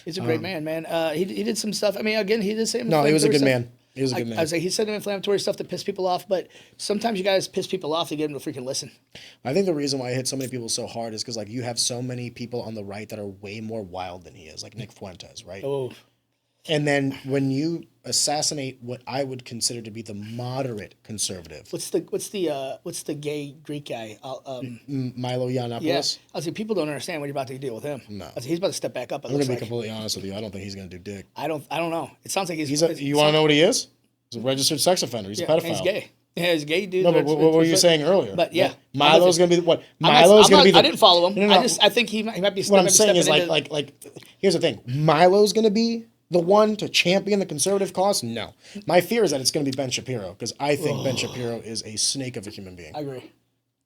Speaker 2: He's a great man. He did some stuff. I mean, again, he did say
Speaker 1: No, he was a good man. He was a good man.
Speaker 2: I was like, he said inflammatory stuff to piss people off, but sometimes you guys piss people off to get them to freaking listen.
Speaker 1: I think the reason why I hit so many people so hard is because like you have so many people on the right that are way more wild than he is, like Nick Fuentes, right?
Speaker 2: Oh.
Speaker 1: And then when you assassinate what I would consider to be the moderate conservative,
Speaker 2: What's the gay Greek guy?
Speaker 1: Milo Yiannopoulos.
Speaker 2: Yeah. I was like, people don't understand what you're about to deal with him.
Speaker 1: No.
Speaker 2: I was like, he's about to step back up.
Speaker 1: I'm gonna be completely honest with you. I don't think he's gonna do dick.
Speaker 2: I don't know. It sounds like
Speaker 1: You want to know what he is? He's a registered sex offender. He's a pedophile.
Speaker 2: He's gay. Yeah, he's gay, dude.
Speaker 1: No, but what were you saying earlier?
Speaker 2: But yeah,
Speaker 1: Milo's gonna be what?
Speaker 2: I didn't follow him.
Speaker 1: No.
Speaker 2: I think he might be.
Speaker 1: What I'm saying is like. Here's the thing. Milo's gonna be the one to champion the conservative cause? No. My fear is that it's going to be Ben Shapiro, because I think Ben Shapiro is a snake of a human being.
Speaker 2: I agree.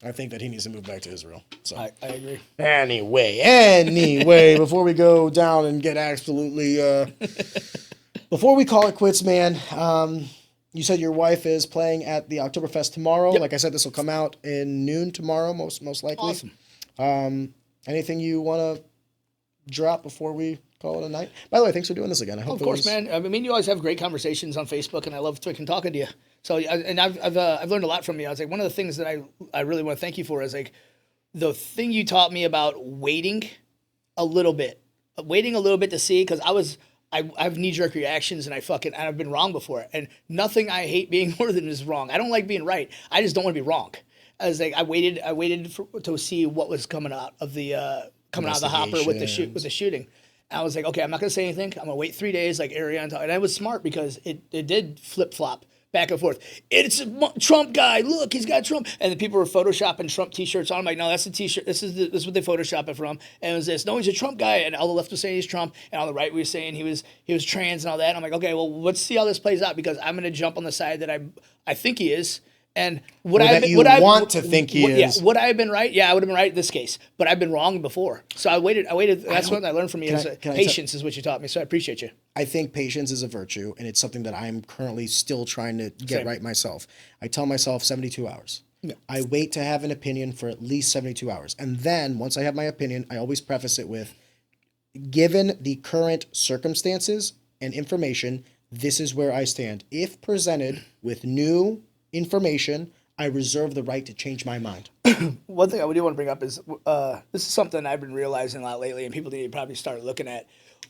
Speaker 1: I think that he needs to move back to Israel. So
Speaker 2: I agree.
Speaker 1: Anyway, before we go down and get absolutely... before we call it quits, man, you said your wife is playing at the Oktoberfest tomorrow. Yep. Like I said, this will come out in noon tomorrow, most likely.
Speaker 2: Awesome.
Speaker 1: Anything you want to drop before we call it a night? By the way, thanks for doing this again. I hope
Speaker 2: of course, man. I mean, you always have great conversations on Facebook, and I love freaking talking to you. So, I've learned a lot from you. I was like, one of the things that I really want to thank you for is like the thing you taught me about waiting a little bit to see, because I have knee-jerk reactions, and I've been wrong before, and nothing I hate being more than is wrong. I don't like being right. I just don't want to be wrong. I was like, I waited to see what was coming out of the hopper with the shooting. I was like, okay, I'm not going to say anything. I'm going to wait 3 days like Ariana. And I was smart because it did flip-flop back and forth. It's a Trump guy. Look, he's got Trump. And the people were photoshopping Trump T-shirts on. I'm like, no, that's the T-shirt. This is what they photoshopped it from. And it was this. No, he's a Trump guy. And all the left was saying he's Trump. And all the right was saying he was trans and all that. And I'm like, okay, well, let's see how this plays out, because I'm going to jump on the side that I think he is. And what I
Speaker 1: want to think he is.
Speaker 2: Yeah, would I have been right? Yeah, I would have been right in this case. But I've been wrong before. So I waited. That's what I learned from you. Patience is what you taught me. So I appreciate you.
Speaker 1: I think patience is a virtue, and it's something that I'm currently still trying to get right myself. I tell myself 72 hours. Yeah. I wait to have an opinion for at least 72 hours. And then once I have my opinion, I always preface it with, given the current circumstances and information, this is where I stand. If presented with new information, I reserve the right to change my mind.
Speaker 2: One thing I do want to bring up is this is something I've been realizing a lot lately, and people need to probably start looking at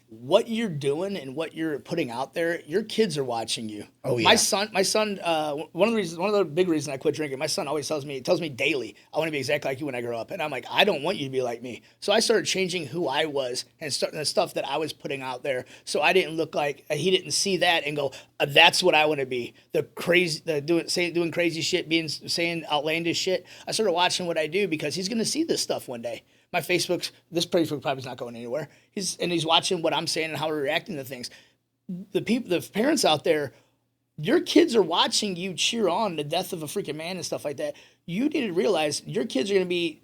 Speaker 2: what you're doing and what you're putting out there. Your kids are watching you.
Speaker 1: Oh yeah.
Speaker 2: My son. One of the big reasons I quit drinking. My son always tells me daily, I want to be exactly like you when I grow up. And I'm like, I don't want you to be like me. So I started changing who I was and the stuff that I was putting out there. So I didn't look like he didn't see that and go, that's what I want to be. Doing crazy shit, saying outlandish shit. I started watching what I do because he's going to see this stuff one day. My Facebook probably is not going anywhere. He's watching what I'm saying and how we're reacting to things. The parents out there, your kids are watching you cheer on the death of a freaking man and stuff like that. You need to realize your kids are going to be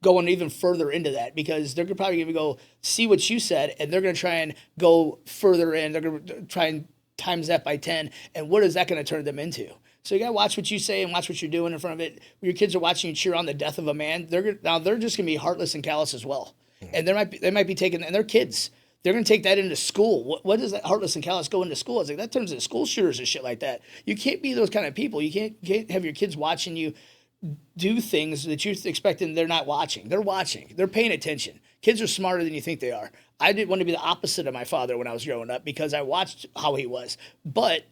Speaker 2: going even further into that, because they're probably going to go see what you said, and they're going to try and go further in. They're going to try and times that by 10, and what is that going to turn them into? So you got to watch what you say and watch what you're doing in front of it. When your kids are watching you cheer on the death of a man, they're just going to be heartless and callous as well. And they might be taking, and they're kids. They're going to take that into school. What does that heartless and callous go into school? It's like that turns into school shooters and shit like that. You can't be those kind of people. You can't have your kids watching you do things that you're expecting they're not watching. They're watching. They're paying attention. Kids are smarter than you think they are. I didn't want to be the opposite of my father when I was growing up because I watched how he was. But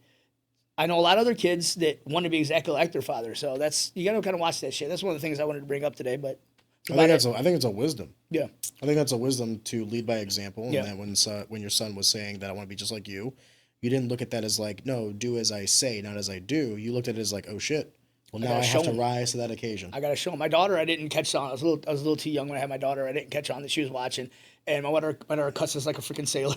Speaker 2: I know a lot of other kids that want to be exactly like their father. So you got to kind of watch that shit. That's one of the things I wanted to bring up today. But
Speaker 1: I think it's a wisdom.
Speaker 2: Yeah.
Speaker 1: I think that's a wisdom to lead by example.
Speaker 2: Yeah.
Speaker 1: And that when your son was saying that I want to be just like you didn't look at that as like, no, do as I say, not as I do. You looked at it as like, oh shit. Well, now I have to rise to that occasion.
Speaker 2: I got to show him. My daughter, I didn't catch on. I was a little too young when I had my daughter. I didn't catch on that she was watching. And my daughter cusses like a freaking sailor.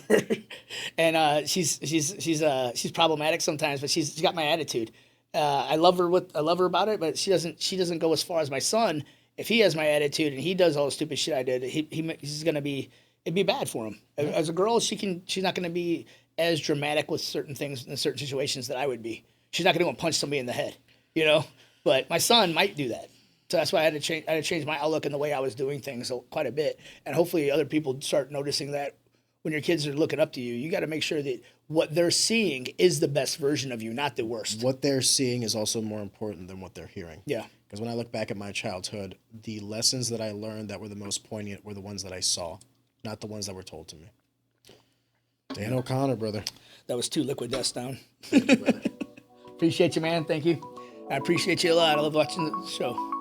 Speaker 2: And she's problematic sometimes, but she's got my attitude. I love her about it, but she doesn't go as far as my son. If he has my attitude and he does all the stupid shit I did, he's gonna be, it'd be bad for him. As a girl, she's not gonna be as dramatic with certain things in certain situations that I would be. She's not gonna go and punch somebody in the head, you know. But my son might do that, so that's why I had to change my outlook and the way I was doing things quite a bit. And hopefully, other people start noticing that when your kids are looking up to you, you got to make sure that what they're seeing is the best version of you, not the worst.
Speaker 1: What they're seeing is also more important than what they're hearing.
Speaker 2: Yeah.
Speaker 1: Because when I look back at my childhood, the lessons that I learned that were the most poignant were the ones that I saw, not the ones that were told to me. Dan O'Connor, brother.
Speaker 2: That was 2 liquid deaths down.
Speaker 1: Thank you, brother.
Speaker 2: Appreciate you, man. Thank you. I appreciate you a lot. I love watching the show.